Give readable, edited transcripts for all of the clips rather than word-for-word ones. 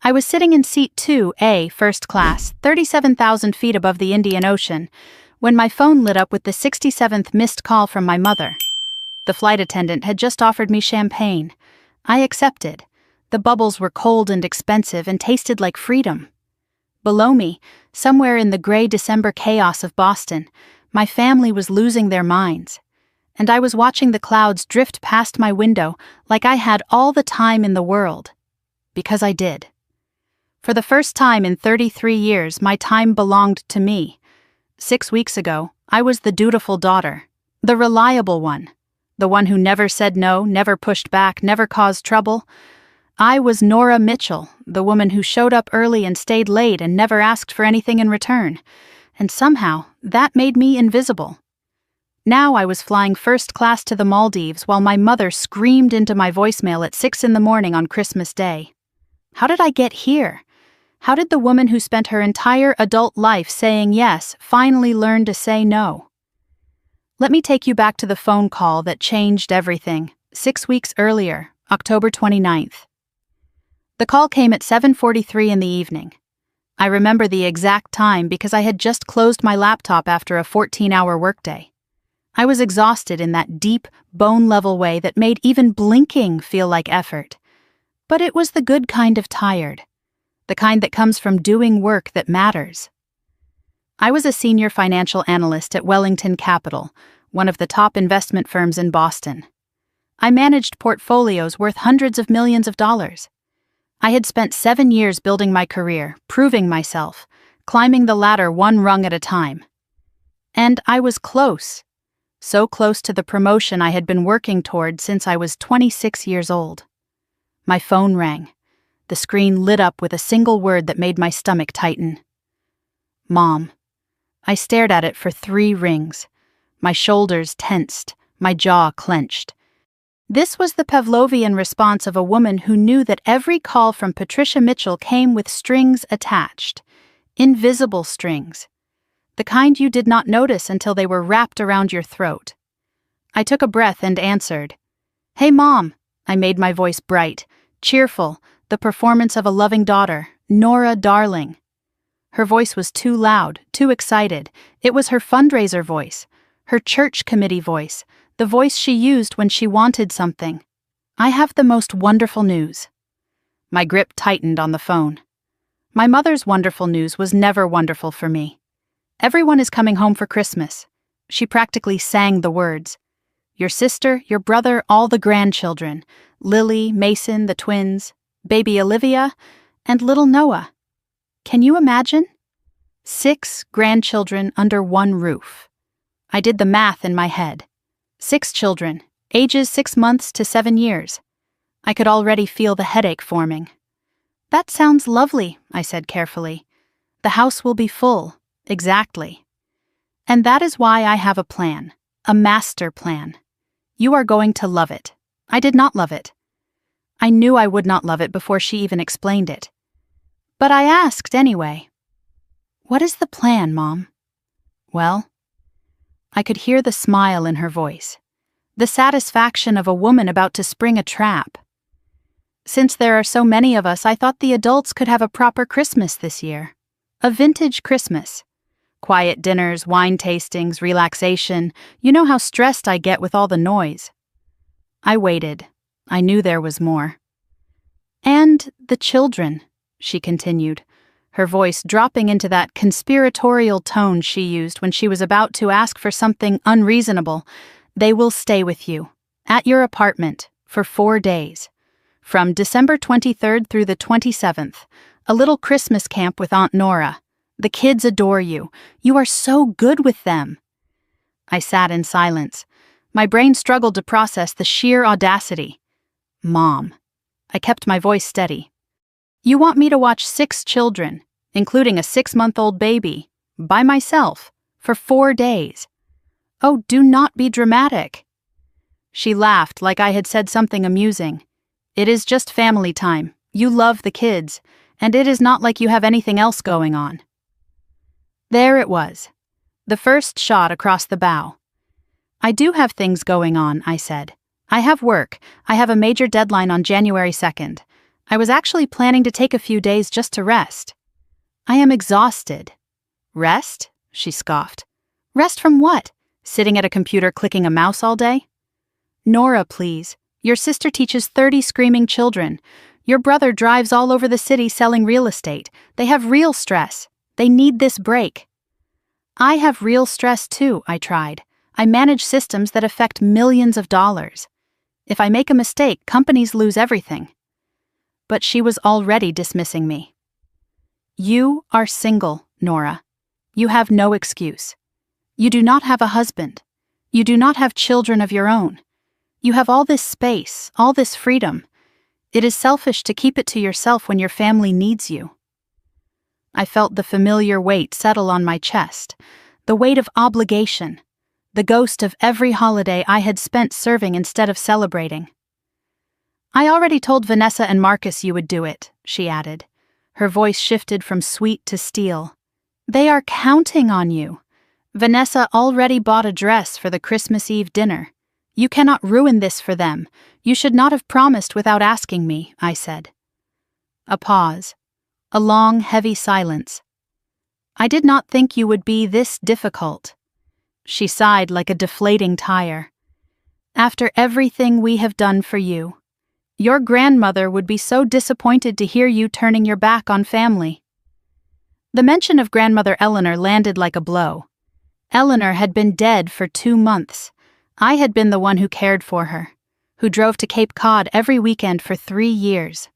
I was sitting in seat 2A, first class, 37,000 feet above the Indian Ocean, when my phone lit up with the 67th missed call from my mother. The flight attendant had just offered me champagne. I accepted. The bubbles were cold and expensive and tasted like freedom. Below me, somewhere in the gray December chaos of Boston, my family was losing their minds. And I was watching the clouds drift past my window like I had all the time in the world. Because I did. For the first time in 33 years, my time belonged to me. 6 weeks ago, I was the dutiful daughter, the reliable one, the one who never said no, never pushed back, never caused trouble. I was Nora Mitchell, the woman who showed up early and stayed late and never asked for anything in return. And somehow, that made me invisible. Now I was flying first class to the Maldives while my mother screamed into my voicemail at 6 in the morning on Christmas Day. How did I get here? How did the woman who spent her entire adult life saying yes finally learn to say no? Let me take you back to the phone call that changed everything, 6 weeks earlier, October 29th. The call came at 7:43 in the evening. I remember the exact time because I had just closed my laptop after a 14-hour workday. I was exhausted in that deep, bone-level way that made even blinking feel like effort. But it was the good kind of tired, the kind that comes from doing work that matters. I was a senior financial analyst at Wellington Capital, one of the top investment firms in Boston. I managed portfolios worth hundreds of millions of dollars. I had spent 7 years building my career, proving myself, climbing the ladder one rung at a time. And I was close, so close to the promotion I had been working toward since I was 26 years old. My phone rang. The screen lit up with a single word that made my stomach tighten. Mom. I stared at it for 3 rings. My shoulders tensed, my jaw clenched. This was the Pavlovian response of a woman who knew that every call from Patricia Mitchell came with strings attached. Invisible strings. The kind you did not notice until they were wrapped around your throat. I took a breath and answered. Hey, Mom. I made my voice bright, cheerful, the performance of a loving daughter, Nora darling. Her voice was too loud, too excited. It was her fundraiser voice, her church committee voice, the voice she used when she wanted something. I have the most wonderful news. My grip tightened on the phone. My mother's wonderful news was never wonderful for me. Everyone is coming home for Christmas. She practically sang the words. Your sister, your brother, all the grandchildren, Lily, Mason, the twins, baby Olivia, and little Noah. Can you imagine? 6 grandchildren under one roof. I did the math in my head. 6 children, ages 6 months to 7 years. I could already feel the headache forming. That sounds lovely, I said carefully. The house will be full, exactly. And that is why I have a plan, a master plan. You are going to love it. I did not love it. I knew I would not love it before she even explained it. But I asked anyway. What is the plan, Mom? Well, I could hear the smile in her voice, the satisfaction of a woman about to spring a trap. Since there are so many of us, I thought the adults could have a proper Christmas this year. A vintage Christmas. Quiet dinners, wine tastings, relaxation. You know how stressed I get with all the noise. I waited. I knew there was more. And the children, she continued, her voice dropping into that conspiratorial tone she used when she was about to ask for something unreasonable. They will stay with you, at your apartment, for 4 days. From December 23rd through the 27th, a little Christmas camp with Aunt Nora. The kids adore you. You are so good with them. I sat in silence. My brain struggled to process the sheer audacity. Mom. I kept my voice steady. You want me to watch 6 children, including a 6-month-old baby, by myself, for 4 days. Oh, do not be dramatic. She laughed like I had said something amusing. It is just family time. You love the kids, and it is not like you have anything else going on. There it was. The first shot across the bow. I do have things going on, I said. I have work. I have a major deadline on January 2nd. I was actually planning to take a few days just to rest. I am exhausted. Rest? She scoffed. Rest from what? Sitting at a computer clicking a mouse all day? Nora, please. Your sister teaches 30 screaming children. Your brother drives all over the city selling real estate. They have real stress. They need this break. I have real stress too, I tried. I manage systems that affect millions of dollars. If I make a mistake, companies lose everything. But she was already dismissing me. You are single, Nora. You have no excuse. You do not have a husband. You do not have children of your own. You have all this space, all this freedom. It is selfish to keep it to yourself when your family needs you. I felt the familiar weight settle on my chest, the weight of obligation, the ghost of every holiday I had spent serving instead of celebrating. I already told Vanessa and Marcus you would do it, she added. Her voice shifted from sweet to steel. They are counting on you. Vanessa already bought a dress for the Christmas Eve dinner. You cannot ruin this for them. You should not have promised without asking me, I said. A pause. A long, heavy silence. I did not think you would be this difficult. She sighed like a deflating tire. After everything we have done for you, your grandmother would be so disappointed to hear you turning your back on family. The mention of grandmother Eleanor landed like a blow. Eleanor had been dead for 2 months. I had been the one who cared for her, who drove to Cape Cod every weekend for 3 years,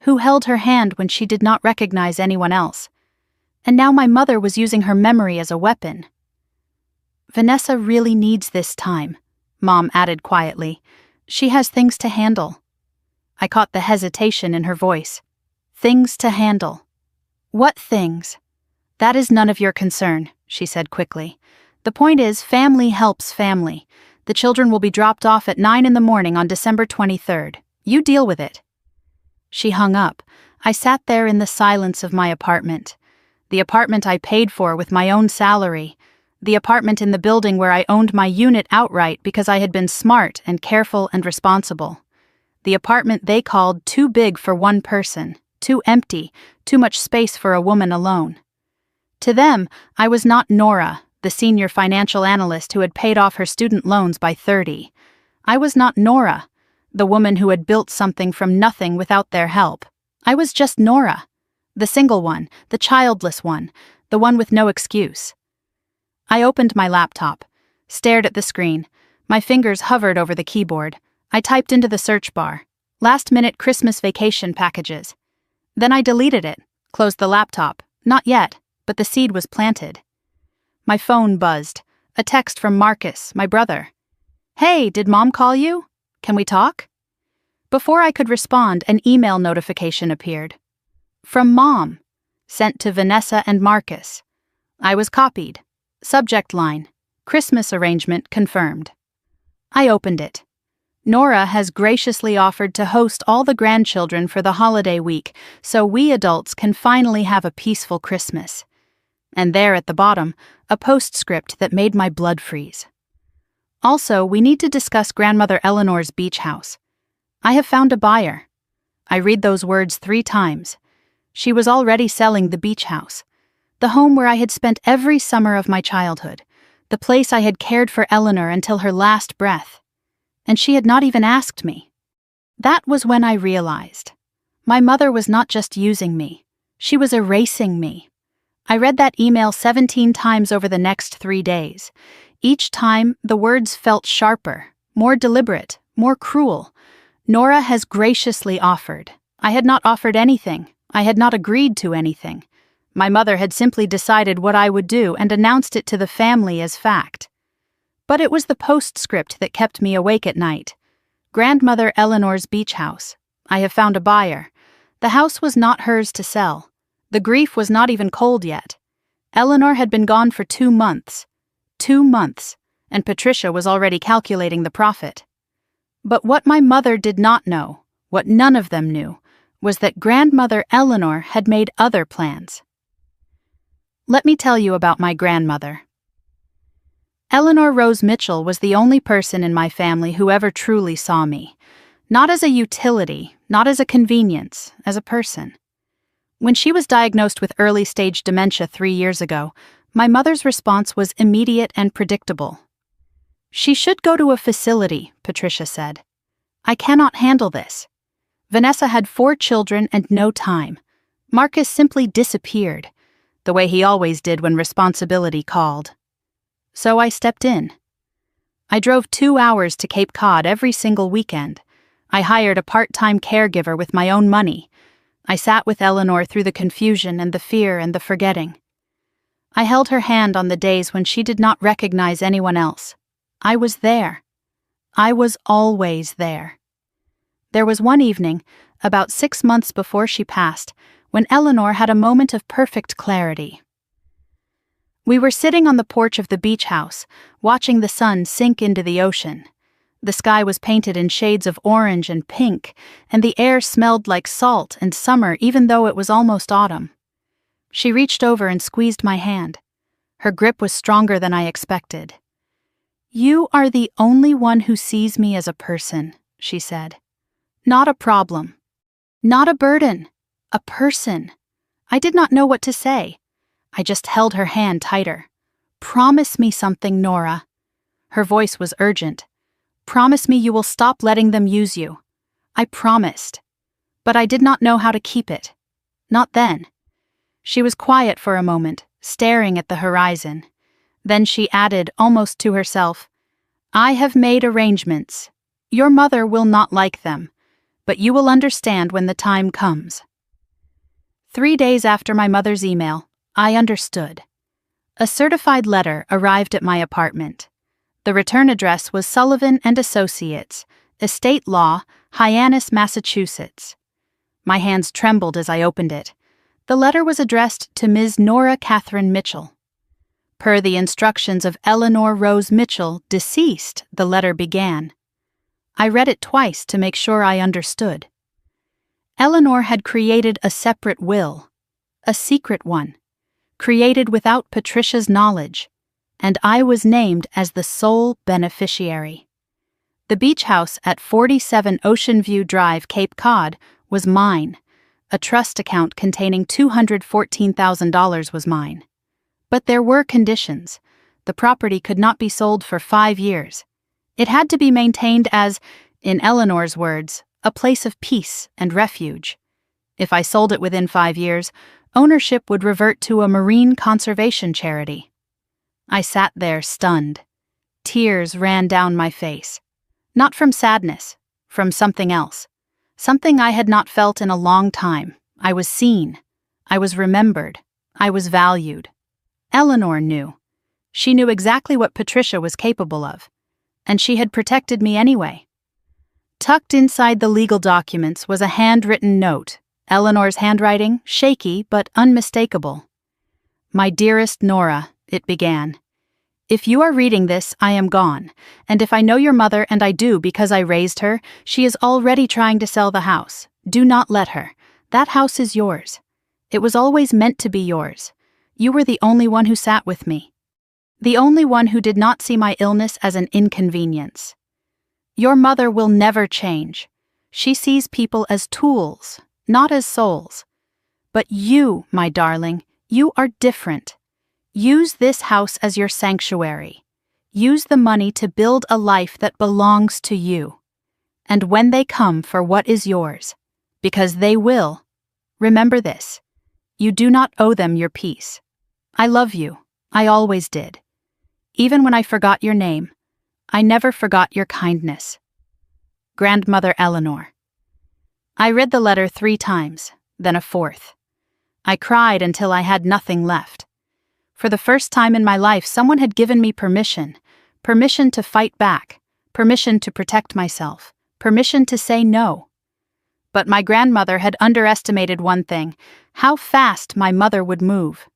who held her hand when she did not recognize anyone else. And now my mother was using her memory as a weapon. Vanessa really needs this time, Mom added quietly. She has things to handle. I caught the hesitation in her voice. Things to handle. What things? That is none of your concern, she said quickly. The point is, family helps family. The children will be dropped off at 9 a.m. on December 23rd. You deal with it. She hung up. I sat there in the silence of my apartment. The apartment I paid for with my own salary. The apartment in the building where I owned my unit outright because I had been smart and careful and responsible. The apartment they called too big for one person, too empty, too much space for a woman alone. To them, I was not Nora, the senior financial analyst who had paid off her student loans by 30. I was not Nora, the woman who had built something from nothing without their help. I was just Nora, the single one, the childless one, the one with no excuse. I opened my laptop, stared at the screen. My fingers hovered over the keyboard. I typed into the search bar, last-minute Christmas vacation packages. Then I deleted it, closed the laptop. Not yet, but the seed was planted. My phone buzzed. A text from Marcus, my brother. Hey, did Mom call you? Can we talk? Before I could respond, an email notification appeared. From Mom, sent to Vanessa and Marcus. I was copied. Subject line, Christmas arrangement confirmed. I opened it. Nora has graciously offered to host all the grandchildren for the holiday week so we adults can finally have a peaceful Christmas. And there at the bottom, a postscript that made my blood freeze. Also, we need to discuss Grandmother Eleanor's beach house. I have found a buyer. I read those words 3 times. She was already selling the beach house, the home where I had spent every summer of my childhood, the place I had cared for Eleanor until her last breath. And she had not even asked me. That was when I realized. My mother was not just using me. She was erasing me. I read that email 17 times over the next 3 days. Each time, the words felt sharper, more deliberate, more cruel. Nora has graciously offered. I had not offered anything. I had not agreed to anything. My mother had simply decided what I would do and announced it to the family as fact. But it was the postscript that kept me awake at night. Grandmother Eleanor's beach house. I have found a buyer. The house was not hers to sell. The grief was not even cold yet. Eleanor had been gone for 2 months. 2 months, and Patricia was already calculating the profit. But what my mother did not know, what none of them knew, was that Grandmother Eleanor had made other plans. Let me tell you about my grandmother. Eleanor Rose Mitchell was the only person in my family who ever truly saw me. Not as a utility, not as a convenience, as a person. When she was diagnosed with early-stage dementia 3 years ago, my mother's response was immediate and predictable. "She should go to a facility," Patricia said. "I cannot handle this." Vanessa had 4 children and no time. Marcus simply disappeared, the way he always did when responsibility called. So I stepped in. I drove 2 hours to Cape Cod every single weekend. I hired a part-time caregiver with my own money. I sat with Eleanor through the confusion and the fear and the forgetting. I held her hand on the days when she did not recognize anyone else. I was there. I was always there. There was one evening, about 6 months before she passed, when Eleanor had a moment of perfect clarity. We were sitting on the porch of the beach house, watching the sun sink into the ocean. The sky was painted in shades of orange and pink, and the air smelled like salt and summer even though it was almost autumn. She reached over and squeezed my hand. Her grip was stronger than I expected. "You are the only one who sees me as a person," she said. "Not a problem. Not a burden. A person." I did not know what to say. I just held her hand tighter. "Promise me something, Nora." Her voice was urgent. "Promise me you will stop letting them use you." I promised. But I did not know how to keep it. Not then. She was quiet for a moment, staring at the horizon. Then she added, almost to herself, "I have made arrangements. Your mother will not like them, but you will understand when the time comes." 3 days after my mother's email, I understood. A certified letter arrived at my apartment. The return address was Sullivan and Associates, Estate Law, Hyannis, Massachusetts. My hands trembled as I opened it. The letter was addressed to Ms. Nora Catherine Mitchell. Per the instructions of Eleanor Rose Mitchell, deceased, the letter began. I read it twice to make sure I understood. Eleanor had created a separate will, a secret one, created without Patricia's knowledge, and I was named as the sole beneficiary. The beach house at 47 Ocean View Drive, Cape Cod, was mine. A trust account containing $214,000 was mine. But there were conditions. The property could not be sold for 5 years. It had to be maintained as, in Eleanor's words, a place of peace and refuge. If I sold it within 5 years, ownership would revert to a marine conservation charity. I sat there stunned. Tears ran down my face. Not from sadness, from something else. Something I had not felt in a long time. I was seen. I was remembered. I was valued. Eleanor knew. She knew exactly what Patricia was capable of. And she had protected me anyway. Tucked inside the legal documents was a handwritten note, Eleanor's handwriting, shaky but unmistakable. "My dearest Nora," it began. "If you are reading this, I am gone, and if I know your mother, and I do because I raised her, she is already trying to sell the house. Do not let her. That house is yours. It was always meant to be yours. You were the only one who sat with me. The only one who did not see my illness as an inconvenience. Your mother will never change. She sees people as tools, not as souls. But you, my darling, you are different. Use this house as your sanctuary. Use the money to build a life that belongs to you. And when they come for what is yours, because they will, remember this. You do not owe them your peace. I love you. I always did. Even when I forgot your name, I never forgot your kindness. Grandmother Eleanor." I read the letter 3 times, then a 4th. I cried until I had nothing left. For the first time in my life, someone had given me permission to fight back, permission to protect myself, permission to say no. But my grandmother had underestimated one thing: how fast my mother would move.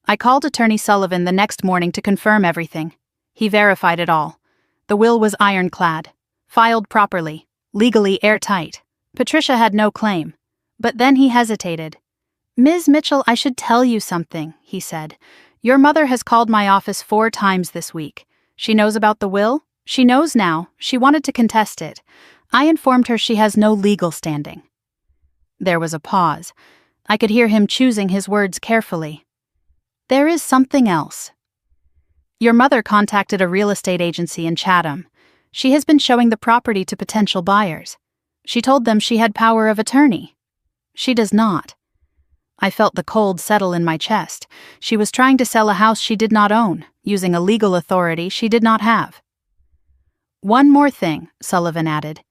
I called Attorney Sullivan the next morning to confirm everything. He verified it all. The will was ironclad, filed properly, legally airtight. Patricia had no claim. But then he hesitated. "Ms. Mitchell, I should tell you something," he said. "Your mother has called my office 4 times this week. She knows about the will? She knows now. She wanted to contest it. I informed her she has no legal standing. There was a pause. I could hear him choosing his words carefully. There is something else. Your mother contacted a real estate agency in Chatham. She has been showing the property to potential buyers. She told them she had power of attorney. She does not. I felt the cold settle in my chest. She was trying to sell a house she did not own, using a legal authority she did not have. One more thing, Sullivan added.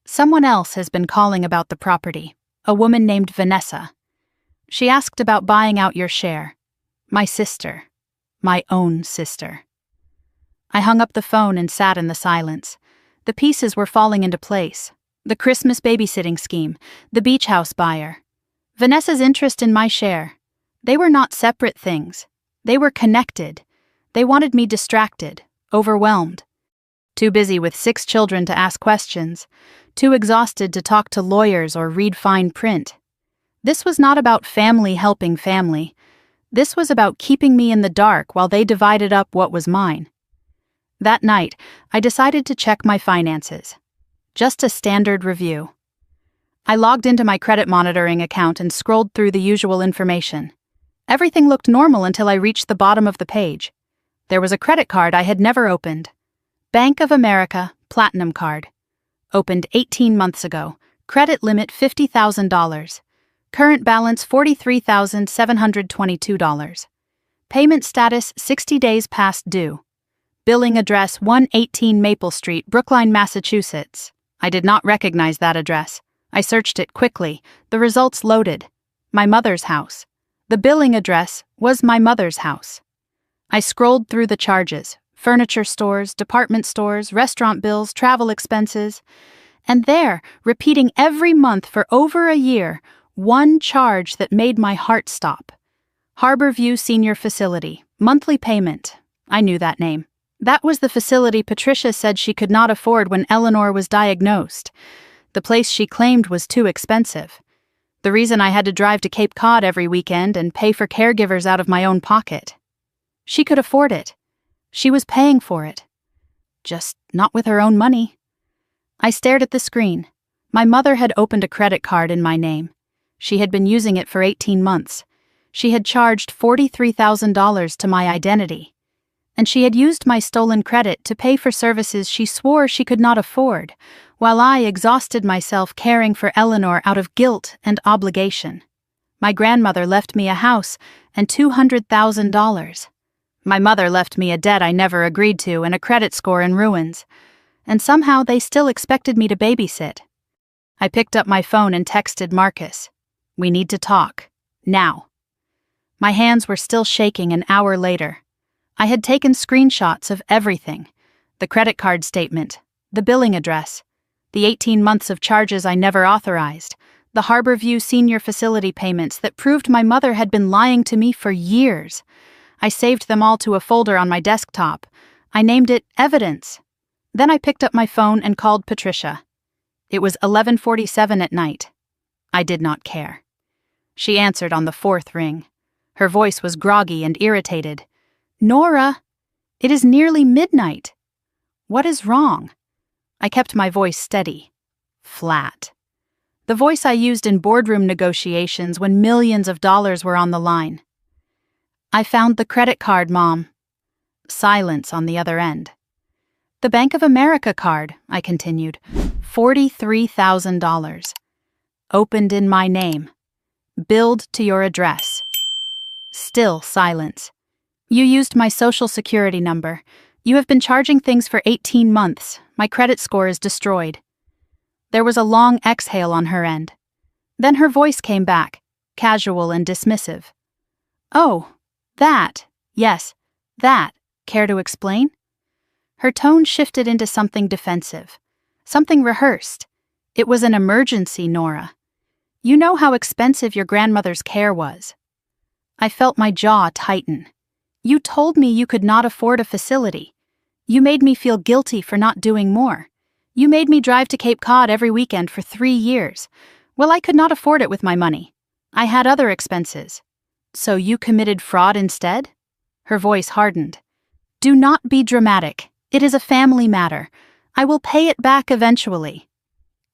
Someone else has been calling about the property, a woman named Vanessa. She asked about buying out your share. My sister. My own sister. I hung up the phone and sat in the silence. The pieces were falling into place. The Christmas babysitting scheme, the beach house buyer, Vanessa's interest in my share. They were not separate things. They were connected. They wanted me distracted, overwhelmed. Too busy with 6 children to ask questions. Too exhausted to talk to lawyers or read fine print. This was not about family helping family. This was about keeping me in the dark while they divided up what was mine. That night, I decided to check my finances. Just a standard review. I logged into my credit monitoring account and scrolled through the usual information. Everything looked normal until I reached the bottom of the page. There was a credit card I had never opened. Bank of America Platinum Card. Opened 18 months ago. Credit limit $50,000. Current balance $43,722. Payment status 60 days past due. Billing address 118 Maple Street, Brookline, Massachusetts. I did not recognize that address. I searched it quickly. The results loaded. My mother's house. The billing address was my mother's house. I scrolled through the charges. Furniture stores, department stores, restaurant bills, travel expenses. And there, repeating every month for over a year, one charge that made my heart stop. Harborview Senior Facility. Monthly payment. I knew that name. That was the facility Patricia said she could not afford when Eleanor was diagnosed. The place she claimed was too expensive. The reason I had to drive to Cape Cod every weekend and pay for caregivers out of my own pocket. She could afford it. She was paying for it. Just not with her own money. I stared at the screen. My mother had opened a credit card in my name. She had been using it for 18 months. She had charged $43,000 to my identity. And she had used my stolen credit to pay for services she swore she could not afford, while I exhausted myself caring for Eleanor out of guilt and obligation. My grandmother left me a house and $200,000. My mother left me a debt I never agreed to and a credit score in ruins. And somehow they still expected me to babysit. I picked up my phone and texted Marcus. We need to talk. Now. My hands were still shaking an hour later. I had taken screenshots of everything. The credit card statement, the billing address, the 18 months of charges I never authorized, the Harborview Senior Facility payments that proved my mother had been lying to me for years. I saved them all to a folder on my desktop. I named it Evidence. Then I picked up my phone and called Patricia. It was 11:47 at night. I did not care. She answered on the 4th ring. Her voice was groggy and irritated. Nora, it is nearly midnight. What is wrong? I kept my voice steady. Flat. The voice I used in boardroom negotiations when millions of dollars were on the line. I found the credit card, Mom. Silence on the other end. The Bank of America card, I continued. $43,000. Opened in my name. Billed to your address. Still silence. You used my social security number. You have been charging things for 18 months. My credit score is destroyed. There was a long exhale on her end. Then her voice came back, casual and dismissive. Oh, that. Yes, that. Care to explain? Her tone shifted into something defensive, something rehearsed. It was an emergency, Nora. You know how expensive your grandmother's care was. I felt my jaw tighten. You told me you could not afford a facility. You made me feel guilty for not doing more. You made me drive to Cape Cod every weekend for 3 years. Well, I could not afford it with my money. I had other expenses. So you committed fraud instead? Her voice hardened. Do not be dramatic. It is a family matter. I will pay it back eventually.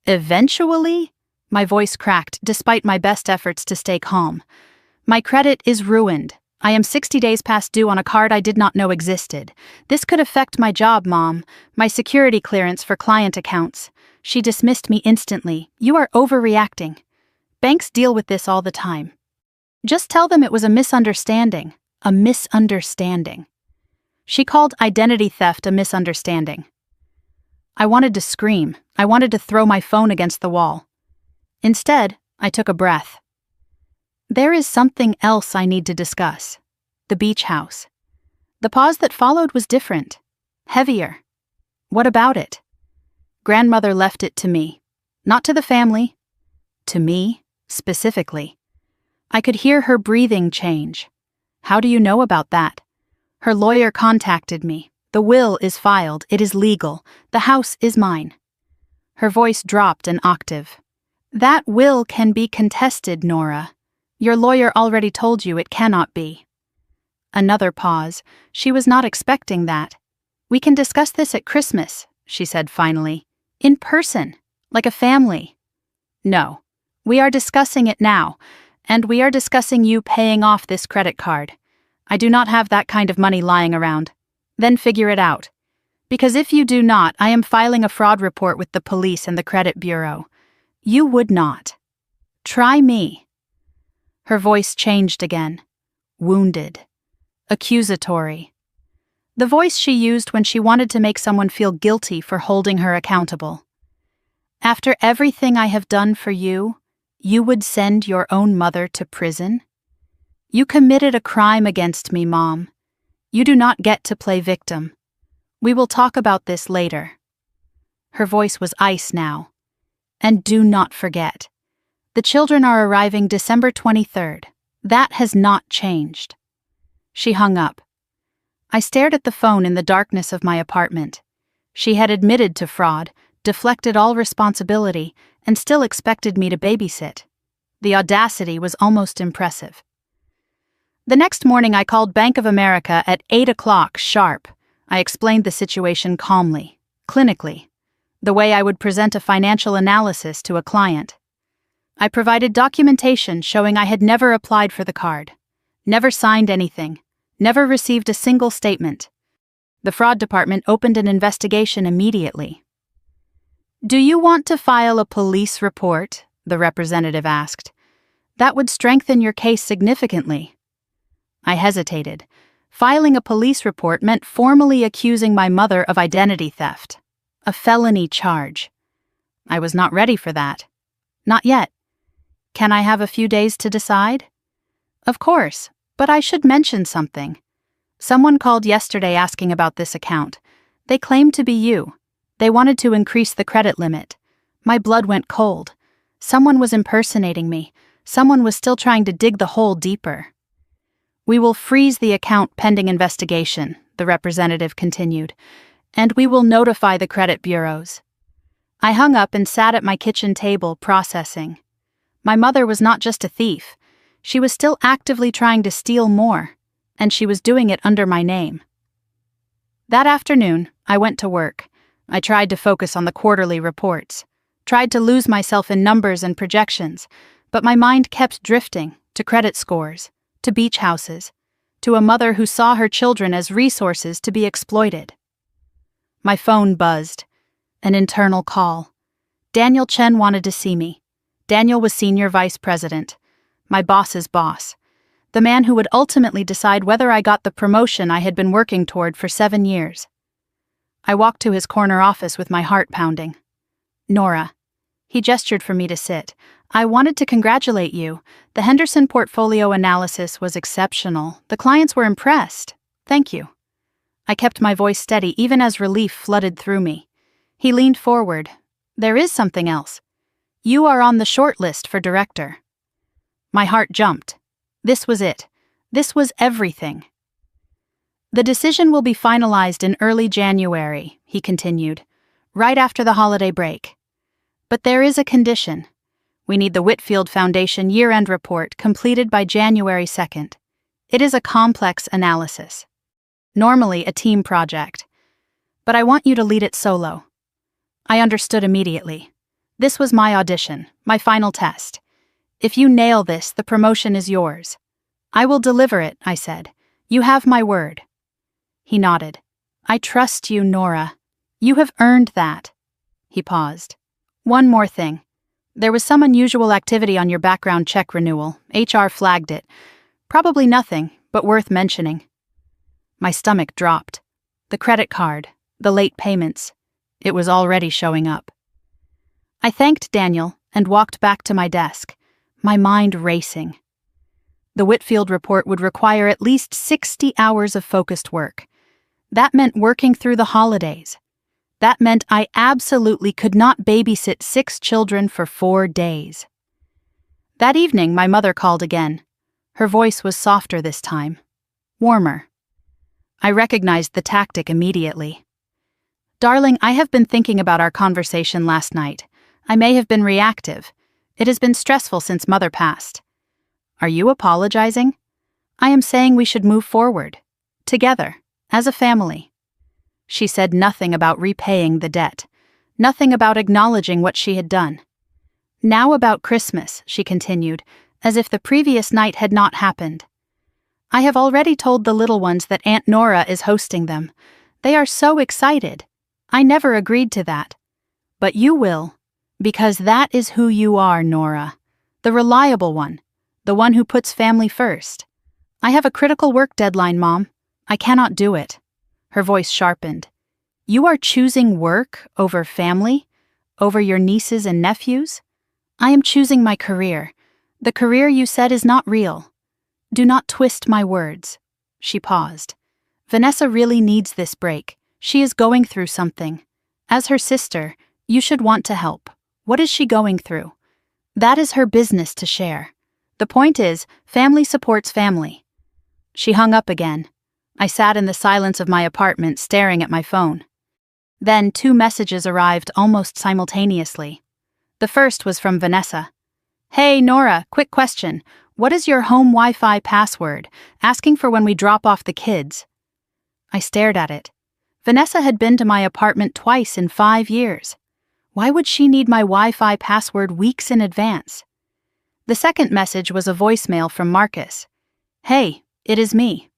Eventually? My voice cracked despite my best efforts to stay calm. My credit is ruined. I am 60 days past due on a card I did not know existed. This could affect my job, Mom, my security clearance for client accounts. She dismissed me instantly. You are overreacting. Banks deal with this all the time. Just tell them it was a misunderstanding. A misunderstanding. She called identity theft a misunderstanding. I wanted to scream. I wanted to throw my phone against the wall. Instead, I took a breath. There is something else I need to discuss. The beach house. The pause that followed was different. Heavier. What about it? Grandmother left it to me. Not to the family. To me, specifically. I could hear her breathing change. How do you know about that? Her lawyer contacted me. The will is filed. It is legal. The house is mine. Her voice dropped an octave. That will can be contested, Nora. Your lawyer already told you it cannot be. Another pause. She was not expecting that. We can discuss this at Christmas, she said finally. In person, like a family. No. We are discussing it now, and we are discussing you paying off this credit card. I do not have that kind of money lying around. Then figure it out. Because if you do not, I am filing a fraud report with the police and the credit bureau. You would not. Try me. Her voice changed again. Wounded. Accusatory. The voice she used when she wanted to make someone feel guilty for holding her accountable. After everything I have done for you, you would send your own mother to prison? You committed a crime against me, Mom. You do not get to play victim. We will talk about this later. Her voice was ice now. And do not forget. The children are arriving December 23rd. That has not changed. She hung up. I stared at the phone in the darkness of my apartment. She had admitted to fraud, deflected all responsibility, and still expected me to babysit. The audacity was almost impressive. The next morning I called Bank of America at 8 o'clock sharp. I explained the situation calmly, clinically, the way I would present a financial analysis to a client. I provided documentation showing I had never applied for the card, never signed anything, never received a single statement. The fraud department opened an investigation immediately. Do you want to file a police report? The representative asked. That would strengthen your case significantly. I hesitated. Filing a police report meant formally accusing my mother of identity theft, a felony charge. I was not ready for that. Not yet. Can I have a few days to decide? Of course, but I should mention something. Someone called yesterday asking about this account. They claimed to be you. They wanted to increase the credit limit. My blood went cold. Someone was impersonating me. Someone was still trying to dig the hole deeper. We will freeze the account pending investigation, the representative continued, and we will notify the credit bureaus. I hung up and sat at my kitchen table processing. My mother was not just a thief. She was still actively trying to steal more, and she was doing it under my name. That afternoon, I went to work. I tried to focus on the quarterly reports, tried to lose myself in numbers and projections, but my mind kept drifting to credit scores, to beach houses, to a mother who saw her children as resources to be exploited. My phone buzzed. An internal call. Daniel Chen wanted to see me. Daniel was senior vice president, my boss's boss, the man who would ultimately decide whether I got the promotion I had been working toward for 7 years. I walked to his corner office with my heart pounding. Nora. He gestured for me to sit. I wanted to congratulate you. The Henderson portfolio analysis was exceptional. The clients were impressed. Thank you. I kept my voice steady even as relief flooded through me. He leaned forward. There is something else. You are on the short list for director. My heart jumped. This was it. This was everything. The decision will be finalized in early January, he continued, right after the holiday break. But there is a condition. We need the Whitfield Foundation year-end report completed by January 2nd. It is a complex analysis. Normally a team project. But I want you to lead it solo. I understood immediately. This was my audition, my final test. If you nail this, the promotion is yours. I will deliver it, I said. You have my word. He nodded. I trust you, Nora. You have earned that. He paused. One more thing. There was some unusual activity on your background check renewal. HR flagged it. Probably nothing, but worth mentioning. My stomach dropped. The credit card, the late payments. It was already showing up. I thanked Daniel and walked back to my desk, my mind racing. The Whitfield report would require at least 60 hours of focused work. That meant working through the holidays. That meant I absolutely could not babysit 6 children for 4 days. That evening, my mother called again. Her voice was softer this time, warmer. I recognized the tactic immediately. Darling, I have been thinking about our conversation last night. I may have been reactive. It has been stressful since Mother passed. Are you apologizing? I am saying we should move forward. Together, as a family. She said nothing about repaying the debt. Nothing about acknowledging what she had done. Now about Christmas, she continued, as if the previous night had not happened. I have already told the little ones that Aunt Nora is hosting them. They are so excited. I never agreed to that. But you will, because that is who you are, Nora. The reliable one. The one who puts family first. I have a critical work deadline, Mom. I cannot do it. Her voice sharpened. You are choosing work over family? Over your nieces and nephews? I am choosing my career. The career you said is not real. Do not twist my words. She paused. Vanessa really needs this break. She is going through something. As her sister, you should want to help. What is she going through? That is her business to share. The point is, family supports family. She hung up again. I sat in the silence of my apartment staring at my phone. Then 2 messages arrived almost simultaneously. The first was from Vanessa. Hey, Nora, quick question. What is your home Wi-Fi password? Asking for when we drop off the kids. I stared at it. Vanessa had been to my apartment twice in 5 years. Why would she need my Wi-Fi password weeks in advance? The second message was a voicemail from Marcus. Hey, it is me.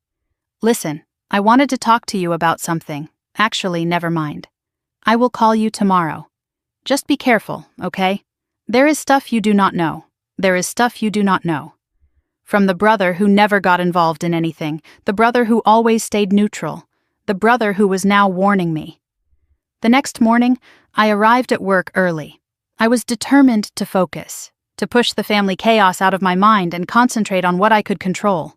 Listen, I wanted to talk to you about something. Actually, never mind. I will call you tomorrow. Just be careful, okay? There is stuff you do not know. There is stuff you do not know. From the brother who never got involved in anything, the brother who always stayed neutral, the brother who was now warning me. The next morning, I arrived at work early. I was determined to focus, to push the family chaos out of my mind and concentrate on what I could control.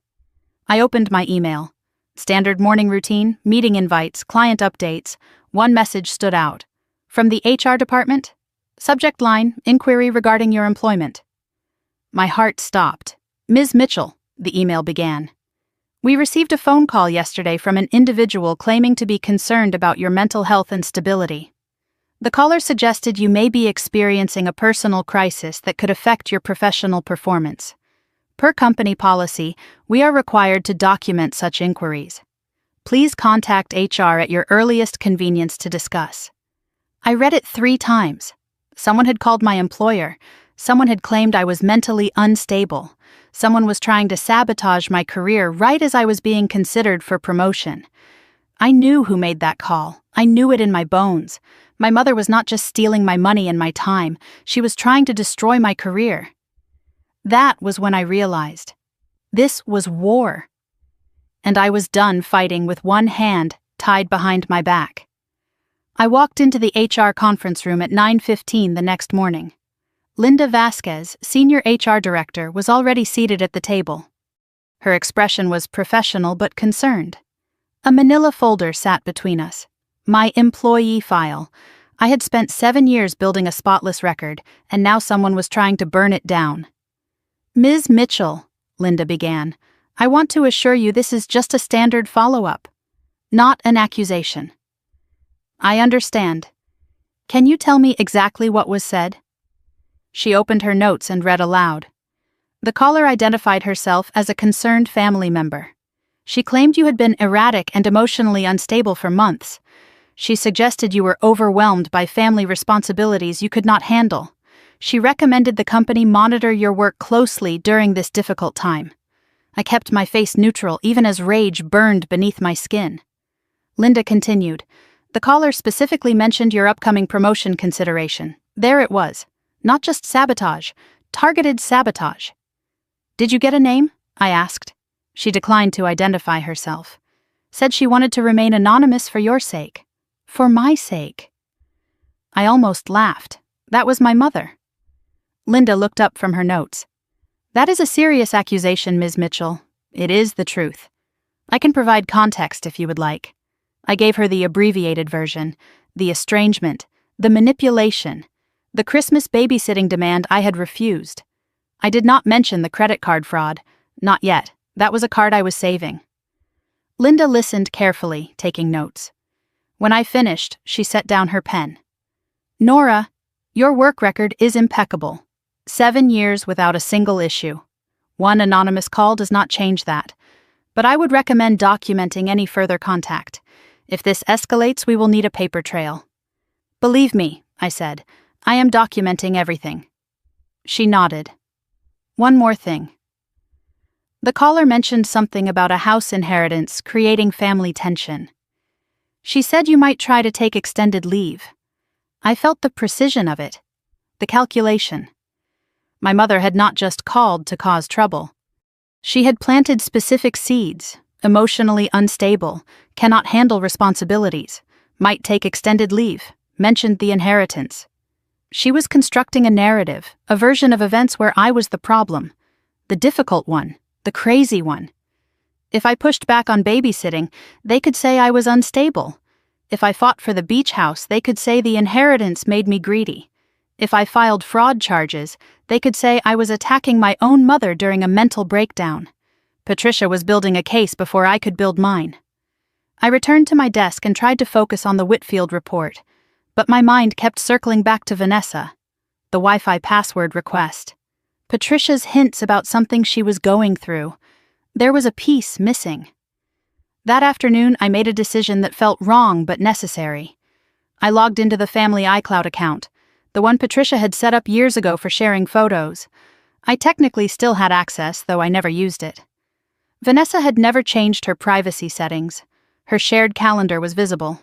I opened my email. Standard morning routine, meeting invites, client updates. One message stood out. From the HR department? Subject line, inquiry regarding your employment. My heart stopped. Ms. Mitchell, the email began. We received a phone call yesterday from an individual claiming to be concerned about your mental health and stability. The caller suggested you may be experiencing a personal crisis that could affect your professional performance. Per company policy, we are required to document such inquiries. Please contact HR at your earliest convenience to discuss. I read it 3 times. Someone had called my employer. Someone had claimed I was mentally unstable. Someone was trying to sabotage my career right as I was being considered for promotion. I knew who made that call. I knew it in my bones. My mother was not just stealing my money and my time. She was trying to destroy my career. That was when I realized. This was war. And I was done fighting with one hand tied behind my back. I walked into the HR conference room at 9:15 the next morning. Linda Vasquez, Senior HR Director, was already seated at the table. Her expression was professional but concerned. A manila folder sat between us. My employee file. I had spent 7 years building a spotless record, and now someone was trying to burn it down. Ms. Mitchell, Linda began, I want to assure you this is just a standard follow-up, not an accusation. I understand. Can you tell me exactly what was said? She opened her notes and read aloud. The caller identified herself as a concerned family member. She claimed you had been erratic and emotionally unstable for months. She suggested you were overwhelmed by family responsibilities you could not handle. She recommended the company monitor your work closely during this difficult time. I kept my face neutral even as rage burned beneath my skin. Linda continued. The caller specifically mentioned your upcoming promotion consideration. There it was. Not just sabotage, targeted sabotage. Did you get a name? I asked. She declined to identify herself. Said she wanted to remain anonymous for your sake. For my sake. I almost laughed. That was my mother. Linda looked up from her notes. That is a serious accusation, Ms. Mitchell. It is the truth. I can provide context if you would like. I gave her the abbreviated version, the estrangement, the manipulation, the Christmas babysitting demand I had refused. I did not mention the credit card fraud. Not yet. That was a card I was saving. Linda listened carefully, taking notes. When I finished, she set down her pen. Nora, your work record is impeccable. 7 years without a single issue. One anonymous call does not change that. But I would recommend documenting any further contact. If this escalates, we will need a paper trail. Believe me, I said, I am documenting everything. She nodded. One more thing. The caller mentioned something about a house inheritance creating family tension. She said you might try to take extended leave. I felt the precision of it, the calculation. My mother had not just called to cause trouble. She had planted specific seeds, emotionally unstable, cannot handle responsibilities, might take extended leave, mentioned the inheritance. She was constructing a narrative, a version of events where I was the problem, the difficult one, the crazy one. If I pushed back on babysitting, they could say I was unstable. If I fought for the beach house, they could say the inheritance made me greedy. If I filed fraud charges, they could say I was attacking my own mother during a mental breakdown. Patricia was building a case before I could build mine. I returned to my desk and tried to focus on the Whitfield report, but my mind kept circling back to Vanessa, the Wi-Fi password request, Patricia's hints about something she was going through. There was a piece missing. That afternoon, I made a decision that felt wrong but necessary. I logged into the family iCloud account, the one Patricia had set up years ago for sharing photos. I technically still had access, though I never used it. Vanessa had never changed her privacy settings. Her shared calendar was visible.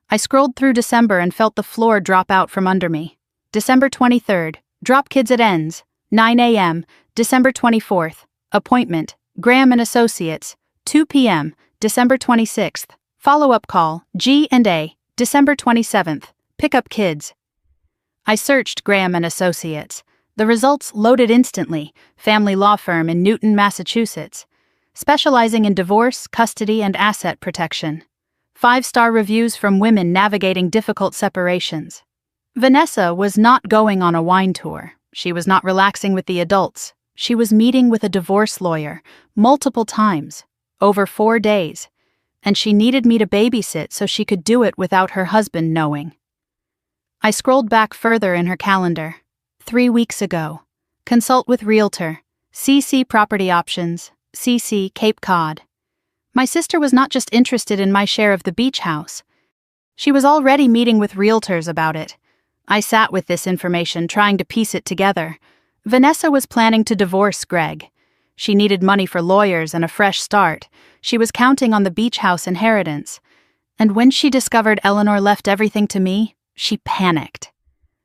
I scrolled through December and felt the floor drop out from under me. December 23rd, drop kids at ends, 9 a.m., December 24th, appointment, Graham and Associates, 2 p.m., December 26th, follow-up call, G&A, December 27th, pick up kids. I searched Graham and Associates. The results loaded instantly, family law firm in Newton, Massachusetts, specializing in divorce, custody, and asset protection. 5-star reviews from women navigating difficult separations. Vanessa was not going on a wine tour. She was not relaxing with the adults. She was meeting with a divorce lawyer, multiple times, over 4 days, and she needed me to babysit so she could do it without her husband knowing. I scrolled back further in her calendar. 3 weeks ago. Consult with Realtor. CC Property Options. CC Cape Cod. My sister was not just interested in my share of the beach house. She was already meeting with realtors about it. I sat with this information, trying to piece it together. Vanessa was planning to divorce Greg. She needed money for lawyers and a fresh start. She was counting on the beach house inheritance. And when she discovered Eleanor left everything to me, she panicked.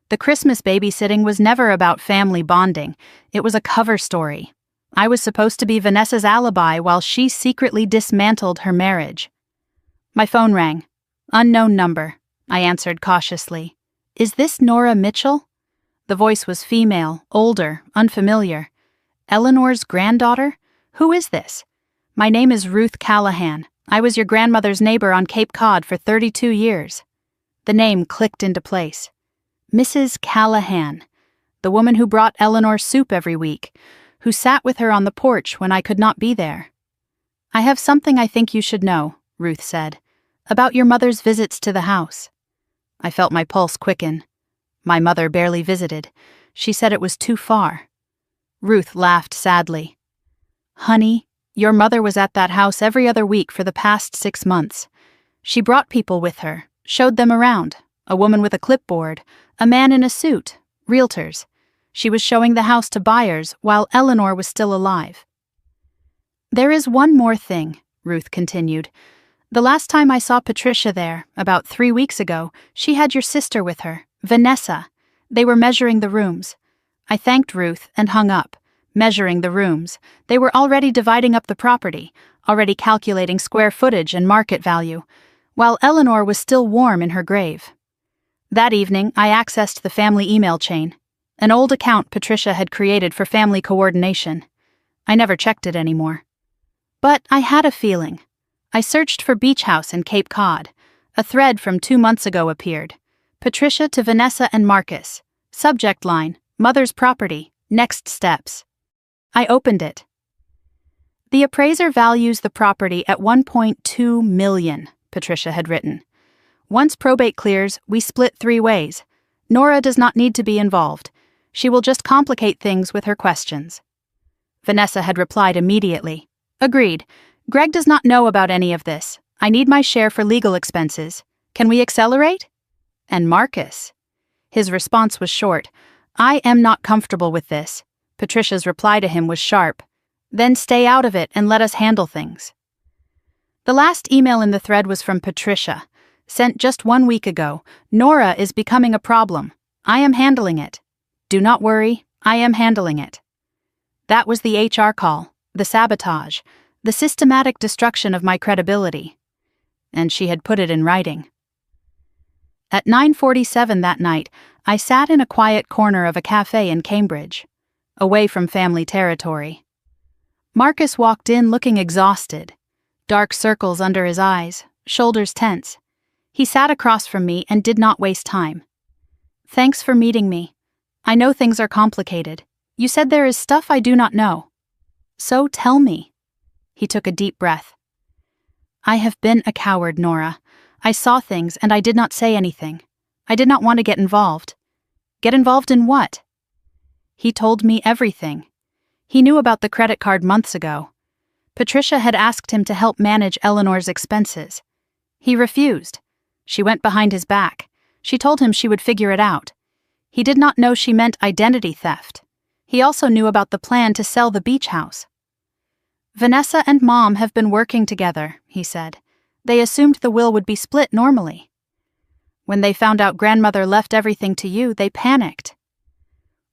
The Christmas babysitting was never about family bonding. It was a cover story. I was supposed to be Vanessa's alibi while she secretly dismantled her marriage. My phone rang. Unknown number, I answered cautiously. Is this Nora Mitchell? The voice was female, older, unfamiliar. Eleanor's granddaughter? Who is this? My name is Ruth Callahan. I was your grandmother's neighbor on Cape Cod for 32 years. The name clicked into place. Mrs. Callahan, the woman who brought Eleanor soup every week, who sat with her on the porch when I could not be there. I have something I think you should know, Ruth said, about your mother's visits to the house. I felt my pulse quicken. My mother barely visited. She said it was too far. Ruth laughed sadly. Honey, your mother was at that house every other week for the past 6 months. She brought people with her, showed them around, a woman with a clipboard, a man in a suit, realtors. She was showing the house to buyers while Eleanor was still alive. "There is one more thing," Ruth continued. "The last time I saw Patricia there, about 3 weeks ago, she had your sister with her, Vanessa. They were measuring the rooms." I thanked Ruth and hung up. Measuring the rooms. They were already dividing up the property, already calculating square footage and market value, while Eleanor was still warm in her grave. That evening, I accessed the family email chain, an old account Patricia had created for family coordination. I never checked it anymore. But I had a feeling. I searched for beach house in Cape Cod. A thread from 2 months ago appeared. Patricia to Vanessa and Marcus. Subject line, mother's property, next steps. I opened it. "The appraiser values the property at $1.2 million, Patricia had written. "Once probate clears, we split 3 ways. Nora does not need to be involved. She will just complicate things with her questions." Vanessa had replied immediately. "Agreed. Greg does not know about any of this. I need my share for legal expenses. Can we accelerate?" And Marcus? His response was short. "I am not comfortable with this." Patricia's reply to him was sharp. "Then stay out of it and let us handle things." The last email in the thread was from Patricia, sent just 1 week ago. "Nora is becoming a problem. I am handling it. Do not worry, I am handling it." That was the HR call, the sabotage, the systematic destruction of my credibility. And she had put it in writing. At 9:47 that night, I sat in a quiet corner of a cafe in Cambridge, away from family territory. Marcus walked in looking exhausted, dark circles under his eyes, shoulders tense. He sat across from me and did not waste time. "Thanks for meeting me. I know things are complicated. You said there is stuff I do not know. So tell me." He took a deep breath. "I have been a coward, Nora. I saw things and I did not say anything. I did not want to get involved." "Get involved in what?" He told me everything. He knew about the credit card months ago. Patricia had asked him to help manage Eleanor's expenses. He refused. She went behind his back. She told him she would figure it out. He did not know she meant identity theft. He also knew about the plan to sell the beach house. "Vanessa and Mom have been working together," he said. "They assumed the will would be split normally. When they found out grandmother left everything to you, they panicked."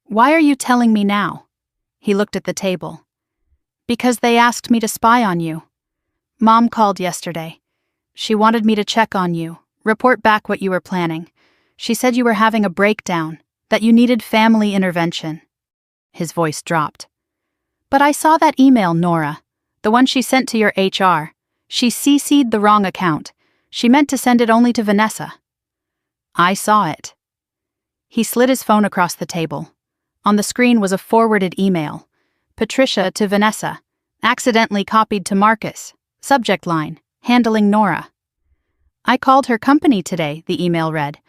"Why are you telling me now?" He looked at the table. "Because they asked me to spy on you. Mom called yesterday. She wanted me to check on you, report back what you were planning. She said you were having a breakdown, that you needed family intervention." His voice dropped. "But I saw that email, Nora, the one she sent to your HR. She CC'd the wrong account. She meant to send it only to Vanessa." "I saw it." He slid his phone across the table. On the screen was a forwarded email. Patricia to Vanessa, accidentally copied to Marcus. Subject line, handling Nora. "I called her company today," the email read.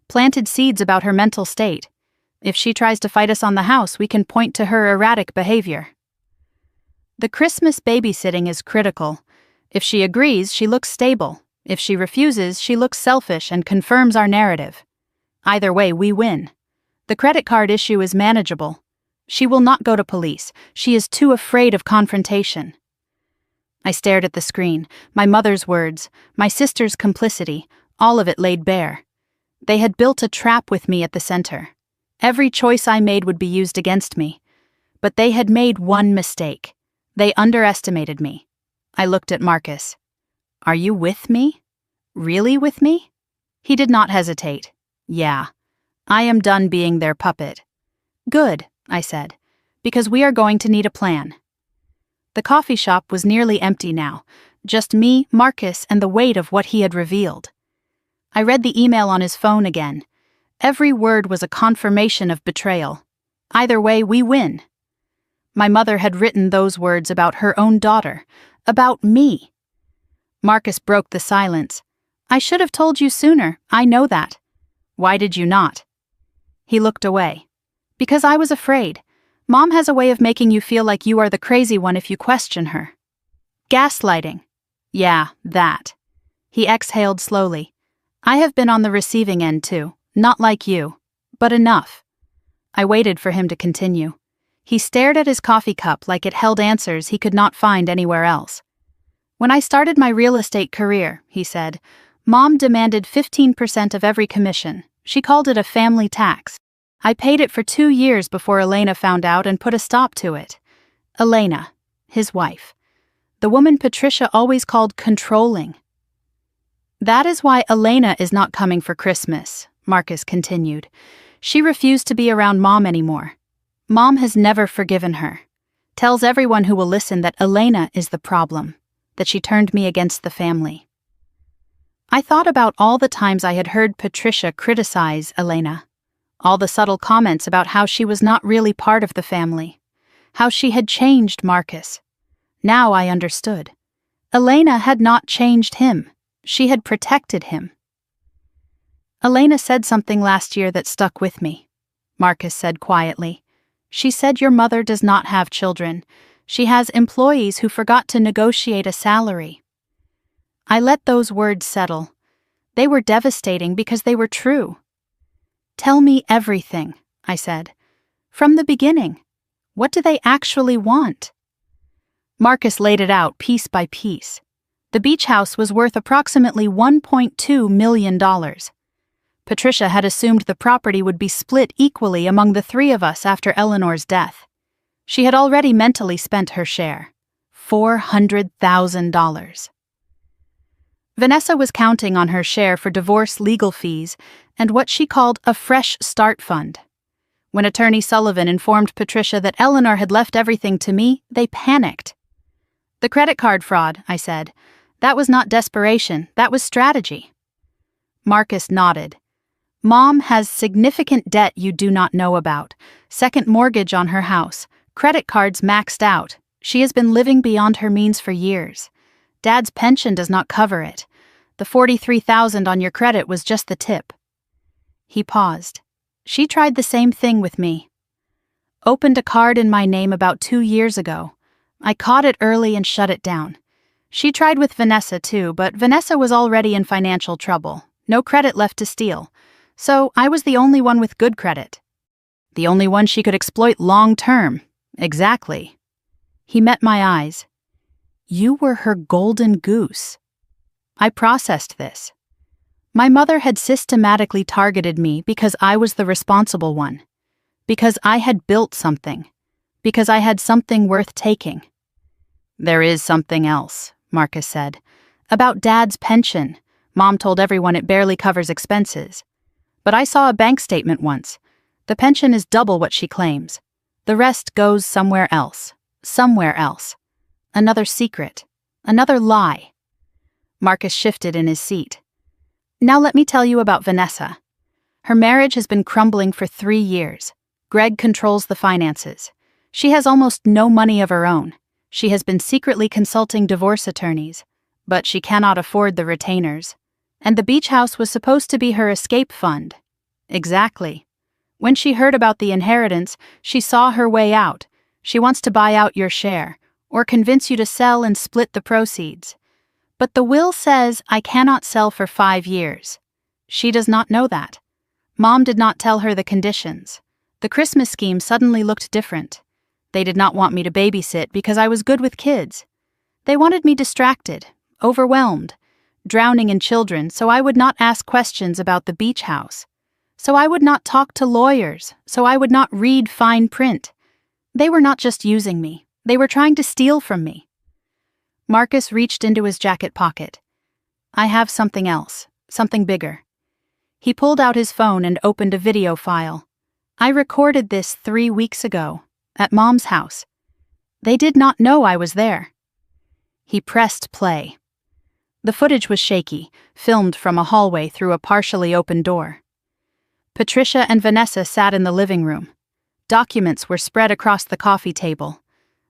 "Planted seeds about her mental state. If she tries to fight us on the house, we can point to her erratic behavior. The Christmas babysitting is critical. If she agrees, she looks stable. If she refuses, she looks selfish and confirms our narrative. Either way, we win. The credit card issue is manageable. She will not go to police. She is too afraid of confrontation." I stared at the screen, my mother's words, my sister's complicity, all of it laid bare. They had built a trap with me at the center. Every choice I made would be used against me. But they had made one mistake. They underestimated me. I looked at Marcus. "Are you with me? Really with me?" He did not hesitate. "Yeah. I am done being their puppet." "Good," I said, "because we are going to need a plan." The coffee shop was nearly empty now, just me, Marcus, and the weight of what he had revealed. I read the email on his phone again. Every word was a confirmation of betrayal. Either way, we win. My mother had written those words about her own daughter, about me. Marcus broke the silence. "I should have told you sooner, I know that." "Why did you not?" He looked away. "Because I was afraid. Mom has a way of making you feel like you are the crazy one if you question her." "Gaslighting." "Yeah, that." He exhaled slowly. "I have been on the receiving end too, not like you, but enough. I waited for him to continue. He stared at his coffee cup like it held answers he could not find anywhere else. When I started my real estate career, he said, Mom demanded 15% of every commission. She called it a family tax. I paid it for 2 years before Elena found out and put a stop to it. Elena, his wife. The woman Patricia always called controlling. That is why Elena is not coming for Christmas, Marcus continued. She refused to be around Mom anymore. Mom has never forgiven her. Tells everyone who will listen that Elena is the problem, that she turned me against the family. I thought about all the times I had heard Patricia criticize Elena, all the subtle comments about how she was not really part of the family, how she had changed Marcus. Now I understood. Elena had not changed him. She had protected him. Elena said something last year that stuck with me, Marcus said quietly. She said your mother does not have children. She has employees who forgot to negotiate a salary. I let those words settle. They were devastating because they were true. Tell me everything, I said. From the beginning. What do they actually want? Marcus laid it out piece by piece. The beach house was worth approximately $1.2 million. Patricia had assumed the property would be split equally among the 3 of us after Eleanor's death. She had already mentally spent her share, $400,000. Vanessa was counting on her share for divorce legal fees and what she called a fresh start fund. When Attorney Sullivan informed Patricia that Eleanor had left everything to me, they panicked. The credit card fraud, I said. That was not desperation, that was strategy. Marcus nodded. Mom has significant debt you do not know about. Second mortgage on her house. Credit cards maxed out. She has been living beyond her means for years. Dad's pension does not cover it. The $43,000 on your credit was just the tip. He paused. She tried the same thing with me. Opened a card in my name about 2 years ago. I caught it early and shut it down. She tried with Vanessa too, but Vanessa was already in financial trouble. No credit left to steal. So I was the only one with good credit. The only one she could exploit long-term. Exactly. He met my eyes. You were her golden goose. I processed this. My mother had systematically targeted me because I was the responsible one. Because I had built something. Because I had something worth taking. There is something else, Marcus said. About Dad's pension. Mom told everyone it barely covers expenses. But I saw a bank statement once. The pension is double what she claims. The rest goes somewhere else. Somewhere else. Another secret. Another lie. Marcus shifted in his seat. Now let me tell you about Vanessa. Her marriage has been crumbling for 3 years. Greg controls the finances. She has almost no money of her own. She has been secretly consulting divorce attorneys, but she cannot afford the retainers. And the beach house was supposed to be her escape fund. Exactly. When she heard about the inheritance, she saw her way out. She wants to buy out your share, or convince you to sell and split the proceeds. But the will says I cannot sell for 5 years. She does not know that. Mom did not tell her the conditions. The Christmas scheme suddenly looked different. They did not want me to babysit because I was good with kids. They wanted me distracted, overwhelmed, drowning in children so I would not ask questions about the beach house. So I would not talk to lawyers, so I would not read fine print. They were not just using me. They were trying to steal from me. Marcus reached into his jacket pocket. I have something else, something bigger. He pulled out his phone and opened a video file. I recorded this 3 weeks ago, at Mom's house. They did not know I was there. He pressed play. The footage was shaky, filmed from a hallway through a partially open door. Patricia and Vanessa sat in the living room. Documents were spread across the coffee table.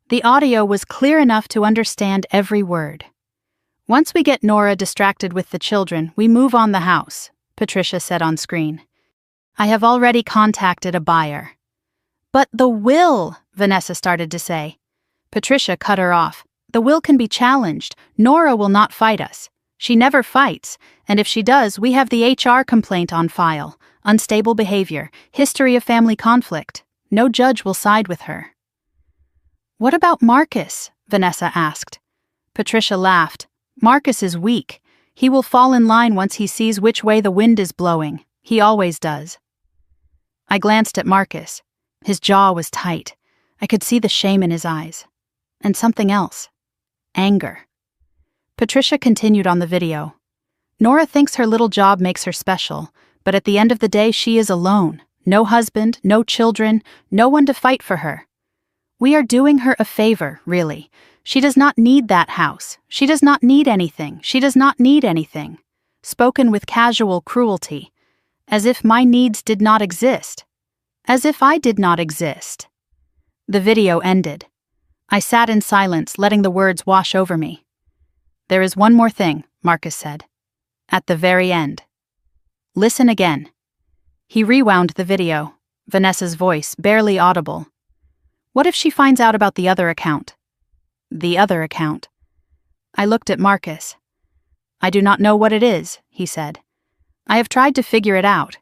The audio was clear enough to understand every word. Once we get Nora distracted with the children, we move on the house, Patricia said on screen. I have already contacted a buyer. But the will, Vanessa started to say. Patricia cut her off. The will can be challenged. Nora will not fight us. She never fights, and if she does, we have the HR complaint on file. unstable behavior, history of family conflict. No judge will side with her. What about Marcus? Vanessa asked. Patricia laughed. Marcus is weak. He will fall in line once he sees which way the wind is blowing. He always does. I glanced at Marcus. His jaw was tight. I could see the shame in his eyes. And something else. Anger. Patricia continued on the video. Nora thinks her little job makes her special, but at the end of the day she is alone. No husband, no children, no one to fight for her. We are doing her a favor, really. She does not need that house. She does not need anything. She does not need anything. Spoken with casual cruelty. As if my needs did not exist. As if I did not exist. The video ended. I sat in silence, letting the words wash over me. There is one more thing, Marcus said. At the very end. Listen again. He rewound the video, Vanessa's voice barely audible. What if she finds out about the other account? The other account. I looked at Marcus. I do not know what it is, he said. I have tried to figure it out.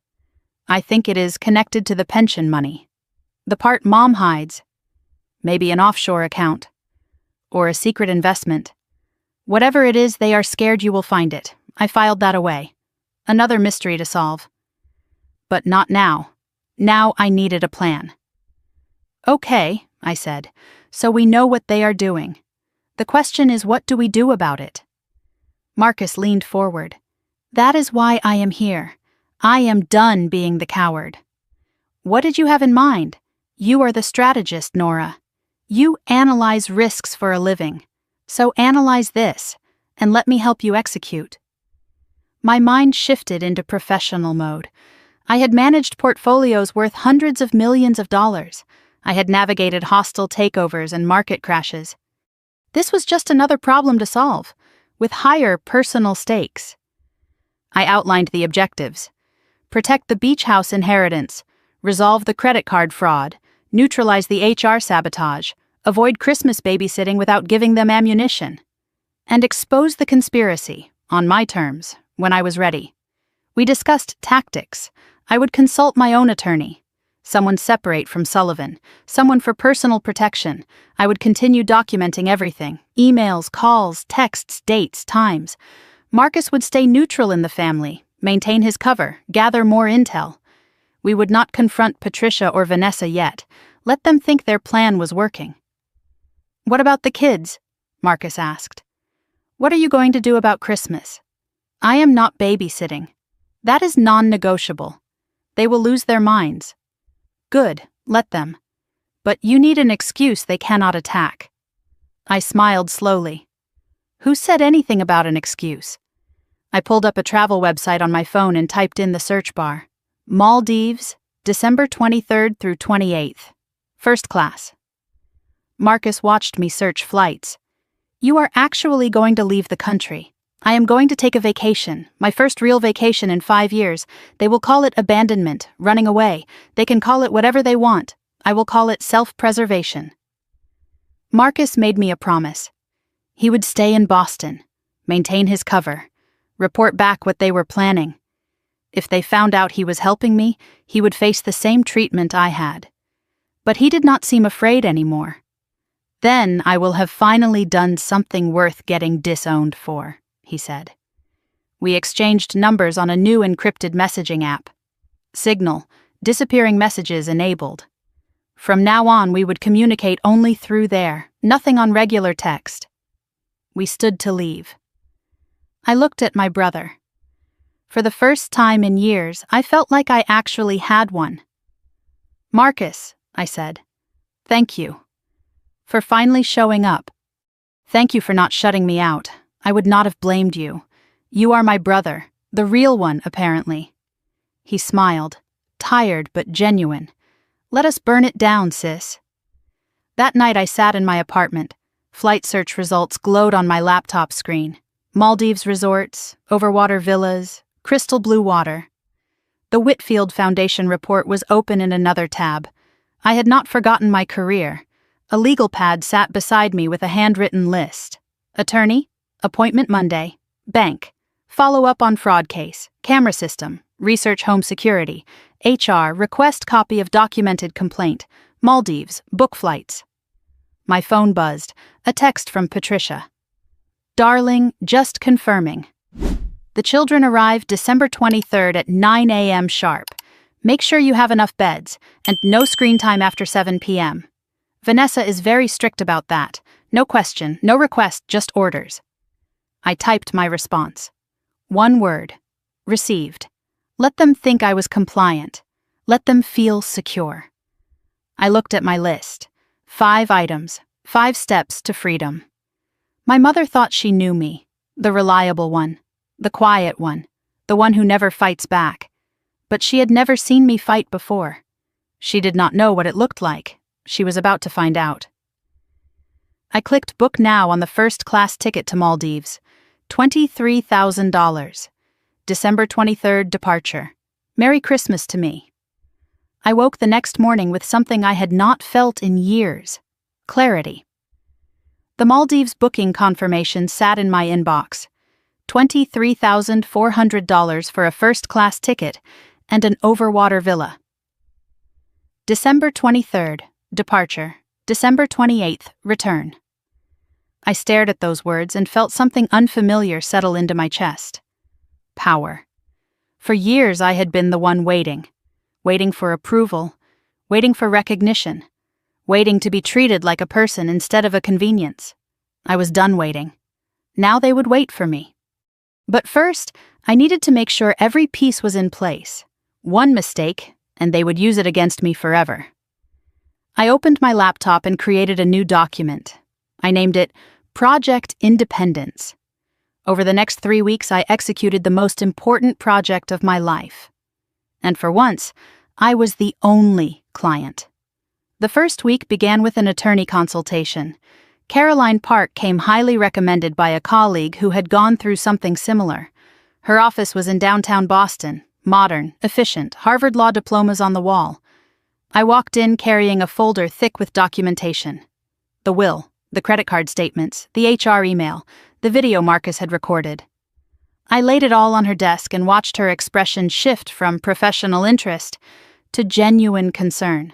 I think it is connected to the pension money. The part Mom hides. Maybe an offshore account. Or a secret investment. Whatever it is, they are scared you will find it. I filed that away. Another mystery to solve. But not now. Now I needed a plan. Okay, I said, so we know what they are doing. The question is, what do we do about it? Marcus leaned forward. That is why I am here. I am done being the coward. What did you have in mind? You are the strategist, Nora. You analyze risks for a living. So analyze this, and let me help you execute. My mind shifted into professional mode. I had managed portfolios worth hundreds of millions of dollars. I had navigated hostile takeovers and market crashes. This was just another problem to solve, with higher personal stakes. I outlined the objectives. Protect the beach house inheritance, resolve the credit card fraud, neutralize the HR sabotage, avoid Christmas babysitting without giving them ammunition, and expose the conspiracy, on my terms, when I was ready. We discussed tactics. I would consult my own attorney. Someone separate from Sullivan, someone for personal protection. I would continue documenting everything, emails, calls, texts, dates, times. Marcus would stay neutral in the family, maintain his cover, gather more intel. We would not confront Patricia or Vanessa yet. Let them think their plan was working. What about the kids? Marcus asked. What are you going to do about Christmas? I am not babysitting. That is non-negotiable. They will lose their minds. Good, let them. But you need an excuse they cannot attack. I smiled slowly. Who said anything about an excuse? I pulled up a travel website on my phone and typed in the search bar. Maldives, December 23rd through 28th. First class. Marcus watched me search flights. You are actually going to leave the country. I am going to take a vacation, my first real vacation in 5 years. They will call it abandonment, running away. They can call it whatever they want. I will call it self-preservation. Marcus made me a promise. He would stay in Boston, maintain his cover, report back what they were planning. If they found out he was helping me, he would face the same treatment I had. But he did not seem afraid anymore. Then I will have finally done something worth getting disowned for, he said. We exchanged numbers on a new encrypted messaging app. Signal, disappearing messages enabled. From now on, we would communicate only through there, nothing on regular text. We stood to leave. I looked at my brother. For the first time in years, I felt like I actually had one. Marcus, I said, thank you. For finally showing up. Thank you for not shutting me out. I would not have blamed you. You are my brother, the real one, apparently. He smiled, tired but genuine. Let us burn it down, sis. That night I sat in my apartment. Flight search results glowed on my laptop screen. Maldives resorts, overwater villas, crystal blue water. The Whitfield Foundation report was open in another tab. I had not forgotten my career. A legal pad sat beside me with a handwritten list. Attorney, appointment Monday, bank, follow up on fraud case, camera system, Research home security. HR, request copy of documented complaint. Maldives, book flights. My phone buzzed. A text from Patricia. Darling, just confirming. The children arrive December 23rd at 9 a.m. sharp. Make sure you have enough beds, and no screen time after 7 p.m. Vanessa is very strict about that. No question, no request, just orders. I typed my response. One word. Received. Let them think I was compliant. Let them feel secure. I looked at my list. 5 items, 5 steps to freedom. My mother thought she knew me, the reliable one, the quiet one, the one who never fights back. But she had never seen me fight before. She did not know what it looked like. She was about to find out. I clicked Book Now on the first-class ticket to Maldives. $23,000. December 23rd departure. Merry Christmas to me. I woke the next morning with something I had not felt in years. Clarity. The Maldives booking confirmation sat in my inbox. $23,400 for a first-class ticket and an overwater villa. December 23rd, departure. December 28th, return. I stared at those words and felt something unfamiliar settle into my chest. Power. For years I had been the one waiting for approval, waiting for recognition, waiting to be treated like a person instead of a convenience. I was done waiting. Now they would wait for me. But first, I needed to make sure every piece was in place. One mistake, and they would use it against me forever. I opened my laptop and created a new document. I named it Project Independence. Over the next 3 weeks, I executed the most important project of my life. And for once, I was the only client. The first week began with an attorney consultation. Caroline Park came highly recommended by a colleague who had gone through something similar. Her office was in downtown Boston, modern, efficient, Harvard Law diplomas on the wall. I walked in carrying a folder thick with documentation. The will, the credit card statements, the HR email, the video Marcus had recorded. I laid it all on her desk and watched her expression shift from professional interest to genuine concern.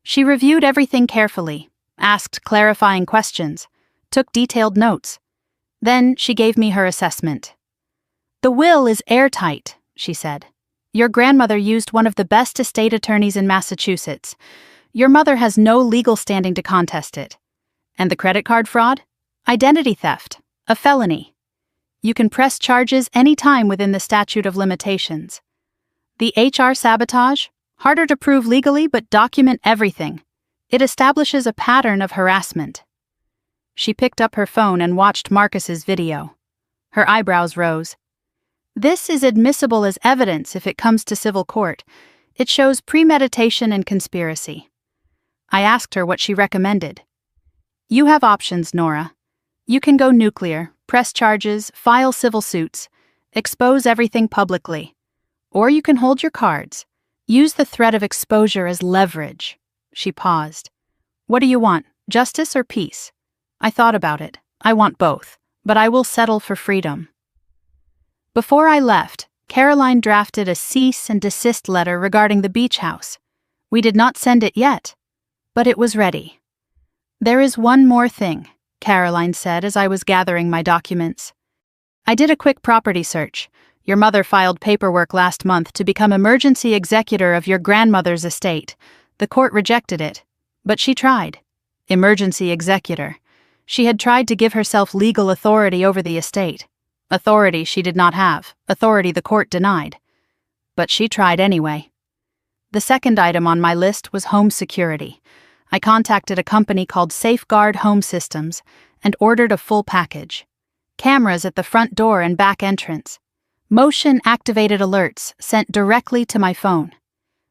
She reviewed everything carefully, asked clarifying questions, took detailed notes. Then she gave me her assessment. "The will is airtight," she said. "Your grandmother used one of the best estate attorneys in Massachusetts. Your mother has no legal standing to contest it. And the credit card fraud? Identity theft, a felony. You can press charges any time within the statute of limitations. The HR sabotage? Harder to prove legally, but document everything. It establishes a pattern of harassment." She picked up her phone and watched Marcus's video. Her eyebrows rose. "This is admissible as evidence if it comes to civil court. It shows premeditation and conspiracy." I asked her what she recommended. "You have options, Nora. You can go nuclear, press charges, file civil suits, expose everything publicly. Or you can hold your cards. Use the threat of exposure as leverage." She paused. "What do you want, justice or peace?" I thought about it. I want both, but I will settle for freedom. Before I left, Caroline drafted a cease and desist letter regarding the beach house. We did not send it yet, but it was ready. "There is one more thing," Caroline said as I was gathering my documents. "I did a quick property search. Your mother filed paperwork last month to become emergency executor of your grandmother's estate. The court rejected it, but she tried. Emergency executor. She had tried to give herself legal authority over the estate. Authority she did not have, authority the court denied. But she tried anyway." The second item on my list was home security. I contacted a company called Safeguard Home Systems and ordered a full package. Cameras at the front door and back entrance. Motion-activated alerts sent directly to my phone.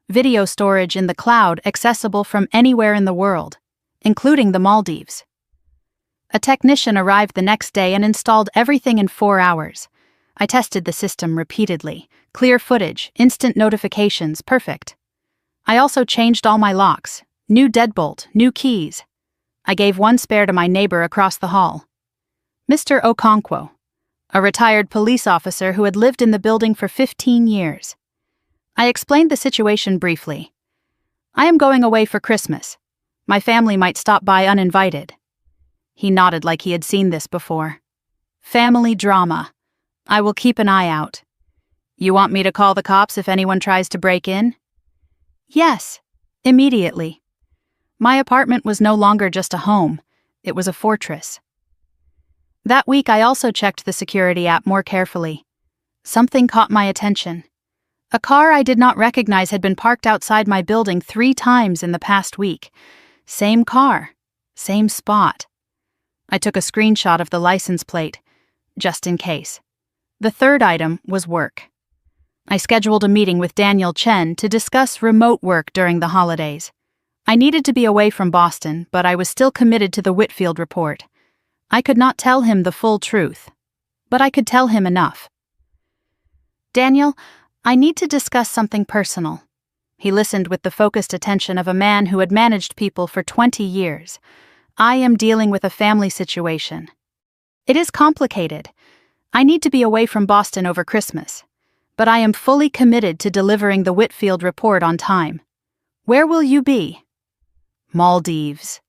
Video storage in the cloud accessible from anywhere in the world, including the Maldives. A technician arrived the next day and installed everything in 4 hours. I tested the system repeatedly. Clear footage, instant notifications, perfect. I also changed all my locks. New deadbolt, new keys. I gave one spare to my neighbor across the hall. Mr. Okonkwo, a retired police officer who had lived in the building for 15 years. I explained the situation briefly. I am going away for Christmas. My family might stop by uninvited. He nodded like he had seen this before. Family drama. I will keep an eye out. You want me to call the cops if anyone tries to break in? Yes, immediately. My apartment was no longer just a home, it was a fortress. That week I also checked the security app more carefully. Something caught my attention. A car I did not recognize had been parked outside my building 3 times in the past week. Same car, same spot. I took a screenshot of the license plate, just in case. The third item was work. I scheduled a meeting with Daniel Chen to discuss remote work during the holidays. I needed to be away from Boston, but I was still committed to the Whitfield report. I could not tell him the full truth, but I could tell him enough. Daniel, I need to discuss something personal. He listened with the focused attention of a man who had managed people for 20 years. I am dealing with a family situation. It is complicated. I need to be away from Boston over Christmas, but I am fully committed to delivering the Whitfield report on time. Where will you be? Maldives.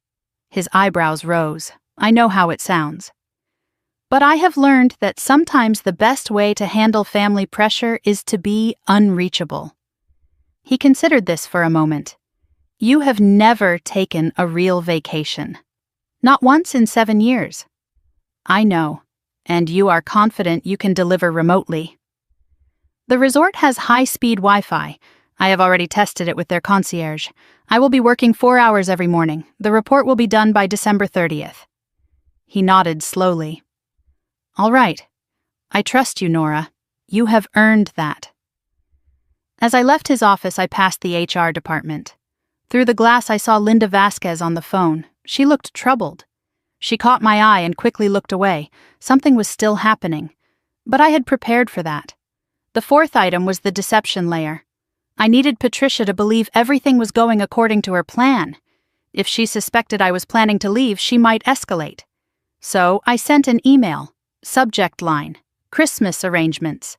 His eyebrows rose. I know how it sounds. But I have learned that sometimes the best way to handle family pressure is to be unreachable. He considered this for a moment. You have never taken a real vacation. Not once in 7 years. I know, and you are confident you can deliver remotely. The resort has high-speed Wi-Fi. I have already tested it with their concierge. I will be working 4 hours every morning. The report will be done by December 30th. He nodded slowly. All right. I trust you, Nora. You have earned that. As I left his office, I passed the HR department. Through the glass, I saw Linda Vasquez on the phone. She looked troubled. She caught my eye and quickly looked away. Something was still happening. But I had prepared for that. The fourth item was the deception layer. I needed Patricia to believe everything was going according to her plan. If she suspected I was planning to leave, she might escalate. So I sent an email. Subject line: Christmas arrangements.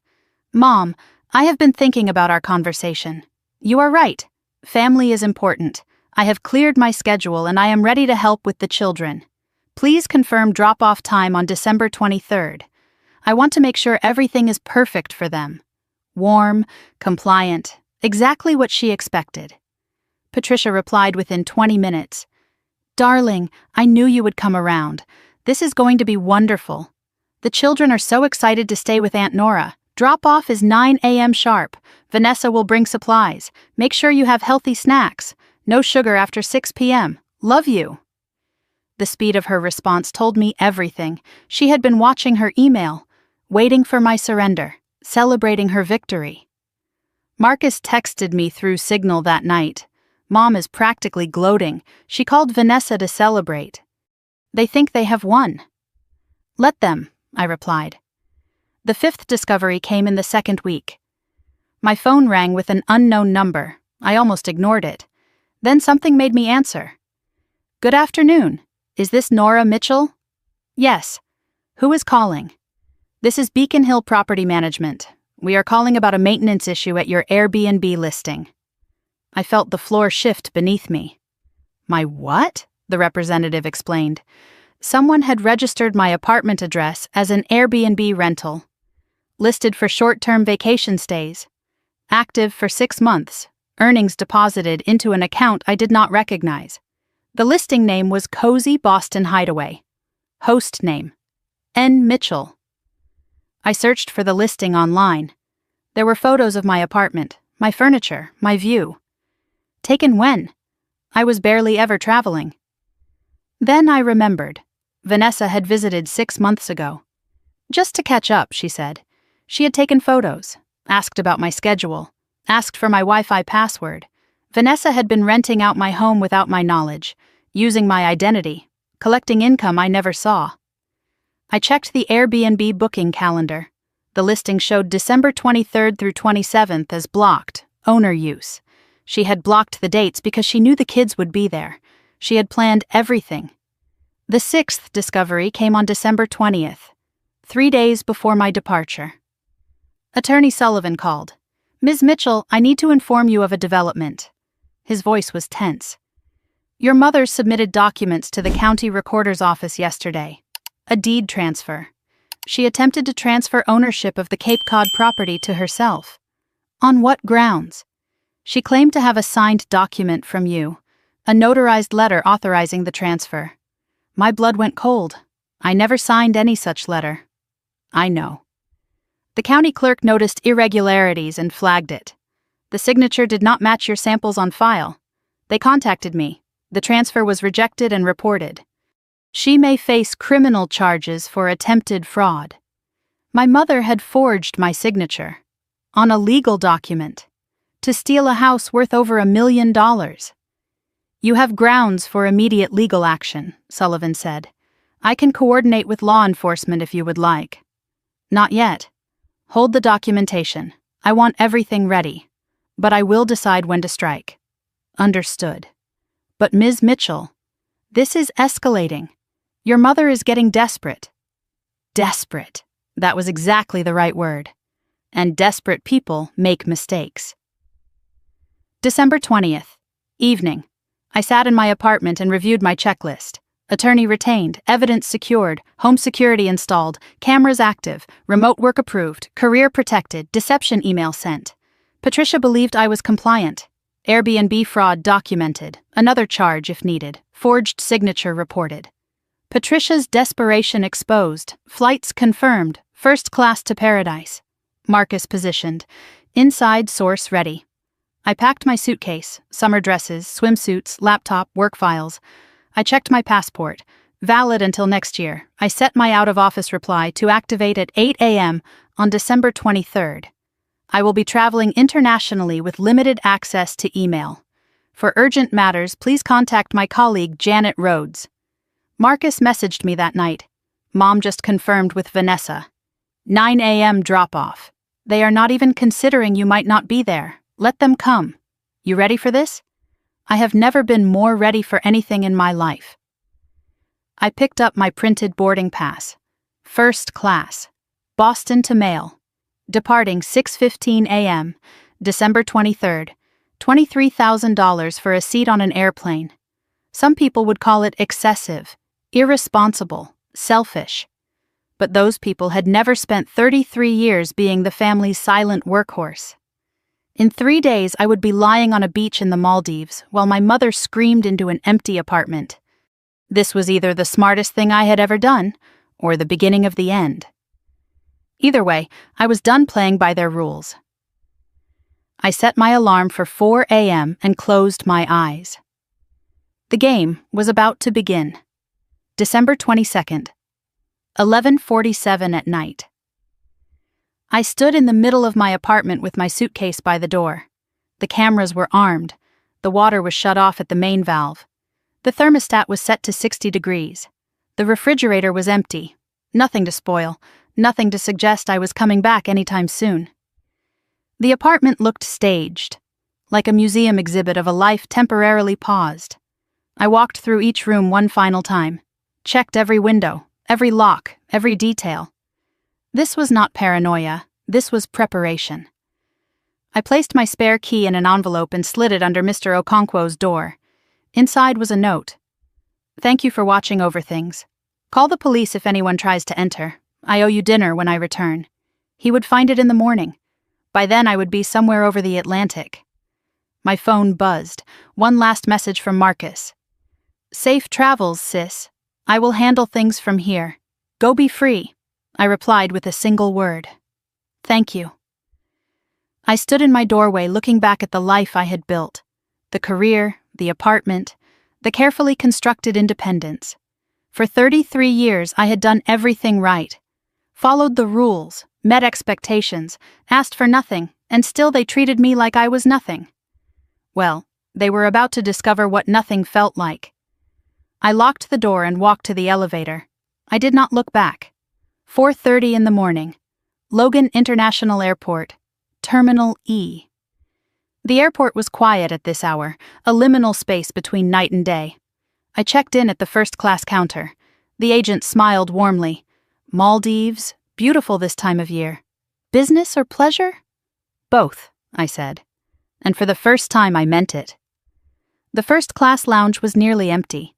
Mom, I have been thinking about our conversation. You are right. Family is important. I have cleared my schedule and I am ready to help with the children. Please confirm drop-off time on December 23rd. I want to make sure everything is perfect for them. Warm, compliant, exactly what she expected. Patricia replied within 20 minutes. Darling, I knew you would come around. This is going to be wonderful. The children are so excited to stay with Aunt Nora. Drop-off is 9 a.m. sharp. Vanessa will bring supplies. Make sure you have healthy snacks. No sugar after 6 p.m. Love you. The speed of her response told me everything. She had been watching her email, waiting for my surrender, celebrating her victory. Marcus texted me through Signal that night. Mom is practically gloating. She called Vanessa to celebrate. They think they have won. Let them, I replied. The fifth discovery came in the second week. My phone rang with an unknown number. I almost ignored it. Then something made me answer. Good afternoon. Is this Nora Mitchell? Yes. Who is calling? This is Beacon Hill Property Management. We are calling about a maintenance issue at your Airbnb listing. I felt the floor shift beneath me. My what? The representative explained. Someone had registered my apartment address as an Airbnb rental. Listed for short-term vacation stays. Active for 6 months. Earnings deposited into an account I did not recognize. The listing name was Cozy Boston Hideaway. Host name: N. Mitchell. I searched for the listing online. There were photos of my apartment, my furniture, my view. Taken when? I was barely ever traveling. Then I remembered. Vanessa had visited 6 months ago. Just to catch up, she said. She had taken photos, asked about my schedule, asked for my Wi-Fi password. Vanessa had been renting out my home without my knowledge, using my identity, collecting income I never saw. I checked the Airbnb booking calendar. The listing showed December 23rd through 27th as blocked, owner use. She had blocked the dates because she knew the kids would be there. She had planned everything. The sixth discovery came on December 20th, 3 days before my departure. Attorney Sullivan called. Ms. Mitchell, I need to inform you of a development. His voice was tense. Your mother submitted documents to the county recorder's office yesterday. A deed transfer. She attempted to transfer ownership of the Cape Cod property to herself. On what grounds? She claimed to have a signed document from you, a notarized letter authorizing the transfer. My blood went cold. I never signed any such letter. I know. The county clerk noticed irregularities and flagged it. The signature did not match your samples on file. They contacted me. The transfer was rejected and reported. She may face criminal charges for attempted fraud. My mother had forged my signature on a legal document to steal a house worth over $1 million. You have grounds for immediate legal action, Sullivan said. I can coordinate with law enforcement if you would like. Not yet. Hold the documentation. I want everything ready. But I will decide when to strike. Understood. But Ms. Mitchell, this is escalating. Your mother is getting desperate. Desperate. That was exactly the right word. And desperate people make mistakes. December 20th. Evening. I sat in my apartment and reviewed my checklist. Attorney retained, evidence secured, home security installed, cameras active, remote work approved, career protected, deception email sent. Patricia believed I was compliant. Airbnb fraud documented, another charge if needed, forged signature reported. Patricia's desperation exposed, flights confirmed, first class to paradise. Marcus positioned, inside source ready. I packed my suitcase, summer dresses, swimsuits, laptop, work files. I checked my passport, valid until next year. I set my out-of-office reply to activate at 8 a.m. on December 23rd. I will be traveling internationally with limited access to email. For urgent matters, please contact my colleague Janet Rhodes. Marcus messaged me that night. Mom just confirmed with Vanessa. 9 a.m. drop-off. They are not even considering you might not be there. Let them come. You ready for this? I have never been more ready for anything in my life. I picked up my printed boarding pass. First class. Boston to Mail. Departing 6:15 a.m., December 23rd. $23,000 for a seat on an airplane. Some people would call it excessive, irresponsible, selfish. But those people had never spent 33 years being the family's silent workhorse. In 3 days, I would be lying on a beach in the Maldives while my mother screamed into an empty apartment. This was either the smartest thing I had ever done, or the beginning of the end. Either way, I was done playing by their rules. I set my alarm for 4 a.m. and closed my eyes. The game was about to begin. December 22nd, 11:47 at night. I stood in the middle of my apartment with my suitcase by the door. The cameras were armed. The water was shut off at the main valve. The thermostat was set to 60 degrees. The refrigerator was empty. Nothing to spoil, nothing to suggest I was coming back anytime soon. The apartment looked staged, like a museum exhibit of a life temporarily paused. I walked through each room one final time, checked every window, every lock, every detail. This was not paranoia, this was preparation. I placed my spare key in an envelope and slid it under Mr. Okonkwo's door. Inside was a note. Thank you for watching over things. Call the police if anyone tries to enter. I owe you dinner when I return. He would find it in the morning. By then I would be somewhere over the Atlantic. My phone buzzed. One last message from Marcus. Safe travels, sis. I will handle things from here. Go be free. I replied with a single word. Thank you. I stood in my doorway looking back at the life I had built. The career, the apartment, the carefully constructed independence. For 33 years I had done everything right. Followed the rules, met expectations, asked for nothing, and still they treated me like I was nothing. Well, they were about to discover what nothing felt like. I locked the door and walked to the elevator. I did not look back. 4:30 in the morning. Logan International Airport, Terminal E. The airport was quiet at this hour, a liminal space between night and day. I checked in at the first-class counter. The agent smiled warmly. Maldives, beautiful this time of year. Business or pleasure? Both, I said. And for the first time I meant it. The first-class lounge was nearly empty.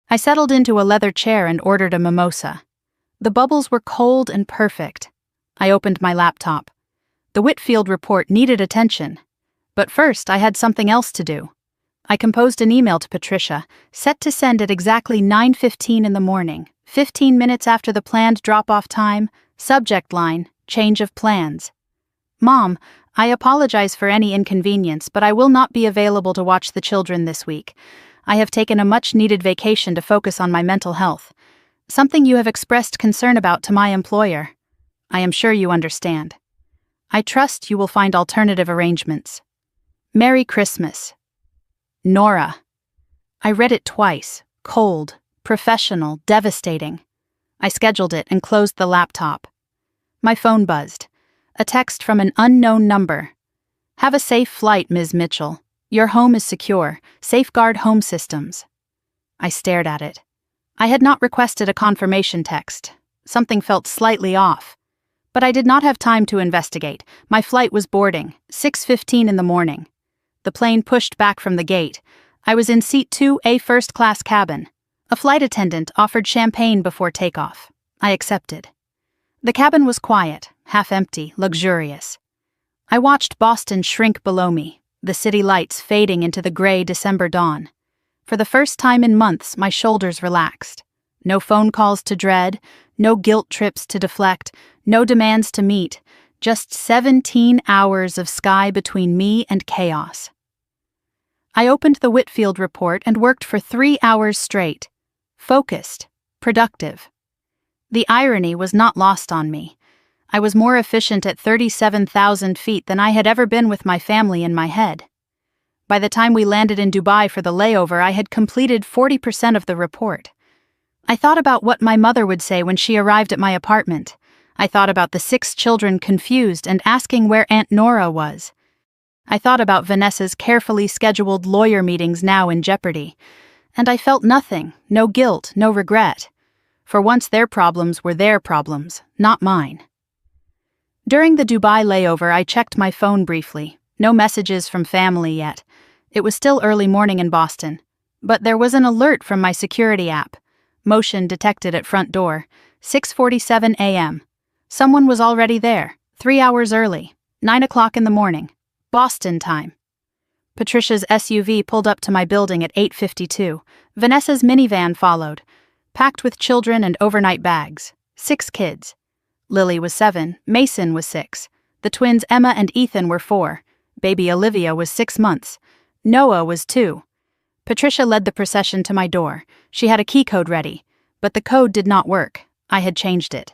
I settled into a leather chair and ordered a mimosa. The bubbles were cold and perfect. I opened my laptop. The Whitfield report needed attention. But first, I had something else to do. I composed an email to Patricia, set to send at exactly 9:15 in the morning, 15 minutes after the planned drop-off time, subject line, change of plans. Mom, I apologize for any inconvenience, but I will not be available to watch the children this week. I have taken a much-needed vacation to focus on my mental health. Something you have expressed concern about to my employer. I am sure you understand. I trust you will find alternative arrangements. Merry Christmas. Nora. I read it twice, cold, professional, devastating. I scheduled it and closed the laptop. My phone buzzed. A text from an unknown number. Have a safe flight, Ms. Mitchell. Your home is secure. Safeguard Home Systems. I stared at it. I had not requested a confirmation text. Something felt slightly off. But I did not have time to investigate. My flight was boarding, 6:15 in the morning. The plane pushed back from the gate. I was in seat 2A first-class cabin. A flight attendant offered champagne before takeoff. I accepted. The cabin was quiet, half-empty, luxurious. I watched Boston shrink below me, the city lights fading into the gray December dawn. For the first time in months, my shoulders relaxed. No phone calls to dread, no guilt trips to deflect, no demands to meet, just 17 hours of sky between me and chaos. I opened the Whitfield report and worked for 3 hours straight. Focused, productive. The irony was not lost on me. I was more efficient at 37,000 feet than I had ever been with my family in my head. By the time we landed in Dubai for the layover, I had completed 40% of the report. I thought about what my mother would say when she arrived at my apartment. I thought about the 6 children confused and asking where Aunt Nora was. I thought about Vanessa's carefully scheduled lawyer meetings now in jeopardy. And I felt nothing, no guilt, no regret. For once their problems were their problems, not mine. During the Dubai layover, I checked my phone briefly. No messages from family yet. It was still early morning in Boston. But there was an alert from my security app. Motion detected at front door. 6:47 a.m. Someone was already there, 3 hours early, 9 o'clock in the morning. Boston time. Patricia's SUV pulled up to my building at 8:52. Vanessa's minivan followed, packed with children and overnight bags. 6 kids. Lily was 7, Mason was 6. The twins Emma and Ethan were 4. Baby Olivia was 6 months. Noah was 2. Patricia led the procession to my door. She had a key code ready, but the code did not work. I had changed it.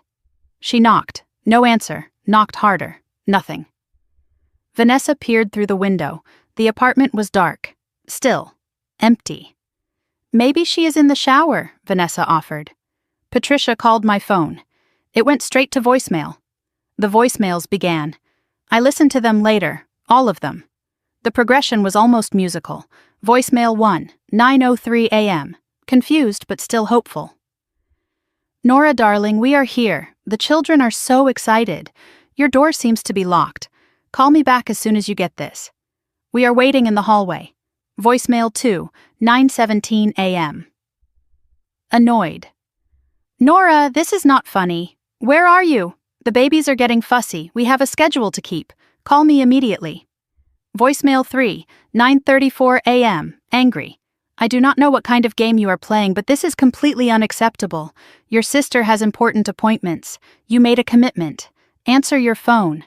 She knocked. No answer. Knocked harder. Nothing. Vanessa peered through the window. The apartment was dark. Still. Empty. Maybe she is in the shower, Vanessa offered. Patricia called my phone. It went straight to voicemail. The voicemails began. I listened to them later, all of them. The progression was almost musical. Voicemail 1, 9:03 a.m. Confused but still hopeful. Nora, darling, we are here. The children are so excited. Your door seems to be locked. Call me back as soon as you get this. We are waiting in the hallway. Voicemail 2, 9:17 a.m. Annoyed. Nora, this is not funny. Where are you? The babies are getting fussy. We have a schedule to keep. Call me immediately. Voicemail 3, 9:34 a.m. Angry. I do not know what kind of game you are playing, but this is completely unacceptable. Your sister has important appointments. You made a commitment. Answer your phone.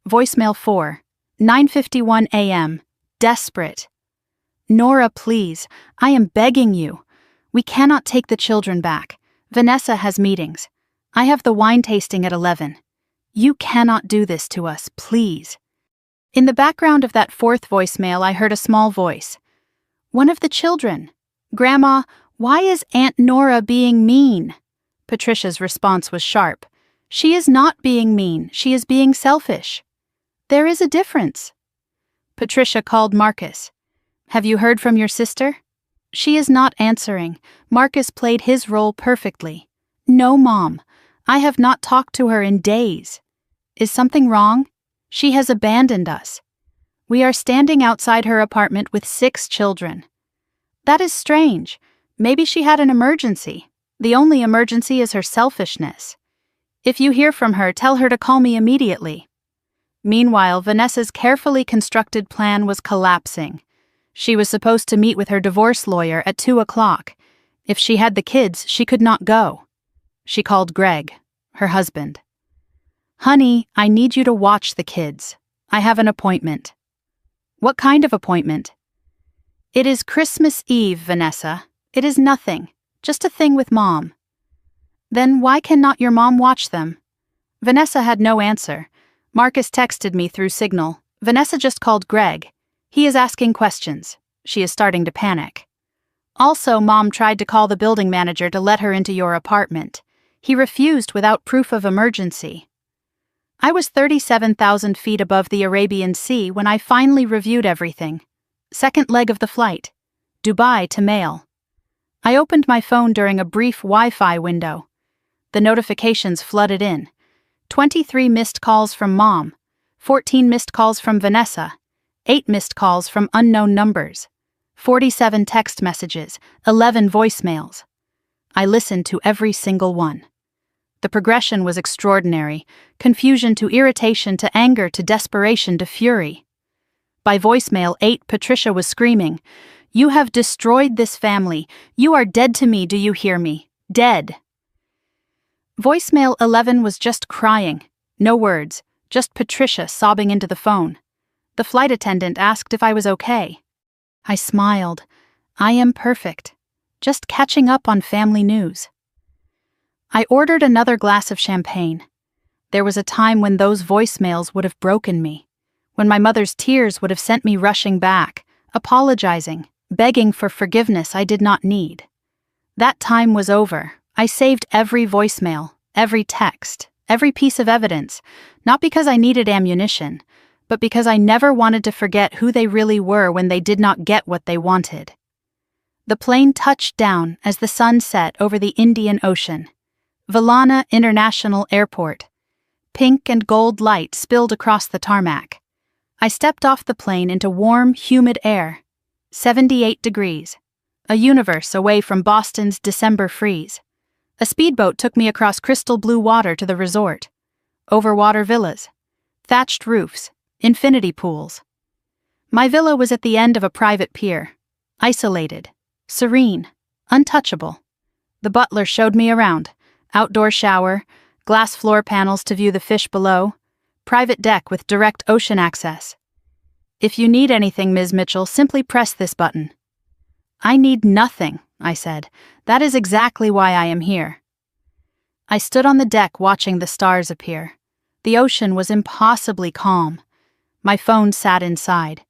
Voicemail 4, 9:51 a.m. Desperate. Nora, please. I am begging you. We cannot take the children back. Vanessa has meetings. I have the wine tasting at 11. You cannot do this to us, please. In the background of that 4th voicemail, I heard a small voice. One of the children. Grandma, why is Aunt Nora being mean? Patricia's response was sharp. She is not being mean. She is being selfish. There is a difference. Patricia called Marcus. Have you heard from your sister? She is not answering. Marcus played his role perfectly. No, Mom. I have not talked to her in days. Is something wrong? She has abandoned us. We are standing outside her apartment with 6 children. That is strange. Maybe she had an emergency. The only emergency is her selfishness. If you hear from her, tell her to call me immediately. Meanwhile, Vanessa's carefully constructed plan was collapsing. She was supposed to meet with her divorce lawyer at 2 o'clock. If she had the kids, she could not go. She called Greg, her husband. "Honey, I need you to watch the kids. I have an appointment." "What kind of appointment?" "It is Christmas Eve, Vanessa. It is nothing. Just a thing with Mom." "Then why cannot your mom watch them?" Vanessa had no answer. Marcus texted me through Signal. "Vanessa just called Greg. He is asking questions. She is starting to panic. Also, Mom tried to call the building manager to let her into your apartment. He refused without proof of emergency." I was 37,000 feet above the Arabian Sea when I finally reviewed everything. Second leg of the flight. Dubai to Mail. I opened my phone during a brief Wi-Fi window. The notifications flooded in. 23 missed calls from Mom, 14 missed calls from Vanessa, 8 missed calls from unknown numbers, 47 text messages, 11 voicemails. I listened to every single one. The progression was extraordinary, confusion to irritation to anger to desperation to fury. By voicemail 8, Patricia was screaming, "You have destroyed this family. You are dead to me, do you hear me? Dead." Voicemail 11 was just crying. No words, just Patricia sobbing into the phone. The flight attendant asked if I was okay. I smiled. I am perfect. Just catching up on family news. I ordered another glass of champagne. There was a time when those voicemails would have broken me, when my mother's tears would have sent me rushing back, apologizing, begging for forgiveness I did not need. That time was over. I saved every voicemail, every text, every piece of evidence, not because I needed ammunition, but because I never wanted to forget who they really were when they did not get what they wanted. The plane touched down as the sun set over the Indian Ocean. Villana International Airport. Pink and gold light spilled across the tarmac. I stepped off the plane into warm, humid air. 78 degrees. A universe away from Boston's December freeze. A speedboat took me across crystal blue water to the resort. Overwater villas. Thatched roofs. Infinity pools. My villa was at the end of a private pier. Isolated. Serene. Untouchable. The butler showed me around. Outdoor shower. Glass floor panels to view the fish below. Private deck with direct ocean access. "If you need anything, Ms. Mitchell, simply press this button." "I need nothing," I said. "That is exactly why I am here." I stood on the deck watching the stars appear. The ocean was impossibly calm. My phone sat inside,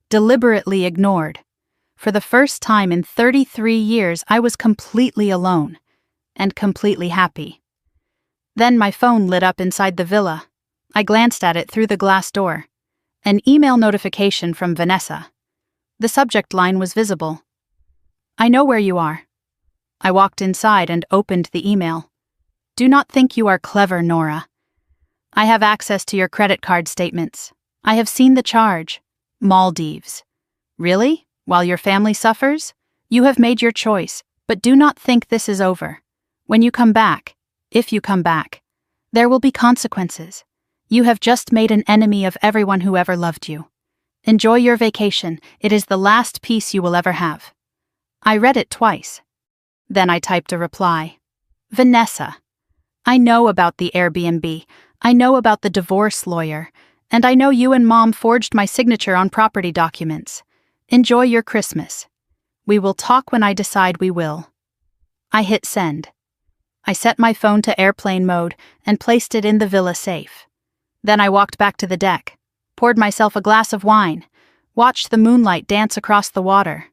deliberately ignored. For the first time in 33 years, I was completely alone, and completely happy. Then my phone lit up inside the villa. I glanced at it through the glass door. An email notification from Vanessa. The subject line was visible. "I know where you are." I walked inside and opened the email. "Do not think you are clever, Nora. I have access to your credit card statements. I have seen the charge. Maldives. Really? While your family suffers? You have made your choice, but do not think this is over. When you come back, if you come back, there will be consequences. You have just made an enemy of everyone who ever loved you. Enjoy your vacation. It is the last peace you will ever have." I read it twice. Then I typed a reply. "Vanessa, I know about the Airbnb. I know about the divorce lawyer. And I know you and Mom forged my signature on property documents. Enjoy your Christmas. We will talk when I decide we will." I hit send. I set my phone to airplane mode and placed it in the villa safe. Then I walked back to the deck, poured myself a glass of wine, watched the moonlight dance across the water.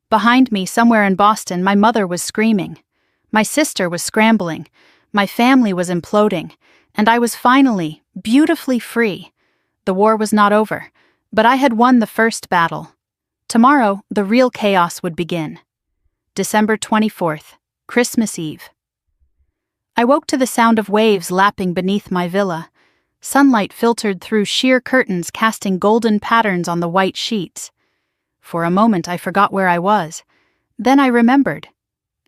Behind me, somewhere in Boston, my mother was screaming. My sister was scrambling. My family was imploding. And I was finally, beautifully free. The war was not over, but I had won the first battle. Tomorrow, the real chaos would begin. December 24th, Christmas Eve. I woke to the sound of waves lapping beneath my villa. Sunlight filtered through sheer curtains, casting golden patterns on the white sheets. For a moment I forgot where I was. Then I remembered,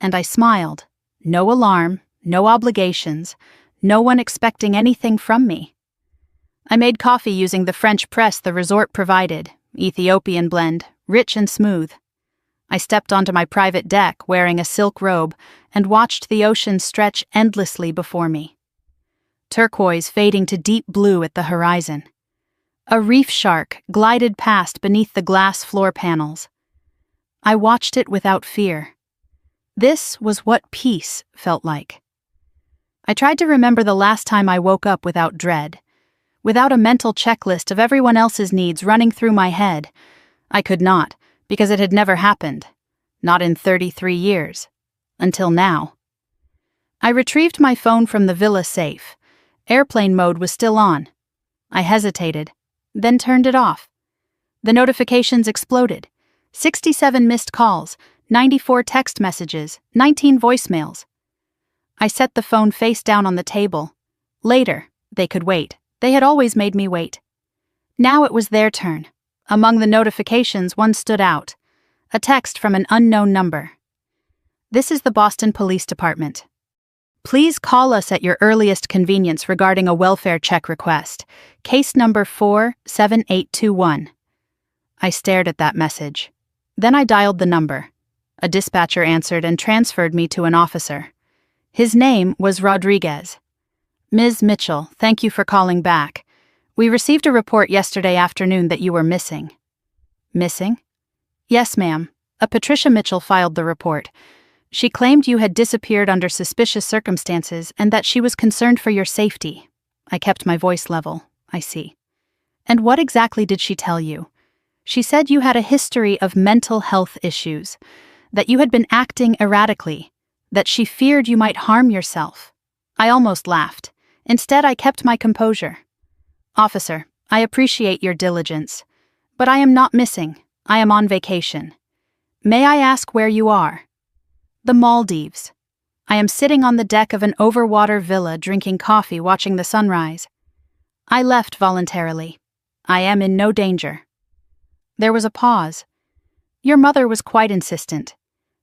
and I smiled. No alarm, no obligations, no one expecting anything from me. I made coffee using the French press the resort provided, Ethiopian blend, rich and smooth. I stepped onto my private deck wearing a silk robe and watched the ocean stretch endlessly before me. Turquoise fading to deep blue at the horizon. A reef shark glided past beneath the glass floor panels. I watched it without fear. This was what peace felt like. I tried to remember the last time I woke up without dread, without a mental checklist of everyone else's needs running through my head. I could not, because it had never happened. Not in 33 years. Until now. I retrieved my phone from the villa safe. Airplane mode was still on. I hesitated, then turned it off. The notifications exploded. 67 missed calls, 94 text messages, 19 voicemails. I set the phone face down on the table. Later, they could wait. They had always made me wait. Now it was their turn. Among the notifications, one stood out. A text from an unknown number. This is the Boston Police Department. Please call us at your earliest convenience regarding a welfare check request. Case number 47821. I stared at that message. Then I dialed the number. A dispatcher answered and transferred me to an officer. His name was Rodriguez. Ms. Mitchell, thank you for calling back. We received a report yesterday afternoon that you were missing. Missing? Yes, ma'am. A Patricia Mitchell filed the report. She claimed you had disappeared under suspicious circumstances and that she was concerned for your safety. I kept my voice level. I see. And what exactly did she tell you? She said you had a history of mental health issues, that you had been acting erratically, that she feared you might harm yourself. I almost laughed. Instead, I kept my composure. Officer, I appreciate your diligence, but I am not missing. I am on vacation. May I ask where you are? The Maldives. I am sitting on the deck of an overwater villa drinking coffee watching the sunrise. I left voluntarily. I am in no danger. There was a pause. Your mother was quite insistent.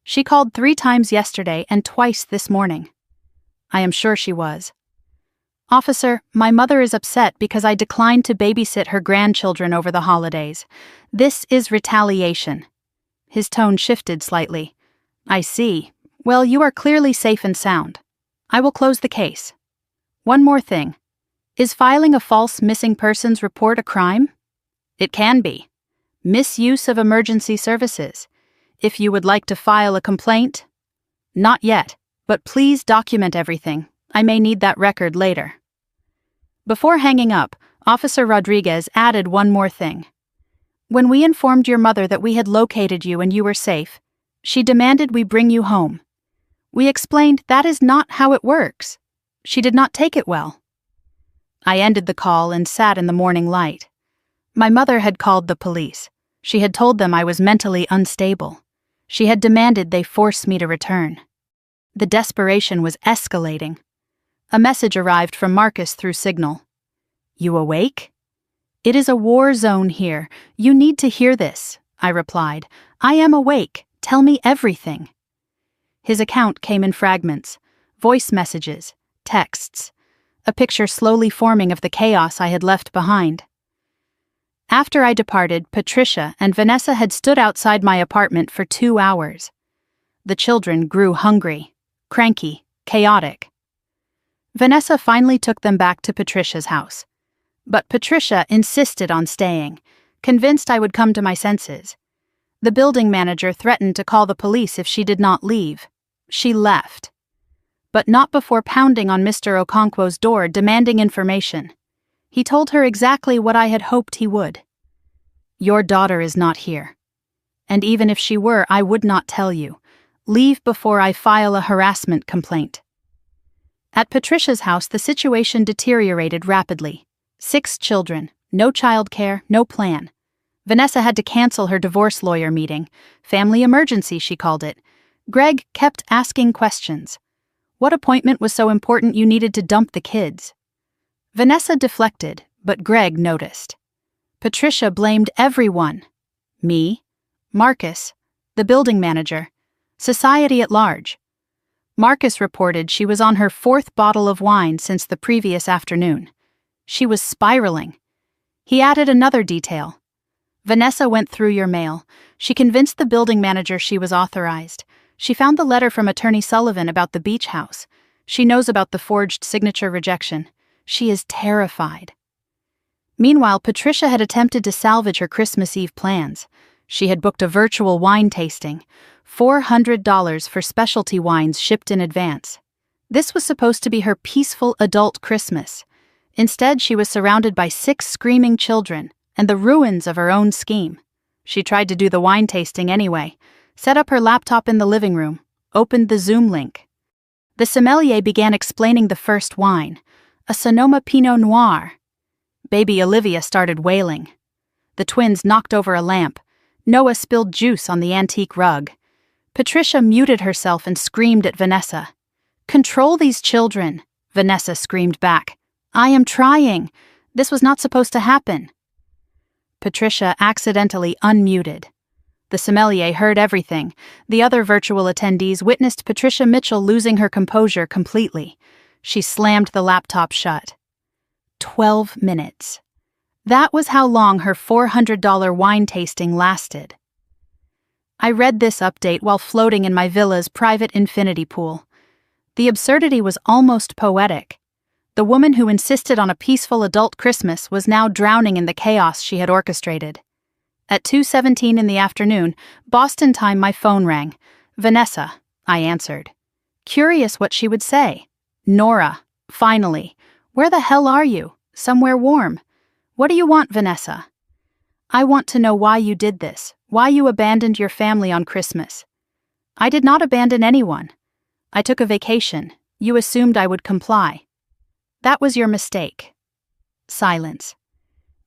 She called 3 times yesterday and twice this morning. I am sure she was. Officer, my mother is upset because I declined to babysit her grandchildren over the holidays. This is retaliation. His tone shifted slightly. I see. Well, you are clearly safe and sound. I will close the case. One more thing. Is filing a false missing persons report a crime? It can be. Misuse of emergency services. If you would like to file a complaint? Not yet, but please document everything. I may need that record later. Before hanging up, Officer Rodriguez added one more thing. When we informed your mother that we had located you and you were safe, she demanded we bring you home. We explained that is not how it works. She did not take it well. I ended the call and sat in the morning light. My mother had called the police. She had told them I was mentally unstable. She had demanded they force me to return. The desperation was escalating. A message arrived from Marcus through Signal. You awake? It is a war zone here. You need to hear this, I replied. I am awake. Tell me everything. His account came in fragments, voice messages, texts, a picture slowly forming of the chaos I had left behind. After I departed, Patricia and Vanessa had stood outside my apartment for 2 hours. The children grew hungry, cranky, chaotic. Vanessa finally took them back to Patricia's house. But Patricia insisted on staying, convinced I would come to my senses. The building manager threatened to call the police if she did not leave. She left. But not before pounding on Mr. Okonkwo's door demanding information. He told her exactly what I had hoped he would. Your daughter is not here. And even if she were, I would not tell you. Leave before I file a harassment complaint. At Patricia's house, the situation deteriorated rapidly. 6 children, no childcare, no plan. Vanessa had to cancel her divorce lawyer meeting. Family emergency, she called it. Greg kept asking questions. What appointment was so important you needed to dump the kids? Vanessa deflected, but Greg noticed. Patricia blamed everyone. Me, Marcus, the building manager, society at large. Marcus reported she was on her 4th bottle of wine since the previous afternoon. She was spiraling. He added another detail. Vanessa went through your mail. She convinced the building manager she was authorized. She found the letter from Attorney Sullivan about the beach house. She knows about the forged signature rejection. She is terrified. Meanwhile, Patricia had attempted to salvage her Christmas Eve plans. She had booked a virtual wine tasting, $400 for specialty wines shipped in advance. This was supposed to be her peaceful adult Christmas. Instead, she was surrounded by 6 screaming children and the ruins of her own scheme. She tried to do the wine tasting anyway, set up her laptop in the living room, opened the Zoom link. The sommelier began explaining the first wine, a Sonoma Pinot Noir. Baby Olivia started wailing. The twins knocked over a lamp. Noah spilled juice on the antique rug. Patricia muted herself and screamed at Vanessa. "Control these children," Vanessa screamed back. "I am trying. This was not supposed to happen." Patricia accidentally unmuted. The sommelier heard everything. The other virtual attendees witnessed Patricia Mitchell losing her composure completely. She slammed the laptop shut. 12 minutes. That was how long her $400 wine tasting lasted. I read this update while floating in my villa's private infinity pool. The absurdity was almost poetic. The woman who insisted on a peaceful adult Christmas was now drowning in the chaos she had orchestrated. At 2:17 in the afternoon, Boston time, my phone rang. "Vanessa," I answered. Curious what she would say. "Nora, finally. Where the hell are you? Somewhere warm. What do you want, Vanessa?" "I want to know why you did this, why you abandoned your family on Christmas." "I did not abandon anyone. I took a vacation. You assumed I would comply. That was your mistake." Silence.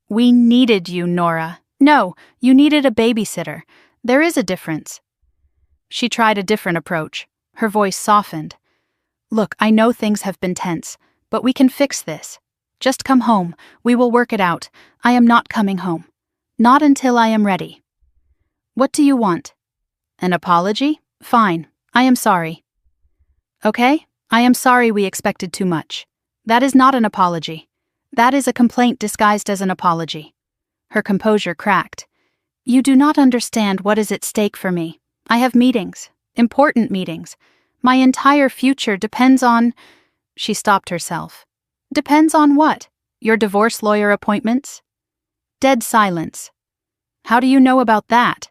"We needed you, Nora." "No, you needed a babysitter. There is a difference." She tried a different approach. Her voice softened. "Look, I know things have been tense, but we can fix this. Just come home. We will work it out. I am not coming home. Not until I am ready." "What do you want?" "An apology? Fine. I am sorry." "Okay, I am sorry we expected too much. That is not an apology. That is a complaint disguised as an apology." Her composure cracked. "You do not understand what is at stake for me. I have meetings, important meetings. My entire future depends on—" She stopped herself. "Depends on what? Your divorce lawyer appointments?" Dead silence. "How do you know about that?"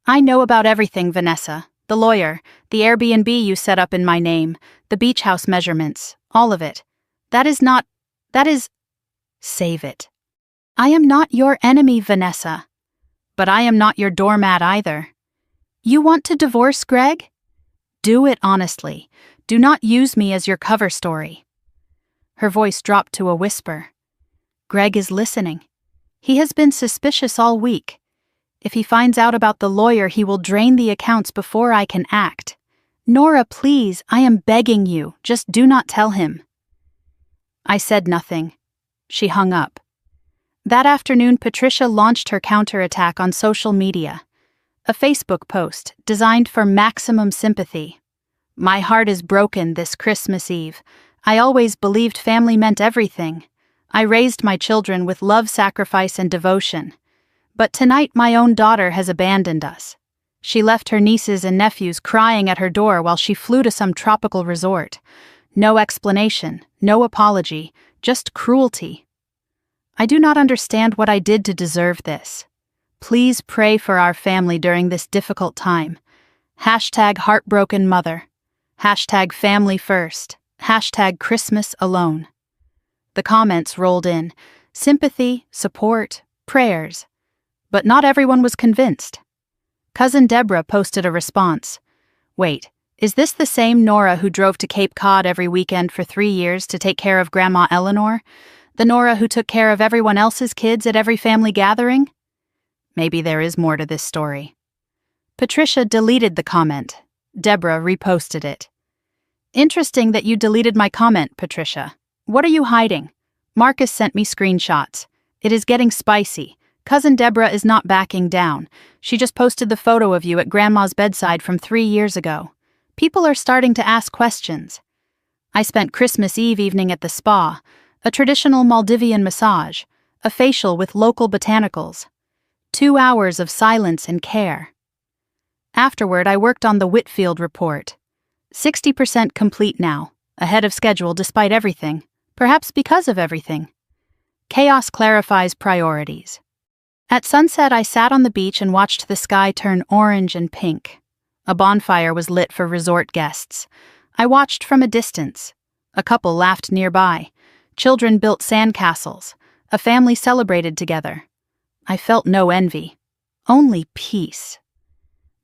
"I know about everything, Vanessa. The lawyer, the Airbnb you set up in my name, the beach house measurements, all of it. That is... Save it. I am not your enemy, Vanessa. But I am not your doormat either. You want to divorce Greg? Do it honestly. Do not use me as your cover story." Her voice dropped to a whisper. "Greg is listening. He has been suspicious all week. If he finds out about the lawyer, he will drain the accounts before I can act. Nora, please, I am begging you, just do not tell him." I said nothing. She hung up. That afternoon, Patricia launched her counterattack on social media. A Facebook post designed for maximum sympathy. "My heart is broken this Christmas Eve. I always believed family meant everything. I raised my children with love, sacrifice, and devotion. But tonight my own daughter has abandoned us. She left her nieces and nephews crying at her door while she flew to some tropical resort. No explanation, no apology, just cruelty. I do not understand what I did to deserve this. Please pray for our family during this difficult time. #heartbrokenmother. #family-first. #Christmas alone." The comments rolled in. Sympathy, support, prayers. But not everyone was convinced. Cousin Deborah posted a response. "Wait, is this the same Nora who drove to Cape Cod every weekend for 3 years to take care of Grandma Eleanor? The Nora who took care of everyone else's kids at every family gathering?" Maybe there is more to this story. Patricia deleted the comment. Deborah reposted it. "Interesting that you deleted my comment, Patricia. What are you hiding? Marcus sent me screenshots. It is getting spicy. Cousin Deborah is not backing down. She just posted the photo of you at Grandma's bedside from 3 years ago. People are starting to ask questions. I spent Christmas Eve evening at the spa, a traditional Maldivian massage, a facial with local botanicals. 2 hours of silence and care. Afterward, I worked on the Whitfield report. 60% complete now, ahead of schedule despite everything, perhaps because of everything. Chaos clarifies priorities. At sunset, I sat on the beach and watched the sky turn orange and pink. A bonfire was lit for resort guests. I watched from a distance. A couple laughed nearby. Children built sandcastles. A family celebrated together. I felt no envy. Only peace.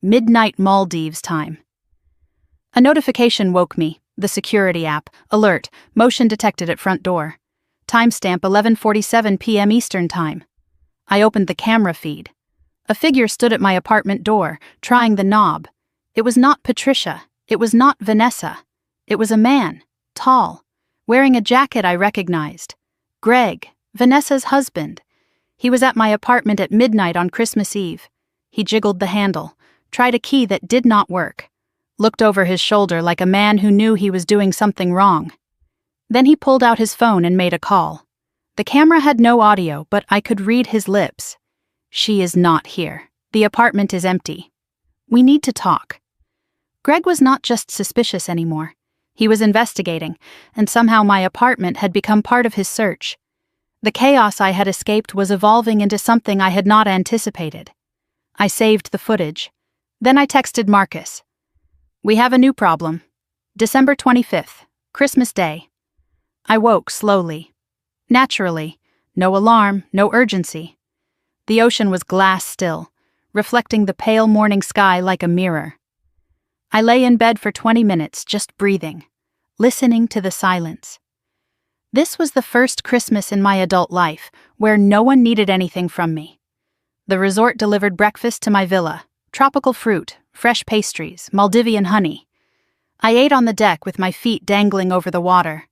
Midnight Maldives time. A notification woke me. The security app. Alert. Motion detected at front door. Timestamp 11:47 p.m. Eastern Time. I opened the camera feed. A figure stood at my apartment door, trying the knob. It was not Patricia. It was not Vanessa. It was a man, tall, wearing a jacket I recognized. Greg, Vanessa's husband. He was at my apartment at midnight on Christmas Eve. He jiggled the handle, tried a key that did not work, looked over his shoulder like a man who knew he was doing something wrong. Then he pulled out his phone and made a call. The camera had no audio, but I could read his lips. She is not here. The apartment is empty. We need to talk. Greg was not just suspicious anymore. He was investigating, and somehow my apartment had become part of his search. The chaos I had escaped was evolving into something I had not anticipated. I saved the footage. Then I texted Marcus. We have a new problem. December 25th, Christmas Day. I woke slowly. Naturally, no alarm, no urgency. The ocean was glass still, reflecting the pale morning sky like a mirror. I lay in bed for 20 minutes, just breathing, listening to the silence. This was the first Christmas in my adult life where no one needed anything from me. The resort delivered breakfast to my villa, tropical fruit, fresh pastries, Maldivian honey. I ate on the deck with my feet dangling over the water.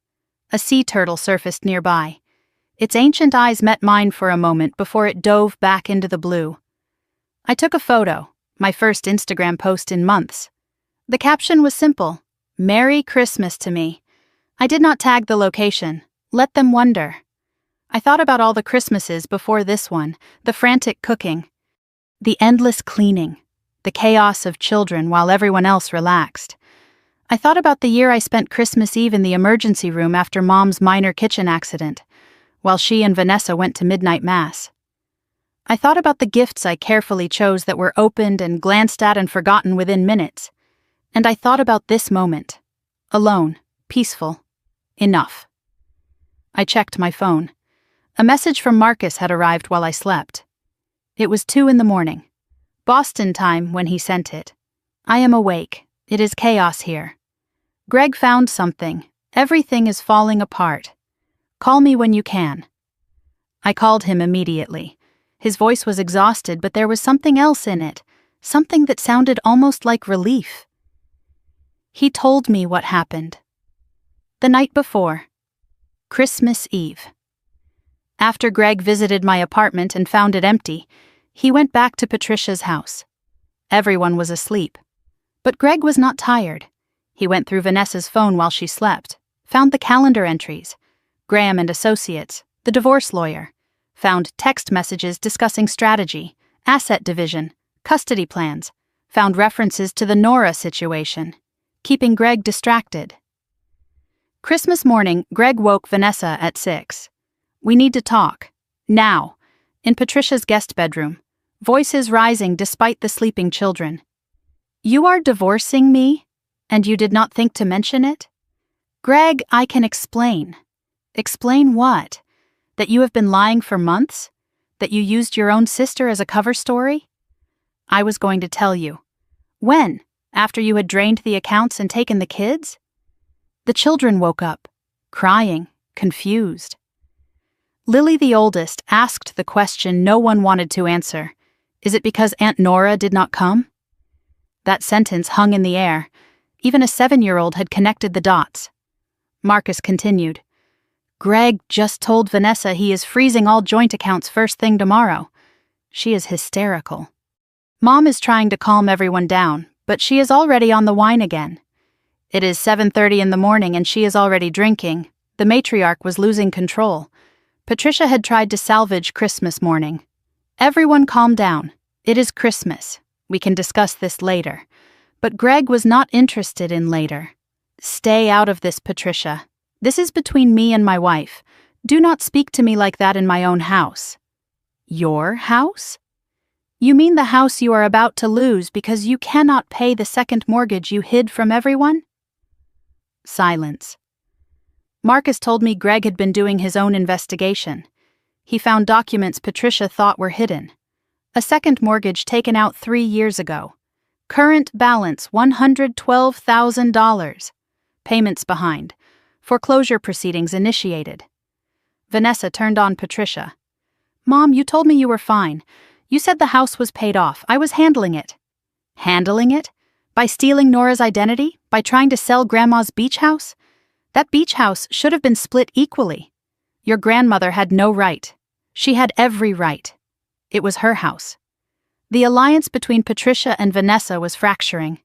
A sea turtle surfaced nearby. Its ancient eyes met mine for a moment before it dove back into the blue. I took a photo, my first Instagram post in months. The caption was simple, "Merry Christmas to me." I did not tag the location. Let them wonder. I thought about all the Christmases before this one, the frantic cooking, the endless cleaning, the chaos of children while everyone else relaxed. I thought about the year I spent Christmas Eve in the emergency room after Mom's minor kitchen accident, while she and Vanessa went to midnight mass. I thought about the gifts I carefully chose that were opened and glanced at and forgotten within minutes. And I thought about this moment. Alone, peaceful, enough. I checked my phone. A message from Marcus had arrived while I slept. It was 2 a.m, Boston time when he sent it. I am awake. It is chaos here. Greg found something. Everything is falling apart. Call me when you can. I called him immediately. His voice was exhausted, but there was something else in it, something that sounded almost like relief. He told me what happened. The night before, Christmas Eve. After Greg visited my apartment and found it empty, he went back to Patricia's house. Everyone was asleep. But Greg was not tired. He went through Vanessa's phone while she slept, found the calendar entries, Graham and Associates, the divorce lawyer, found text messages discussing strategy, asset division, custody plans, found references to the Nora situation, keeping Greg distracted. Christmas morning, Greg woke Vanessa at 6. We need to talk. Now. In Patricia's guest bedroom, voices rising despite the sleeping children. You are divorcing me? And you did not think to mention it? Greg, I can explain. Explain what? That you have been lying for months? That you used your own sister as a cover story? I was going to tell you. When? After you had drained the accounts and taken the kids? The children woke up, crying, confused. Lily, the oldest, asked the question no one wanted to answer. Is it because Aunt Nora did not come? That sentence hung in the air. Even a 7-year-old had connected the dots. Marcus continued. Greg just told Vanessa he is freezing all joint accounts first thing tomorrow. She is hysterical. Mom is trying to calm everyone down, but she is already on the wine again. It is 7:30 in the morning and she is already drinking. The matriarch was losing control. Patricia had tried to salvage Christmas morning. Everyone calm down. It is Christmas. We can discuss this later. But Greg was not interested in later. Stay out of this, Patricia. This is between me and my wife. Do not speak to me like that in my own house. Your house? You mean the house you are about to lose because you cannot pay the second mortgage you hid from everyone? Silence. Marcus told me Greg had been doing his own investigation. He found documents Patricia thought were hidden. A second mortgage taken out 3 years ago. Current balance $112,000. Payments behind. Foreclosure proceedings initiated. Vanessa turned on Patricia. Mom, you told me you were fine. You said the house was paid off. I was handling it. Handling it? By stealing Nora's identity? By trying to sell Grandma's beach house? That beach house should have been split equally. Your grandmother had no right. She had every right. It was her house. The alliance between Patricia and Vanessa was fracturing.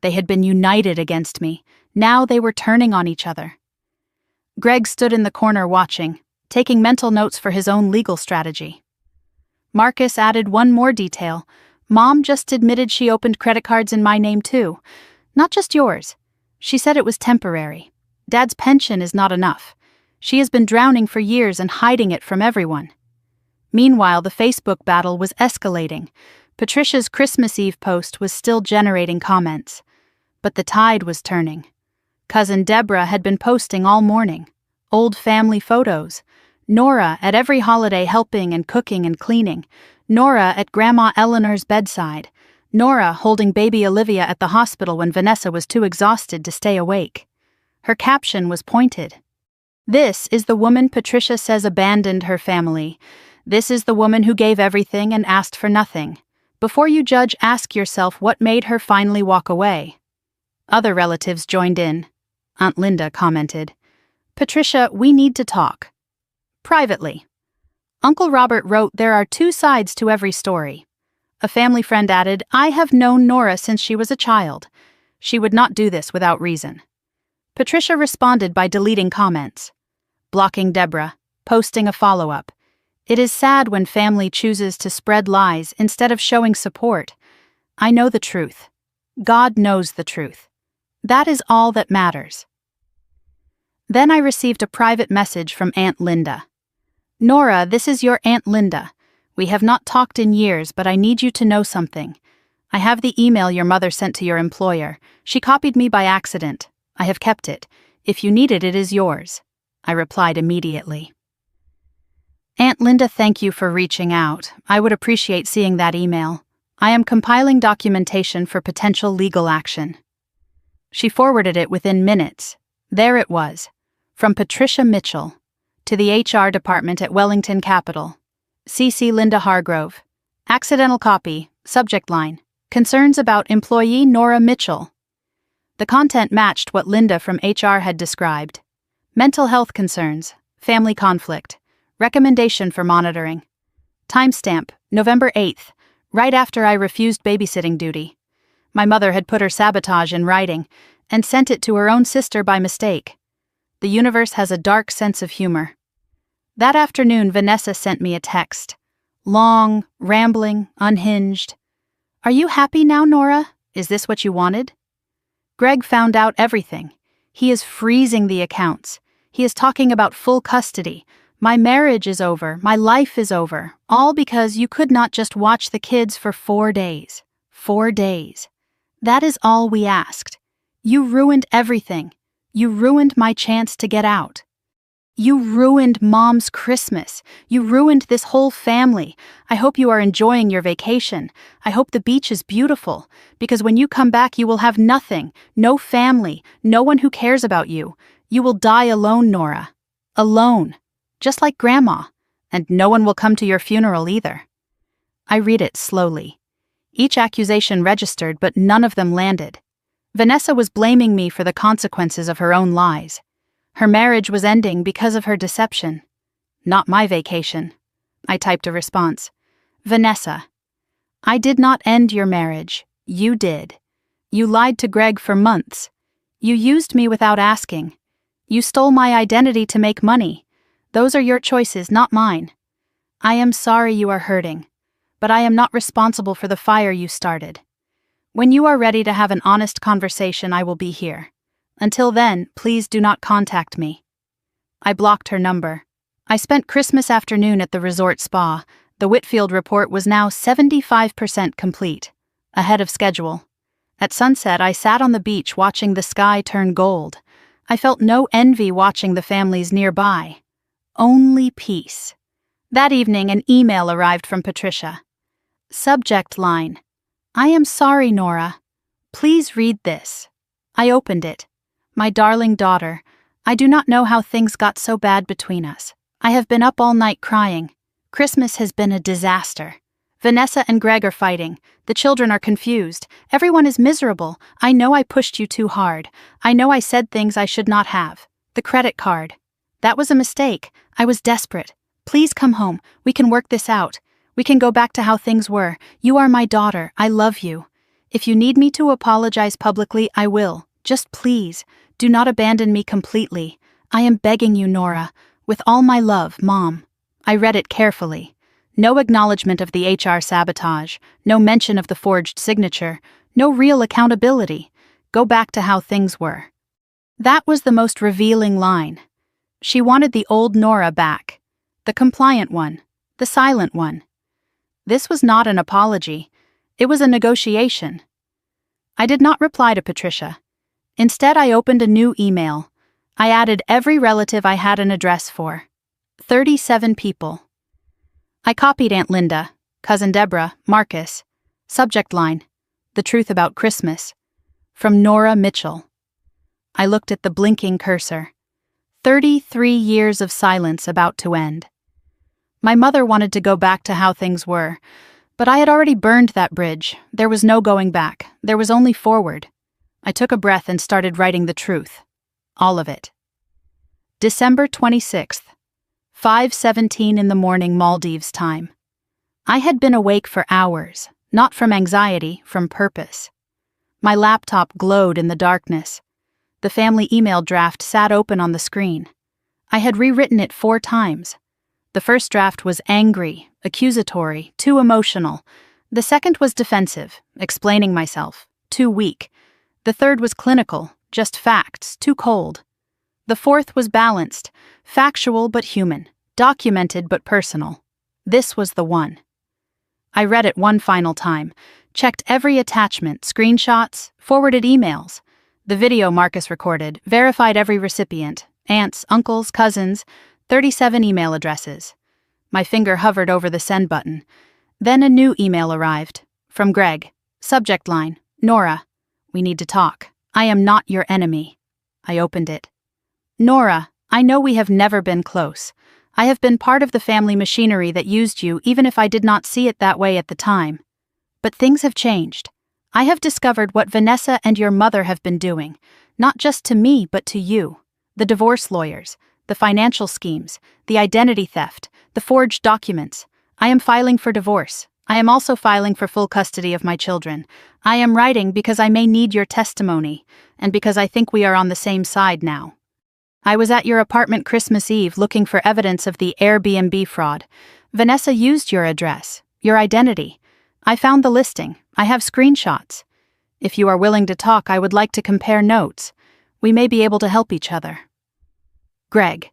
They had been united against me. Now they were turning on each other. Greg stood in the corner watching, taking mental notes for his own legal strategy. Marcus added one more detail. Mom just admitted she opened credit cards in my name too. Not just yours. She said it was temporary. Dad's pension is not enough. She has been drowning for years and hiding it from everyone. Meanwhile, the Facebook battle was escalating. Patricia's Christmas Eve post was still generating comments. But the tide was turning. Cousin Deborah had been posting all morning. Old family photos. Nora at every holiday helping and cooking and cleaning. Nora at Grandma Eleanor's bedside. Nora holding baby Olivia at the hospital when Vanessa was too exhausted to stay awake. Her caption was pointed. This is the woman Patricia says abandoned her family. This is the woman who gave everything and asked for nothing. Before you judge, ask yourself what made her finally walk away. Other relatives joined in. Aunt Linda commented, Patricia, we need to talk. Privately. Uncle Robert wrote, there are 2 sides to every story. A family friend added, I have known Nora since she was a child. She would not do this without reason. Patricia responded by deleting comments, blocking Deborah, posting a follow-up. It is sad when family chooses to spread lies instead of showing support. I know the truth. God knows the truth. That is all that matters. Then I received a private message from Aunt Linda. Nora, this is your Aunt Linda. We have not talked in years, but I need you to know something. I have the email your mother sent to your employer. She copied me by accident. I have kept it. If you need it, it is yours. I replied immediately. Aunt Linda, thank you for reaching out. I would appreciate seeing that email. I am compiling documentation for potential legal action. She forwarded it within minutes. There it was. From Patricia Mitchell. To the HR department at Wellington Capital. CC Linda Hargrove. Accidental copy. Subject line. Concerns about employee Nora Mitchell. The content matched what Linda from HR had described. Mental health concerns. Family conflict. Recommendation for monitoring. Timestamp, November 8th, right after I refused babysitting duty. My mother had put her sabotage in writing and sent it to her own sister by mistake. The universe has a dark sense of humor. That afternoon, Vanessa sent me a text. Long, rambling, unhinged. Are you happy now, Nora? Is this what you wanted? Greg found out everything. He is freezing the accounts. He is talking about full custody. My marriage is over. My life is over. All because you could not just watch the kids for 4 days. 4 days. That is all we asked. You ruined everything. You ruined my chance to get out. You ruined Mom's Christmas. You ruined this whole family. I hope you are enjoying your vacation. I hope the beach is beautiful, because when you come back you will have nothing, no family, no one who cares about you. You will die alone, Nora. Alone. Just like Grandma. And no one will come to your funeral either. I read it slowly. Each accusation registered, but none of them landed. Vanessa was blaming me for the consequences of her own lies. Her marriage was ending because of her deception. Not my vacation. I typed a response. Vanessa, I did not end your marriage. You did. You lied to Greg for months. You used me without asking. You stole my identity to make money. Those are your choices, not mine. I am sorry you are hurting, but I am not responsible for the fire you started. When you are ready to have an honest conversation, I will be here. Until then, please do not contact me. I blocked her number. I spent Christmas afternoon at the resort spa. The Whitfield report was now 75% complete, ahead of schedule. At sunset, I sat on the beach watching the sky turn gold. I felt no envy watching the families nearby. Only peace. That evening, an email arrived from Patricia. Subject line: I am sorry, Nora. Please read this. I opened it. My darling daughter, I do not know how things got so bad between us. I have been up all night crying. Christmas has been a disaster. Vanessa and Greg are fighting. The children are confused. Everyone is miserable. I know I pushed you too hard. I know I said things I should not have. The credit card. That was a mistake. I was desperate. Please come home. We can work this out. We can go back to how things were. You are my daughter. I love you. If you need me to apologize publicly, I will. Just please, do not abandon me completely. I am begging you, Nora. With all my love, Mom. I read it carefully. No acknowledgement of the HR sabotage, no mention of the forged signature, no real accountability. Go back to how things were. That was the most revealing line. She wanted the old Nora back. The compliant one. The silent one. This was not an apology. It was a negotiation. I did not reply to Patricia. Instead, I opened a new email. I added every relative I had an address for. 37 people. I copied Aunt Linda, Cousin Deborah, Marcus. Subject line: The truth about Christmas. From Nora Mitchell. I looked at the blinking cursor. 33 years of silence about to end. My mother wanted to go back to how things were, but I had already burned that bridge. There was no going back. There was only forward. I took a breath and started writing the truth. All of it. December 26th, 5:17 in the morning Maldives time. I had been awake for hours, not from anxiety, from purpose. My laptop glowed in the darkness. The family email draft sat open on the screen. I had rewritten it 4 times. The first draft was angry, accusatory, too emotional. The second was defensive, explaining myself, too weak. The third was clinical, just facts, too cold. The fourth was balanced, factual but human, documented but personal. This was the one. I read it one final time, checked every attachment, screenshots, forwarded emails. The video Marcus recorded, verified every recipient, aunts, uncles, cousins, 37 email addresses. My finger hovered over the send button. Then a new email arrived. From Greg. Subject line: Nora, we need to talk. I am not your enemy. I opened it. Nora, I know we have never been close. I have been part of the family machinery that used you even if I did not see it that way at the time. But things have changed. I have discovered what Vanessa and your mother have been doing, not just to me but to you. The divorce lawyers, the financial schemes, the identity theft, the forged documents. I am filing for divorce. I am also filing for full custody of my children. I am writing because I may need your testimony, and because I think we are on the same side now. I was at your apartment Christmas Eve looking for evidence of the Airbnb fraud. Vanessa used your address, your identity. I found the listing. I have screenshots. If you are willing to talk, I would like to compare notes. We may be able to help each other. Greg.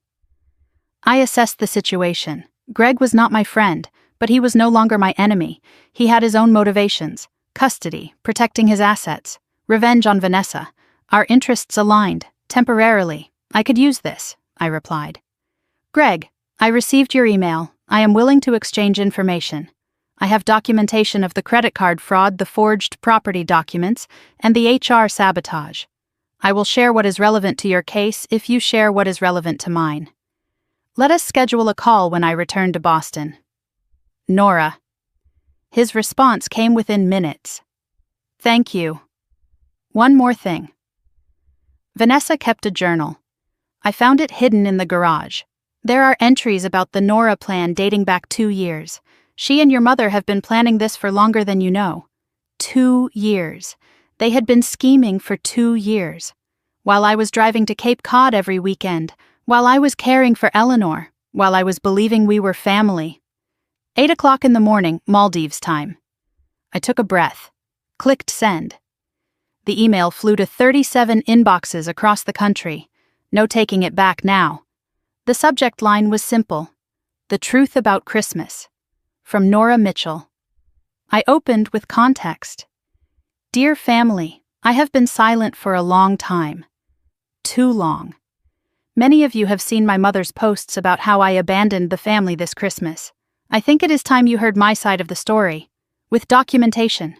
I assessed the situation. Greg was not my friend, but he was no longer my enemy. He had his own motivations: custody, protecting his assets, revenge on Vanessa. Our interests aligned, temporarily. I could use this, I replied. Greg, I received your email. I am willing to exchange information. I have documentation of the credit card fraud, the forged property documents, and the HR sabotage. I will share what is relevant to your case if you share what is relevant to mine. Let us schedule a call when I return to Boston. Nora. His response came within minutes. Thank you. One more thing. Vanessa kept a journal. I found it hidden in the garage. There are entries about the Nora plan dating back 2 years. She and your mother have been planning this for longer than you know. 2 years. They had been scheming for 2 years. While I was driving to Cape Cod every weekend, while I was caring for Eleanor, while I was believing we were family. 8 o'clock in the morning, Maldives time. I took a breath. Clicked send. The email flew to 37 inboxes across the country. No taking it back now. The subject line was simple. The truth about Christmas. From Nora Mitchell. I opened with context. Dear family, I have been silent for a long time. Too long. Many of you have seen my mother's posts about how I abandoned the family this Christmas. I think it is time you heard my side of the story. With documentation.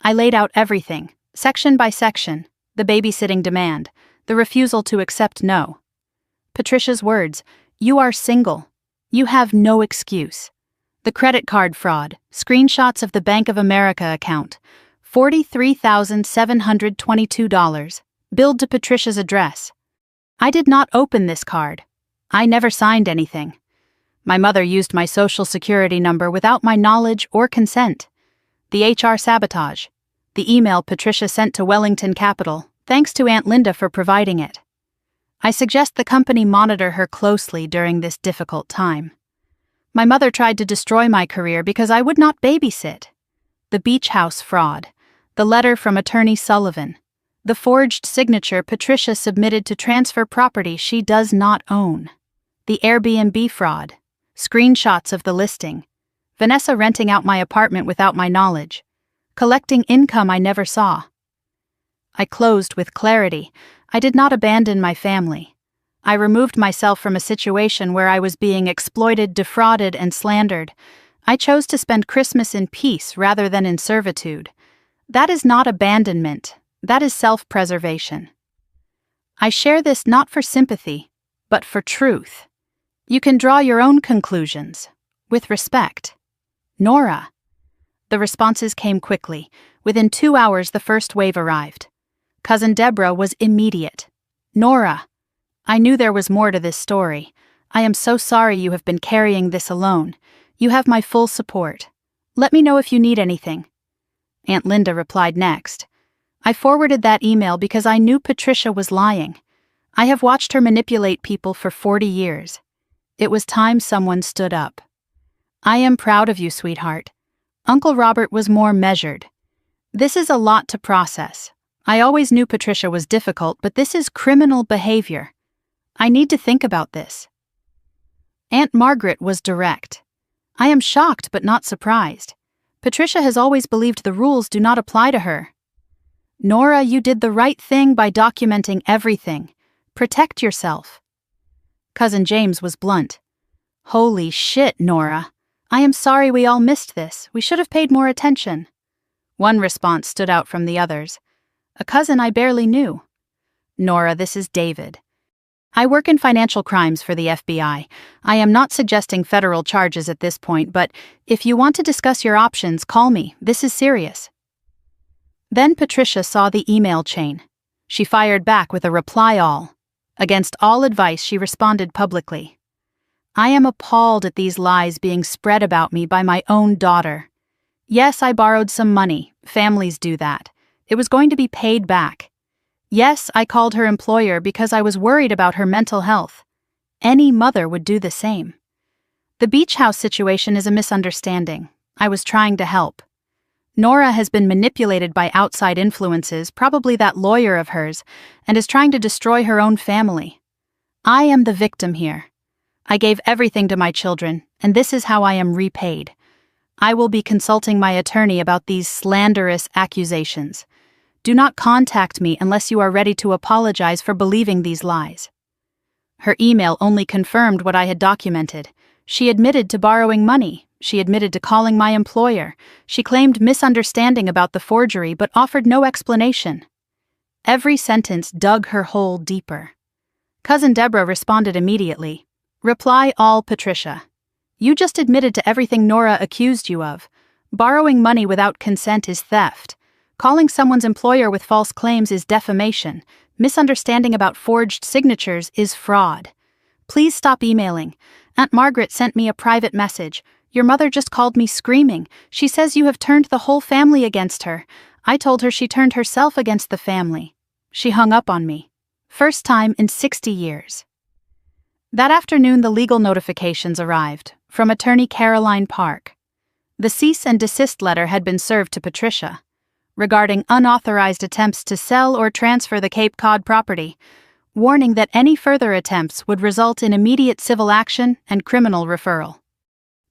I laid out everything, section by section, the babysitting demand, the refusal to accept no. Patricia's words, you are single. You have no excuse. The credit card fraud, screenshots of the Bank of America account, $43,722, billed to Patricia's address. I did not open this card. I never signed anything. My mother used my social security number without my knowledge or consent. The HR sabotage. The email Patricia sent to Wellington Capital, thanks to Aunt Linda for providing it. I suggest the company monitor her closely during this difficult time. My mother tried to destroy my career because I would not babysit. The beach house fraud. The letter from Attorney Sullivan. The forged signature Patricia submitted to transfer property she does not own. The Airbnb fraud. Screenshots of the listing. Vanessa renting out my apartment without my knowledge. Collecting income I never saw. I closed with clarity. I did not abandon my family. I removed myself from a situation where I was being exploited, defrauded, and slandered. I chose to spend Christmas in peace rather than in servitude. That is not abandonment. That is self-preservation. I share this not for sympathy, but for truth. You can draw your own conclusions. With respect. Nora. The responses came quickly. Within 2 hours, the first wave arrived. Cousin Deborah was immediate. Nora. I knew there was more to this story. I am so sorry you have been carrying this alone. You have my full support. Let me know if you need anything. Aunt Linda replied next. I forwarded that email because I knew Patricia was lying. I have watched her manipulate people for 40 years. It was time someone stood up. I am proud of you, sweetheart. Uncle Robert was more measured. This is a lot to process. I always knew Patricia was difficult, but this is criminal behavior. I need to think about this. Aunt Margaret was direct. I am shocked but not surprised. Patricia has always believed the rules do not apply to her. Nora, you did the right thing by documenting everything. Protect yourself. Cousin James was blunt. Holy shit, Nora. I am sorry we all missed this. We should have paid more attention. One response stood out from the others. A cousin I barely knew. Nora, this is David. I work in financial crimes for the FBI. I am not suggesting federal charges at this point, but if you want to discuss your options, call me. This is serious. Then Patricia saw the email chain. She fired back with a reply all. Against all advice, she responded publicly. I am appalled at these lies being spread about me by my own daughter. Yes, I borrowed some money. Families do that. It was going to be paid back. Yes, I called her employer because I was worried about her mental health. Any mother would do the same. The beach house situation is a misunderstanding. I was trying to help. Nora has been manipulated by outside influences, probably that lawyer of hers, and is trying to destroy her own family. I am the victim here. I gave everything to my children, and this is how I am repaid. I will be consulting my attorney about these slanderous accusations. Do not contact me unless you are ready to apologize for believing these lies. Her email only confirmed what I had documented. She admitted to borrowing money. She admitted to calling my employer. She claimed misunderstanding about the forgery but offered no explanation. Every sentence dug her hole deeper. Cousin Deborah responded immediately. Reply all, Patricia. You just admitted to everything Nora accused you of. Borrowing money without consent is theft. Calling someone's employer with false claims is defamation. Misunderstanding about forged signatures is fraud. Please stop emailing. Aunt Margaret sent me a private message. Your mother just called me screaming. She says you have turned the whole family against her. I told her she turned herself against the family. She hung up on me. First time in 60 years. That afternoon, the legal notifications arrived from attorney Caroline Park. The cease and desist letter had been served to Patricia regarding unauthorized attempts to sell or transfer the Cape Cod property, warning that any further attempts would result in immediate civil action and criminal referral.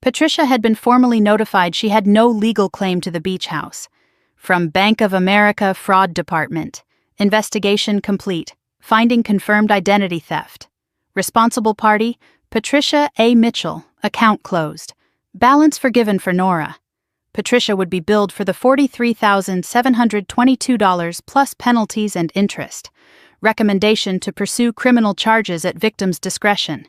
Patricia had been formally notified she had no legal claim to the beach house. From Bank of America Fraud Department. Investigation complete. Finding confirmed identity theft. Responsible party, Patricia A. Mitchell. Account closed. Balance forgiven for Nora. Patricia would be billed for the $43,722 plus penalties and interest. Recommendation to pursue criminal charges at victim's discretion.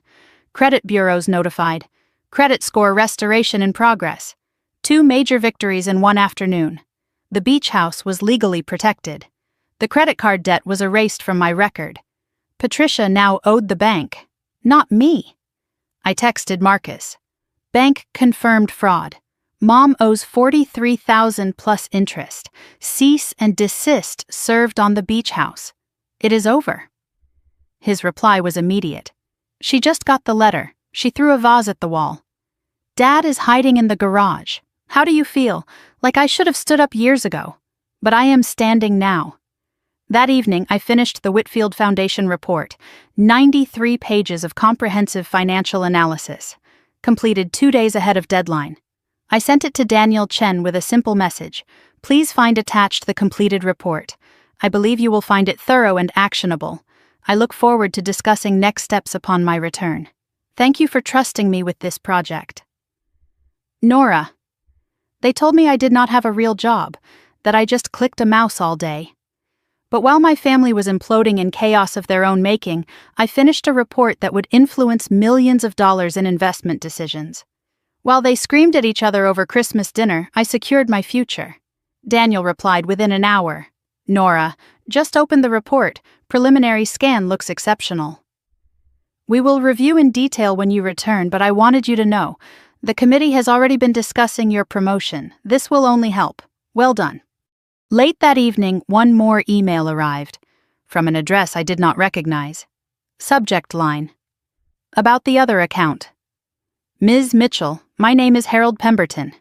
Credit bureaus notified. Credit score restoration in progress. 2 major victories in one afternoon. The beach house was legally protected. The credit card debt was erased from my record. Patricia now owed the bank, not me. I texted Marcus. Bank confirmed fraud. Mom owes $43,000 plus interest. Cease and desist served on the beach house. It is over. His reply was immediate. She just got the letter. She threw a vase at the wall. Dad is hiding in the garage. How do you feel? Like I should have stood up years ago. But I am standing now. That evening, I finished the Whitfield Foundation report, 93 pages of comprehensive financial analysis, completed 2 days ahead of deadline. I sent it to Daniel Chen with a simple message. Please find attached the completed report. I believe you will find it thorough and actionable. I look forward to discussing next steps upon my return. Thank you for trusting me with this project. Nora. They told me I did not have a real job, that I just clicked a mouse all day. But while my family was imploding in chaos of their own making, I finished a report that would influence millions of dollars in investment decisions. While they screamed at each other over Christmas dinner, I secured my future. Daniel replied within an hour. Nora, just opened the report. Preliminary scan looks exceptional. We will review in detail when you return, but I wanted you to know. The committee has already been discussing your promotion. This will only help. Well done. Late that evening, one more email arrived, from an address I did not recognize. Subject line. About the other account. Ms. Mitchell, my name is Harold Pemberton.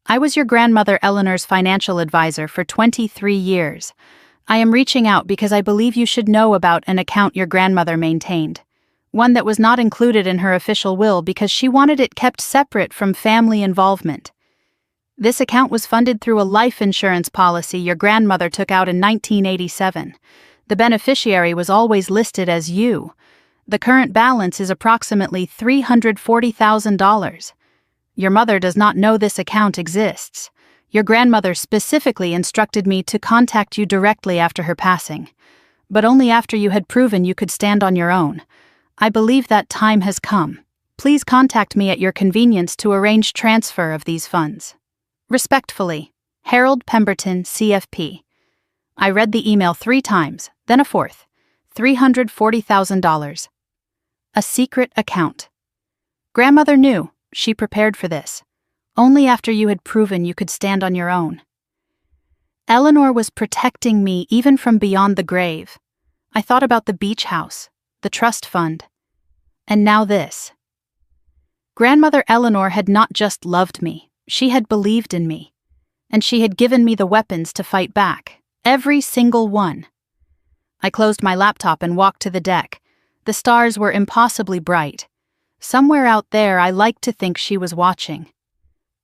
I was your grandmother Eleanor's financial advisor for 23 years. I am reaching out because I believe you should know about an account your grandmother maintained. One that was not included in her official will because she wanted it kept separate from family involvement. This account was funded through a life insurance policy your grandmother took out in 1987. The beneficiary was always listed as you. The current balance is approximately $340,000. Your mother does not know this account exists. Your grandmother specifically instructed me to contact you directly after her passing, but only after you had proven you could stand on your own. I believe that time has come. Please contact me at your convenience to arrange transfer of these funds. Respectfully, Harold Pemberton, CFP. I read the email 3 times, then a 4th. $340,000. A secret account. Grandmother knew. She prepared for this. Only after you had proven you could stand on your own. Eleanor was protecting me even from beyond the grave. I thought about the beach house, the trust fund, and now this. Grandmother Eleanor had not just loved me, she had believed in me, and she had given me the weapons to fight back, every single one. I closed my laptop and walked to the deck. The stars were impossibly bright. Somewhere out there, I liked to think she was watching.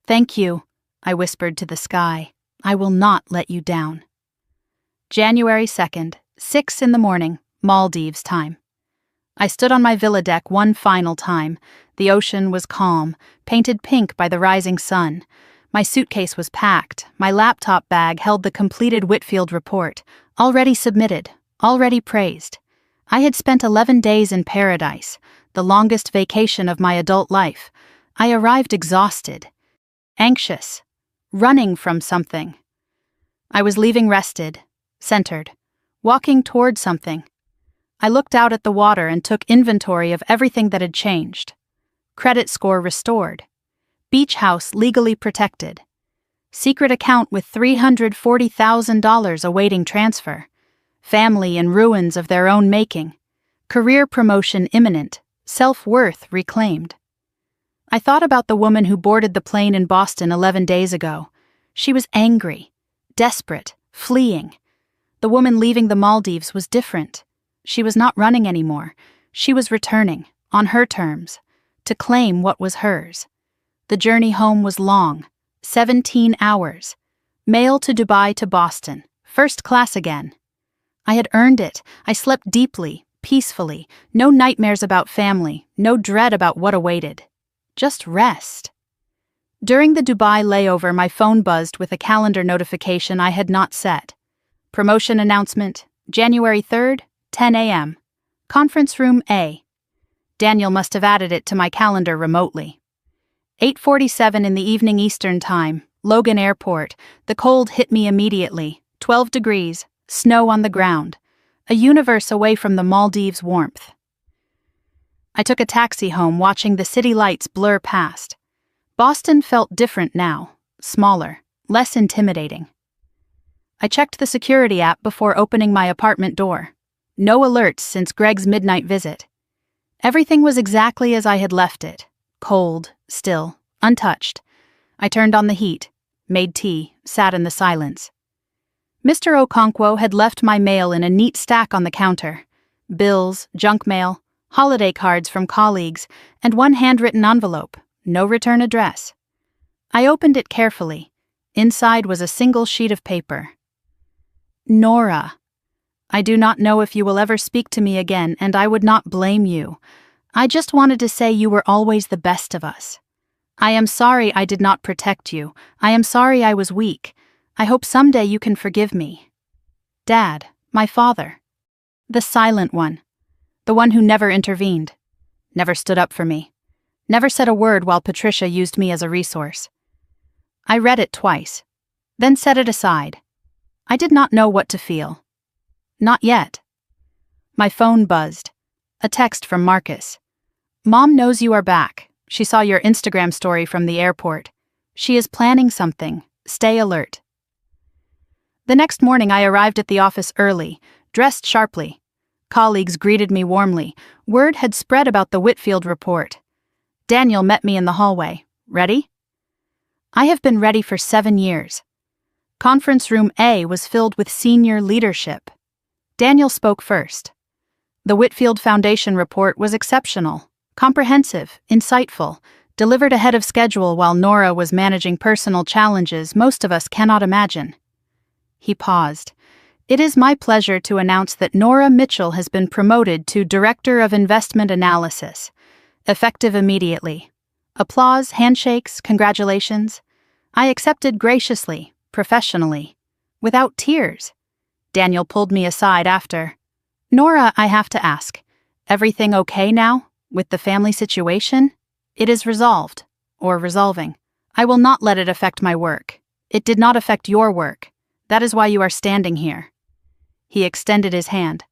Thank you, I whispered to the sky. I will not let you down. January 2nd, 6 in the morning, Maldives time. I stood on my villa deck one final time. The ocean was calm, painted pink by the rising sun. My suitcase was packed. My laptop bag held the completed Whitfield report, already submitted, already praised. I had spent 11 days in paradise, the longest vacation of my adult life. I arrived exhausted, anxious, running from something. I was leaving rested, centered, walking toward something. I looked out at the water and took inventory of everything that had changed. Credit score restored. Beach house legally protected. Secret account with $340,000 awaiting transfer. Family in ruins of their own making. Career promotion imminent. Self-worth reclaimed. I thought about the woman who boarded the plane in Boston 11 days ago. She was angry, desperate, fleeing. The woman leaving the Maldives was different. She was not running anymore. She was returning, on her terms, to claim what was hers. The journey home was long, 17 hours. Mail to Dubai to Boston, first class again. I had earned it. I slept deeply, peacefully, no nightmares about family, no dread about what awaited. Just rest. During the Dubai layover, my phone buzzed with a calendar notification I had not set. Promotion announcement, January 3rd, 10 a.m. Conference room A. Daniel must have added it to my calendar remotely. 8:47 in the evening Eastern Time, Logan Airport. The cold hit me immediately. 12 degrees, snow on the ground. A universe away from the Maldives' warmth. I took a taxi home, watching the city lights blur past. Boston felt different now, smaller, less intimidating. I checked the security app before opening my apartment door. No alerts since Greg's midnight visit. Everything was exactly as I had left it. Cold, still, untouched. I turned on the heat, made tea, sat in the silence. Mr. Okonkwo had left my mail in a neat stack on the counter. Bills, junk mail, holiday cards from colleagues, and one handwritten envelope, no return address. I opened it carefully. Inside was a single sheet of paper. Nora, I do not know if you will ever speak to me again, and I would not blame you. I just wanted to say you were always the best of us. I am sorry I did not protect you. I am sorry I was weak. I hope someday you can forgive me. Dad, my father. The silent one. The one who never intervened. Never stood up for me. Never said a word while Patricia used me as a resource. I read it twice, then set it aside. I did not know what to feel. Not yet. My phone buzzed. A text from Marcus. Mom knows you are back. She saw your Instagram story from the airport. She is planning something. Stay alert. The next morning I arrived at the office early, dressed sharply. Colleagues greeted me warmly. Word had spread about the Whitfield report. Daniel met me in the hallway. Ready? I have been ready for 7 years. Conference room A was filled with senior leadership. Daniel spoke first. The Whitfield Foundation report was exceptional, comprehensive, insightful, delivered ahead of schedule while Nora was managing personal challenges most of us cannot imagine. He paused. It is my pleasure to announce that Nora Mitchell has been promoted to Director of Investment Analysis, effective immediately. Applause, handshakes, congratulations. I accepted graciously, professionally, without tears. Daniel pulled me aside after. Nora, I have to ask, everything okay now, with the family situation? It is resolved, or resolving. I will not let it affect my work. It did not affect your work. That is why you are standing here. He extended his hand.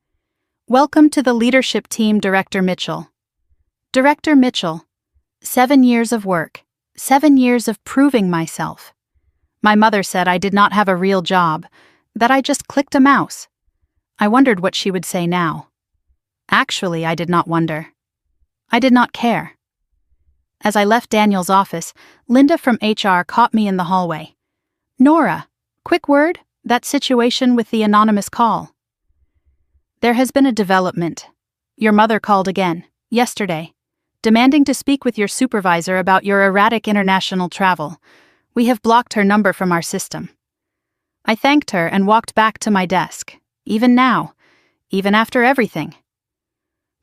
Welcome to the leadership team, Director Mitchell. Director Mitchell, 7 years of work, 7 years of proving myself. My mother said I did not have a real job, that I just clicked a mouse. I wondered what she would say now. Actually, I did not wonder. I did not care. As I left Daniel's office, Linda from HR caught me in the hallway. Nora, quick word, that situation with the anonymous call. There has been a development. Your mother called again, yesterday, demanding to speak with your supervisor about your erratic international travel. We have blocked her number from our system. I thanked her and walked back to my desk, even now, even after everything.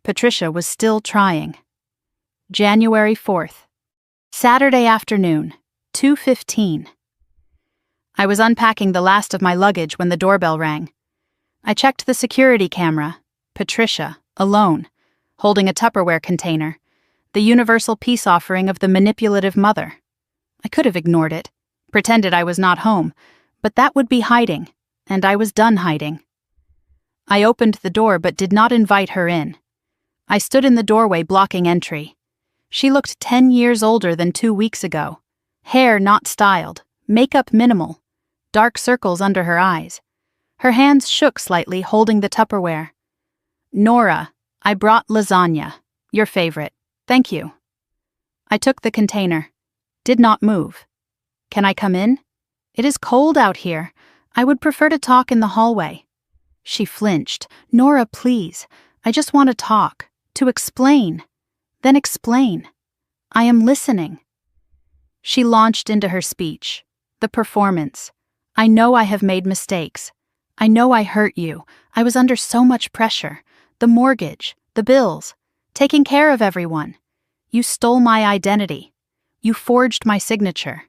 Patricia was still trying. January 4th. Saturday afternoon, 2:15. I was unpacking the last of my luggage when the doorbell rang. I checked the security camera. Patricia, alone, holding a Tupperware container, the universal peace offering of the manipulative mother. I could have ignored it, pretended I was not home, But that would be hiding, and I was done hiding. I opened the door but did not invite her in. I stood in the doorway blocking entry. She looked 10 years older than 2 weeks ago. Hair not styled, makeup minimal, dark circles under her eyes. Her hands shook slightly, holding the Tupperware. "Nora, I brought lasagna. Your favorite. Thank you." I took the container. Did not move. "Can I come in? It is cold out here. I would prefer to talk in the hallway." She flinched. "Nora, please. I just want to talk. To explain. Then explain. I am listening." She launched into her speech. The performance. "I know I have made mistakes. I know I hurt you. I was under so much pressure. The mortgage, the bills, taking care of everyone. You stole my identity. You forged my signature.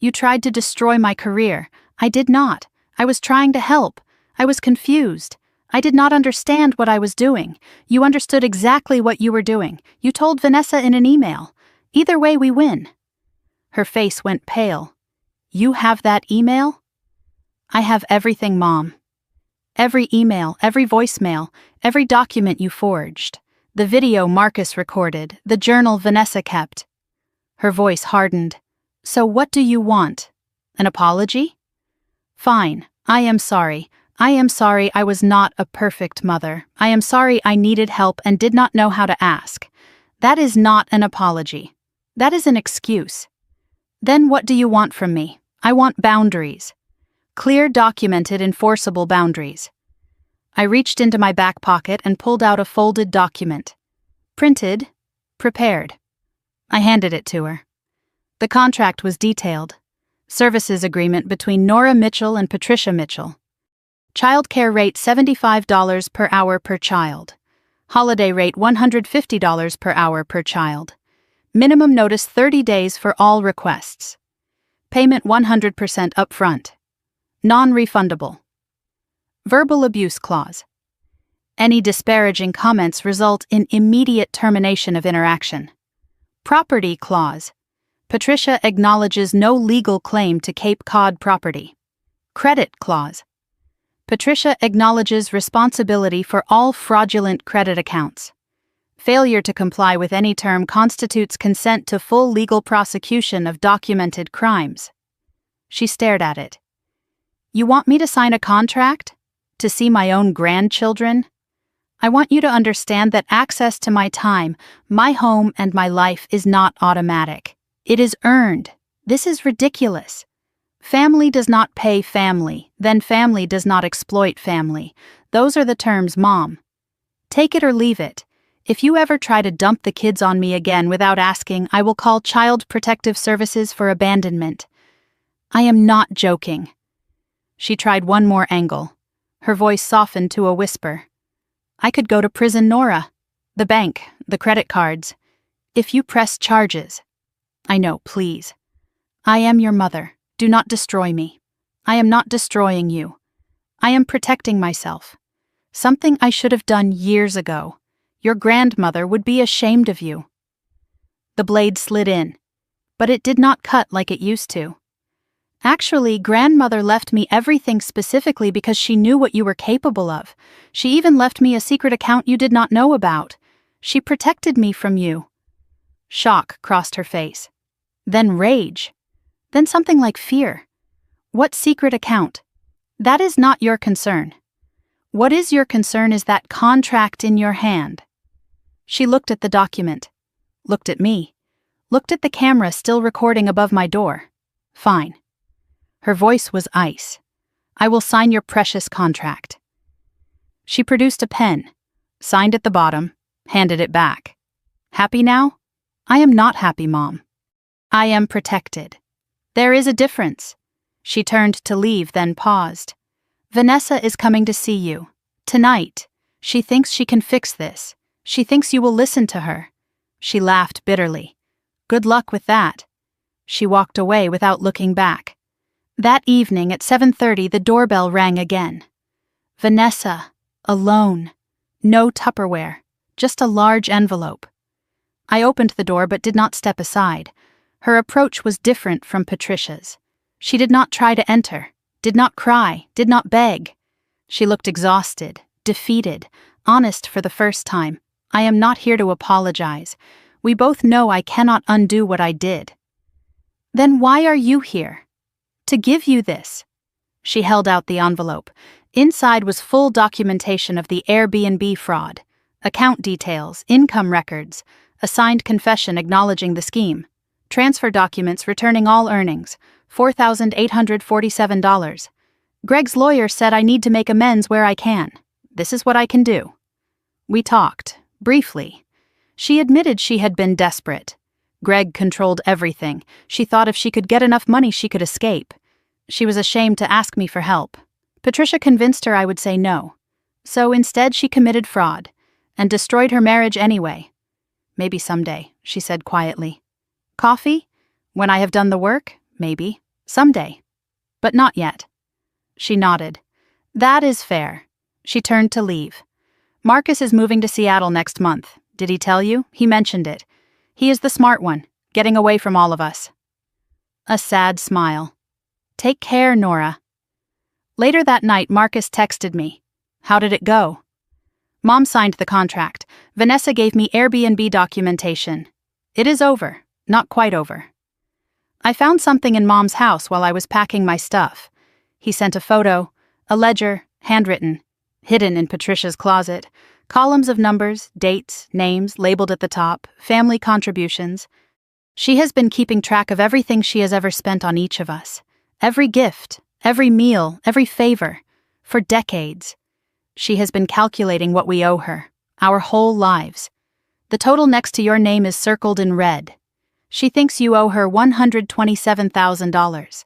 You tried to destroy my career. I did not. I was trying to help. I was confused. I did not understand what I was doing. You understood exactly what you were doing. You told Vanessa in an email. Either way, we win." Her face went pale. "You have that email?" "I have everything, Mom. Every email, every voicemail, every document you forged. The video Marcus recorded, the journal Vanessa kept." Her voice hardened. "So what do you want? An apology?" "Fine. I am sorry. I am sorry I was not a perfect mother. I am sorry I needed help and did not know how to ask. That is not an apology. That is an excuse." "Then what do you want from me?" "I want boundaries. Clear, documented, enforceable boundaries." I reached into my back pocket and pulled out a folded document. Printed, prepared. I handed it to her. The contract was detailed. Services agreement between Nora Mitchell and Patricia Mitchell. Childcare rate $75 per hour per child. Holiday rate $150 per hour per child. Minimum notice 30 days for all requests. Payment 100% upfront. Non-refundable. Verbal abuse clause. Any disparaging comments result in immediate termination of interaction. Property clause. Patricia acknowledges no legal claim to Cape Cod property. Credit clause. Patricia acknowledges responsibility for all fraudulent credit accounts. Failure to comply with any term constitutes consent to full legal prosecution of documented crimes. She stared at it. "You want me to sign a contract? To see my own grandchildren? I want you to understand that access to my time, my home, and my life is not automatic. It is earned. This is ridiculous. Family does not pay family, then family does not exploit family. Those are the terms, Mom. Take it or leave it. If you ever try to dump the kids on me again without asking, I will call Child Protective Services for abandonment. I am not joking." She tried one more angle. Her voice softened to a whisper. "I could go to prison, Nora. The bank, the credit cards. If you press charges." "I know, please. I am your mother. Do not destroy me. I am not destroying you. I am protecting myself. Something I should have done years ago. Your grandmother would be ashamed of you." The blade slid in, but it did not cut like it used to. "Actually, grandmother left me everything specifically because she knew what you were capable of. She even left me a secret account you did not know about. She protected me from you." Shock crossed her face. Then rage. Then something like fear. "What secret account? That is not your concern. What is your concern is that contract in your hand." She looked at the document. Looked at me. Looked at the camera still recording above my door. "Fine." Her voice was ice. "I will sign your precious contract." She produced a pen, signed at the bottom, handed it back. "Happy now?" "I am not happy, Mom. I am protected. There is a difference." She turned to leave, then paused. "Vanessa is coming to see you. Tonight. She thinks she can fix this. She thinks you will listen to her." She laughed bitterly. "Good luck with that." She walked away without looking back. That evening at 7:30 the doorbell rang again. Vanessa, alone. No Tupperware, just a large envelope. I opened the door but did not step aside. Her approach was different from Patricia's. She did not try to enter, Did not cry, did not beg. She looked exhausted, defeated, honest for the first time. I am not here to apologize. We both know I cannot undo what I did. Then why are you here? To give you this. She held out the envelope. Inside was full documentation of the Airbnb fraud, account details, income records, a signed confession acknowledging the scheme, transfer documents returning all earnings, $4,847. Greg's lawyer said I need to make amends where I can. This is what I can do. We talked, briefly. She admitted she had been desperate. Greg controlled everything. She thought if she could get enough money she could escape. She was ashamed to ask me for help. Patricia convinced her I would say no. So instead she committed fraud and destroyed her marriage anyway. Maybe someday, she said quietly. Coffee? When I have done the work? Maybe. Someday. But not yet. She nodded. That is fair. She turned to leave. Marcus is moving to Seattle next month. Did he tell you? He mentioned it. He is the smart one, getting away from all of us. A sad smile. Take care, Nora. Later that night, Marcus texted me. How did it go? Mom signed the contract. Vanessa gave me Airbnb documentation. It is over. Not quite over. I found something in Mom's house while I was packing my stuff. He sent a photo, a ledger, handwritten, hidden in Patricia's closet, columns of numbers, dates, names labeled at the top, family contributions. She has been keeping track of everything she has ever spent on each of us. Every gift, every meal, every favor, for decades. She has been calculating what we owe her, our whole lives. The total next to your name is circled in red. She thinks you owe her $127,000.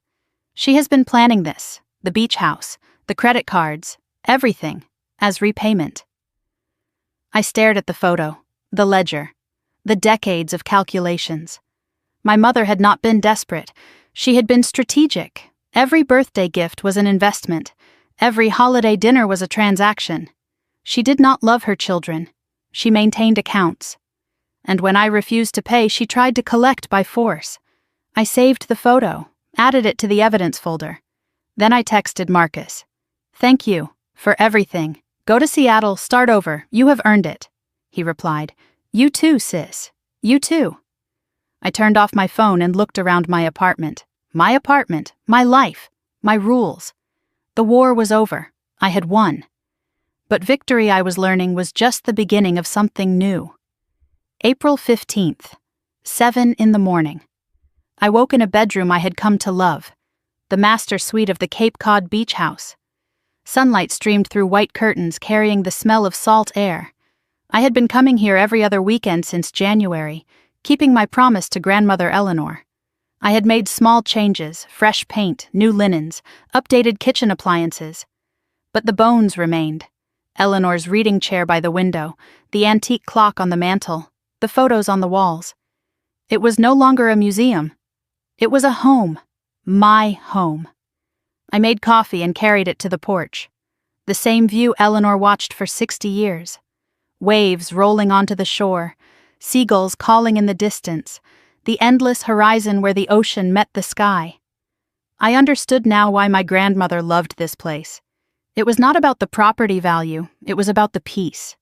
She has been planning this, the beach house, the credit cards, everything, as repayment. I stared at the photo, the ledger, the decades of calculations. My mother had not been desperate. She had been strategic. Every birthday gift was an investment. Every holiday dinner was a transaction. She did not love her children. She maintained accounts. And when I refused to pay, she tried to collect by force. I saved the photo, added it to the evidence folder. Then I texted Marcus. Thank you, for everything. Go to Seattle, start over, you have earned it. He replied. You too, sis. You too. I turned off my phone and looked around my apartment. My apartment, my life, my rules. The war was over. I had won. But victory, I was learning, was just the beginning of something new. April 15th, 7 in the morning. I woke in a bedroom I had come to love, the master suite of the Cape Cod beach house. Sunlight streamed through white curtains carrying the smell of salt air. I had been coming here every other weekend since January, keeping my promise to grandmother Eleanor. I had made small changes, fresh paint, new linens, updated kitchen appliances. But the bones remained. Eleanor's reading chair by the window, the antique clock on the mantel, the photos on the walls. It was no longer a museum. It was a home. My home. I made coffee and carried it to the porch. The same view Eleanor watched for 60 years. Waves rolling onto the shore, seagulls calling in the distance, the endless horizon where the ocean met the sky. I understood now why my grandmother loved this place. It was not about the property value, it was about the peace.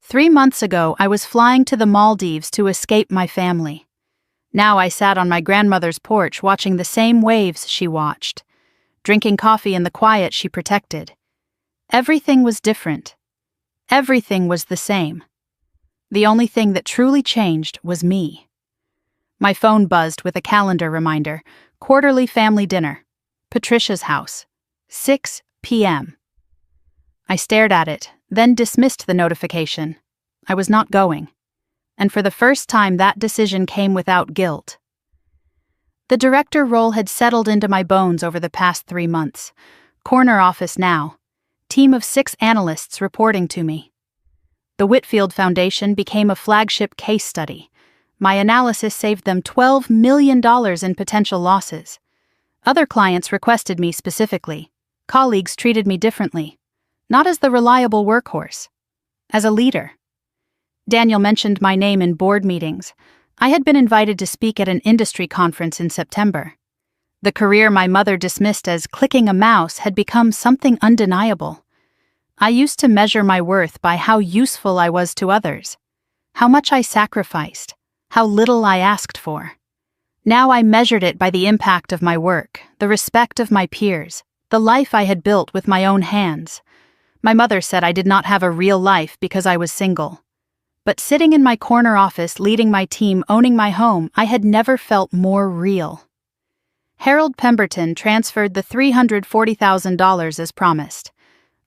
3 months ago, I was flying to the Maldives to escape my family. Now I sat on my grandmother's porch watching the same waves she watched, drinking coffee in the quiet she protected. Everything was different. Everything was the same. The only thing that truly changed was me. My phone buzzed with a calendar reminder, quarterly family dinner, Patricia's house, 6 p.m. I stared at it, then dismissed the notification. I was not going. And for the first time that decision came without guilt. The director role had settled into my bones over the past 3 months. Corner office now. Team of 6 analysts reporting to me. The Whitfield Foundation became a flagship case study. My analysis saved them $12 million in potential losses. Other clients requested me specifically. Colleagues treated me differently. Not as the reliable workhorse. As a leader. Daniel mentioned my name in board meetings. I had been invited to speak at an industry conference in September. The career my mother dismissed as clicking a mouse had become something undeniable. I used to measure my worth by how useful I was to others, how much I sacrificed, how little I asked for. Now I measured it by the impact of my work, the respect of my peers, the life I had built with my own hands. My mother said I did not have a real life because I was single. But sitting in my corner office, leading my team, owning my home, I had never felt more real. Harold Pemberton transferred the $340,000 as promised.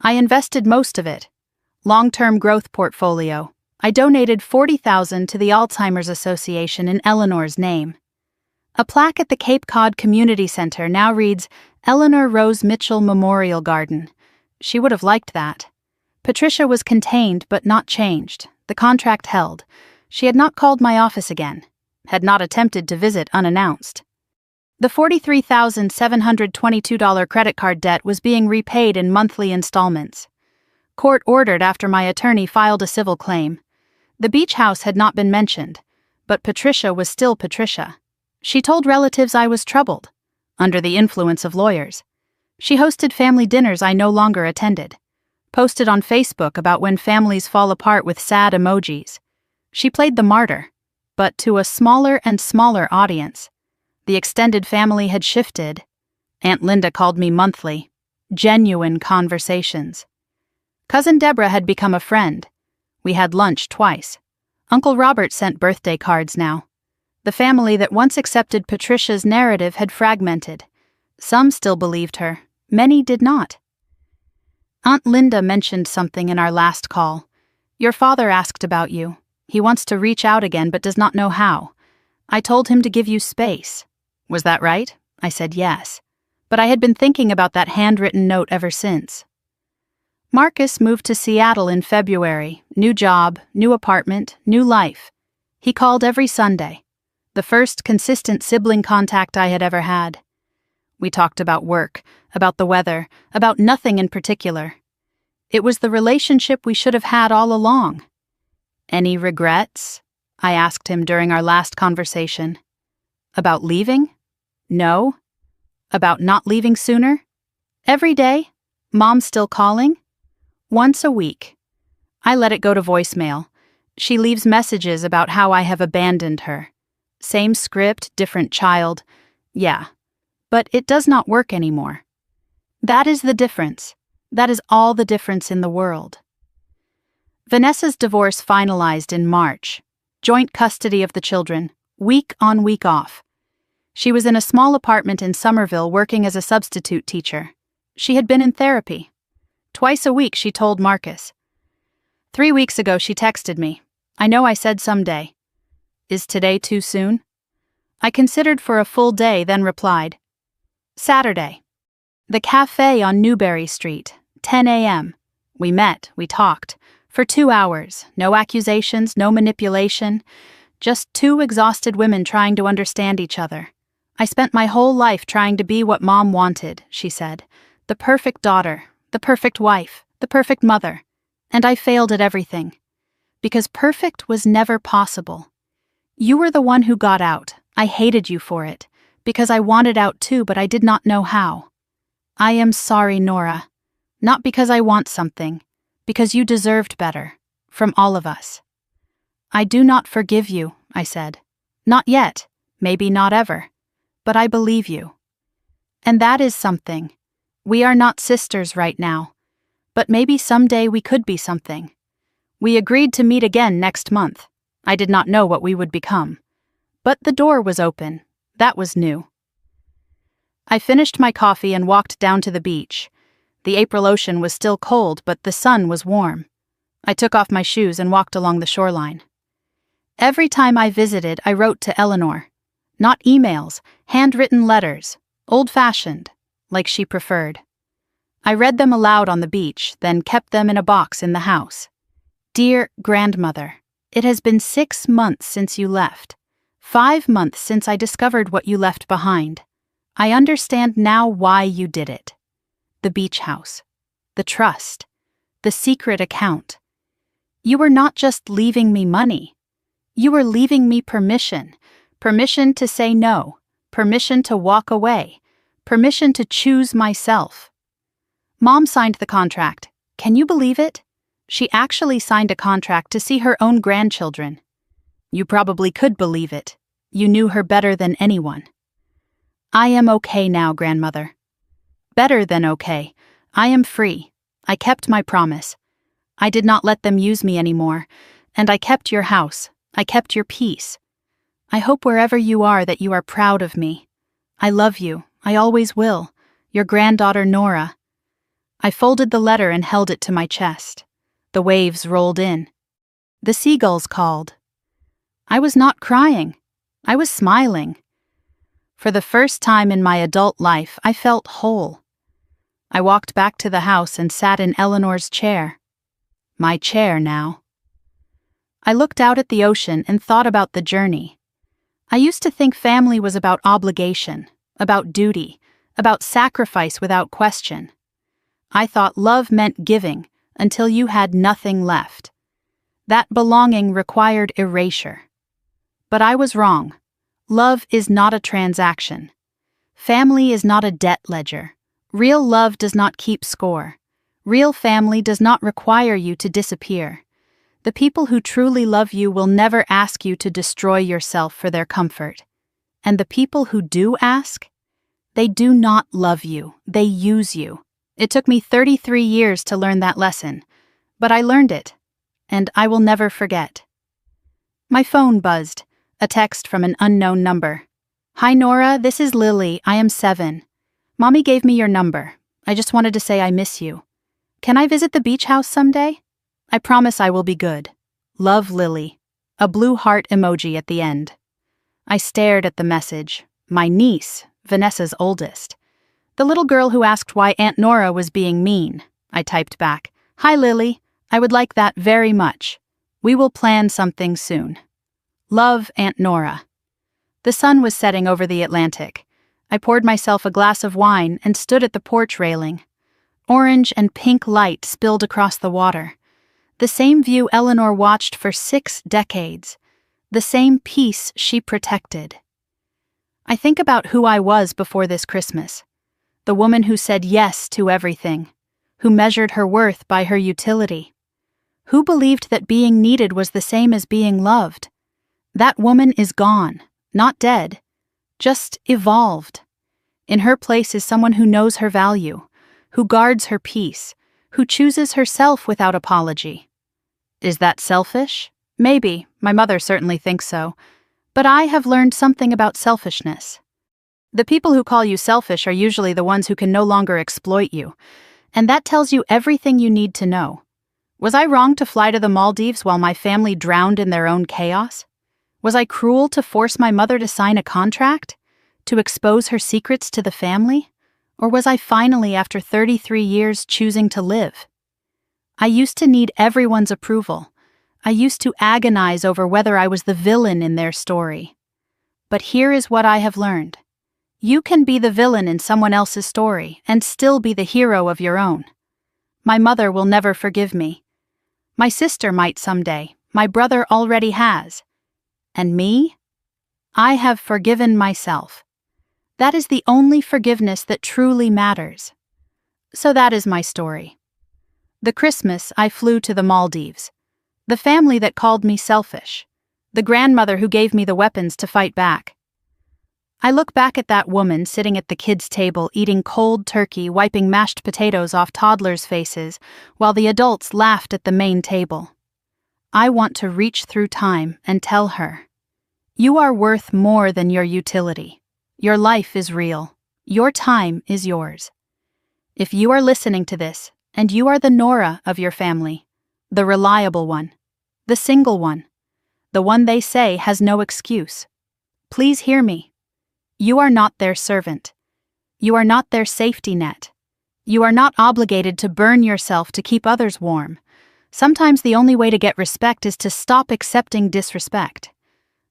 I invested most of it. Long-term growth portfolio. I donated $40,000 to the Alzheimer's Association in Eleanor's name. A plaque at the Cape Cod Community Center now reads, Eleanor Rose Mitchell Memorial Garden. She would have liked that. Patricia was contained but not changed. The contract held. She had not called my office again, had not attempted to visit unannounced. The $43,722 credit card debt was being repaid in monthly installments. Court ordered after my attorney filed a civil claim. The beach house had not been mentioned, but Patricia was still Patricia. She told relatives I was troubled, under the influence of lawyers. She hosted family dinners I no longer attended. Posted on Facebook about when families fall apart with sad emojis. She played the martyr, but to a smaller and smaller audience. The extended family had shifted. Aunt Linda called me monthly. Genuine conversations. Cousin Deborah had become a friend. We had lunch twice. Uncle Robert sent birthday cards now. The family that once accepted Patricia's narrative had fragmented. Some still believed her. Many did not. Aunt Linda mentioned something in our last call. Your father asked about you. He wants to reach out again but does not know how. I told him to give you space. Was that right? I said yes. But I had been thinking about that handwritten note ever since. Marcus moved to Seattle in February. New job, new apartment, new life. He called every Sunday. The first consistent sibling contact I had ever had. We talked about work, about the weather, about nothing in particular. It was the relationship we should have had all along. Any regrets? I asked him during our last conversation. About leaving? No. About not leaving sooner? Every day? Mom still calling? Once a week. I let it go to voicemail. She leaves messages about how I have abandoned her. Same script, different child. Yeah. But it does not work anymore. That is the difference. That is all the difference in the world. Vanessa's divorce finalized in March. Joint custody of the children, week on, week off. She was in a small apartment in Somerville working as a substitute teacher. She had been in therapy. Twice a week, she told Marcus. 3 weeks ago, she texted me. I know I said someday. Is today too soon? I considered for a full day, then replied. Saturday. The cafe on Newberry Street, 10 a.m. We met, we talked. For 2 hours, no accusations, no manipulation. Just two exhausted women trying to understand each other. I spent my whole life trying to be what Mom wanted, she said. The perfect daughter, the perfect wife, the perfect mother. And I failed at everything. Because perfect was never possible. You were the one who got out. I hated you for it. Because I wanted out too, but I did not know how. I am sorry, Nora. Not because I want something. Because you deserved better. From all of us. I do not forgive you, I said. Not yet. Maybe not ever. But I believe you. And that is something. We are not sisters right now. But maybe someday we could be something. We agreed to meet again next month. I did not know what we would become. But the door was open. That was new. I finished my coffee and walked down to the beach. The April ocean was still cold, but the sun was warm. I took off my shoes and walked along the shoreline. Every time I visited, I wrote to Eleanor. Not emails, handwritten letters, old-fashioned, like she preferred. I read them aloud on the beach, then kept them in a box in the house. Dear grandmother, it has been 6 months since you left. 5 months since I discovered what you left behind. I understand now why you did it. The beach house. The trust. The secret account. You were not just leaving me money. You were leaving me permission. Permission to say no. Permission to walk away. Permission to choose myself. Mom signed the contract. Can you believe it? She actually signed a contract to see her own grandchildren. You probably could believe it. You knew her better than anyone. I am okay now, grandmother. Better than okay. I am free. I kept my promise. I did not let them use me anymore, and I kept your house. I kept your peace. I hope wherever you are that you are proud of me. I love you. I always will. Your granddaughter, Nora. I folded the letter and held it to my chest. The waves rolled in. The seagulls called. I was not crying. I was smiling. For the first time in my adult life, I felt whole. I walked back to the house and sat in Eleanor's chair. My chair now. I looked out at the ocean and thought about the journey. I used to think family was about obligation, about duty, about sacrifice without question. I thought love meant giving until you had nothing left. That belonging required erasure. But I was wrong. Love is not a transaction. Family is not a debt ledger. Real love does not keep score. Real family does not require you to disappear. The people who truly love you will never ask you to destroy yourself for their comfort. And the people who do ask, they do not love you. They use you. It took me 33 years to learn that lesson, but I learned it, and I will never forget. My phone buzzed, a text from an unknown number. Hi Nora, this is Lily. I am 7. Mommy gave me your number. I just wanted to say I miss you. Can I visit the beach house someday? I promise I will be good. Love, Lily. A blue heart emoji at the end. I stared at the message. My niece, Vanessa's oldest. The little girl who asked why Aunt Nora was being mean. I typed back, Hi Lily, I would like that very much. We will plan something soon. Love, Aunt Nora. The sun was setting over the Atlantic. I poured myself a glass of wine and stood at the porch railing. Orange and pink light spilled across the water. The same view Eleanor watched for 6 decades. The same peace she protected. I think about who I was before this Christmas. The woman who said yes to everything, who measured her worth by her utility, who believed that being needed was the same as being loved. That woman is gone, not dead, just evolved. In her place is someone who knows her value, who guards her peace, who chooses herself without apology. Is that selfish? Maybe, my mother certainly thinks so, but I have learned something about selfishness. The people who call you selfish are usually the ones who can no longer exploit you, and that tells you everything you need to know. Was I wrong to fly to the Maldives while my family drowned in their own chaos? Was I cruel to force my mother to sign a contract? To expose her secrets to the family? Or was I finally, after 33 years, choosing to live? I used to need everyone's approval. I used to agonize over whether I was the villain in their story. But here is what I have learned. You can be the villain in someone else's story and still be the hero of your own. My mother will never forgive me. My sister might someday. My brother already has. And me? I have forgiven myself. That is the only forgiveness that truly matters. So that is my story. The Christmas I flew to the Maldives. The family that called me selfish. The grandmother who gave me the weapons to fight back. I look back at that woman sitting at the kids' table eating cold turkey, wiping mashed potatoes off toddlers' faces, while the adults laughed at the main table. I want to reach through time and tell her, you are worth more than your utility. Your life is real. Your time is yours. If you are listening to this, and you are the Nora of your family, the reliable one, the single one, the one they say has no excuse, please hear me. You are not their servant. You are not their safety net. You are not obligated to burn yourself to keep others warm. Sometimes the only way to get respect is to stop accepting disrespect.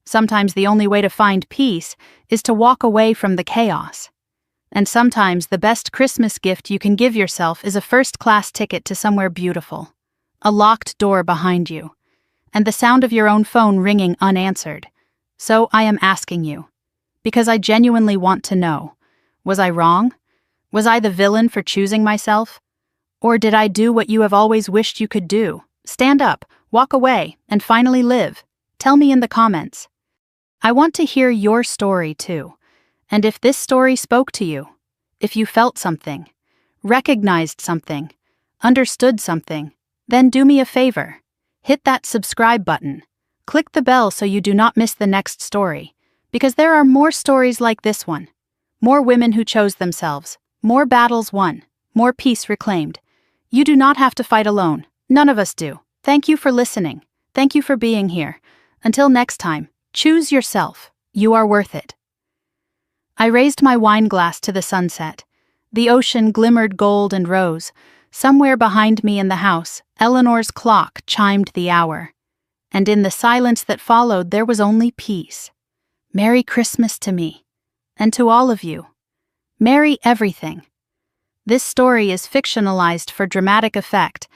Sometimes the only way to find peace is to walk away from the chaos. And sometimes the best Christmas gift you can give yourself is a first-class ticket to somewhere beautiful, a locked door behind you, and the sound of your own phone ringing unanswered. So I am asking you, because I genuinely want to know, Was I wrong? Was I the villain for choosing myself? Or did I do what you have always wished you could do? Stand up, walk away, and finally live. Tell me in the comments. I want to hear your story too. And if this story spoke to you, if you felt something, recognized something, understood something, then do me a favor. Hit that subscribe button. Click the bell so you do not miss the next story, because there are more stories like this one. More women who chose themselves, more battles won, more peace reclaimed. You do not have to fight alone. None of us do. Thank you for listening. Thank you for being here. Until next time, choose yourself. You are worth it. I raised my wine glass to the sunset. The ocean glimmered gold and rose. Somewhere behind me in the house, Eleanor's clock chimed the hour. And in the silence that followed, there was only peace. Merry Christmas to me. And to all of you. Merry everything. This story is fictionalized for dramatic effect,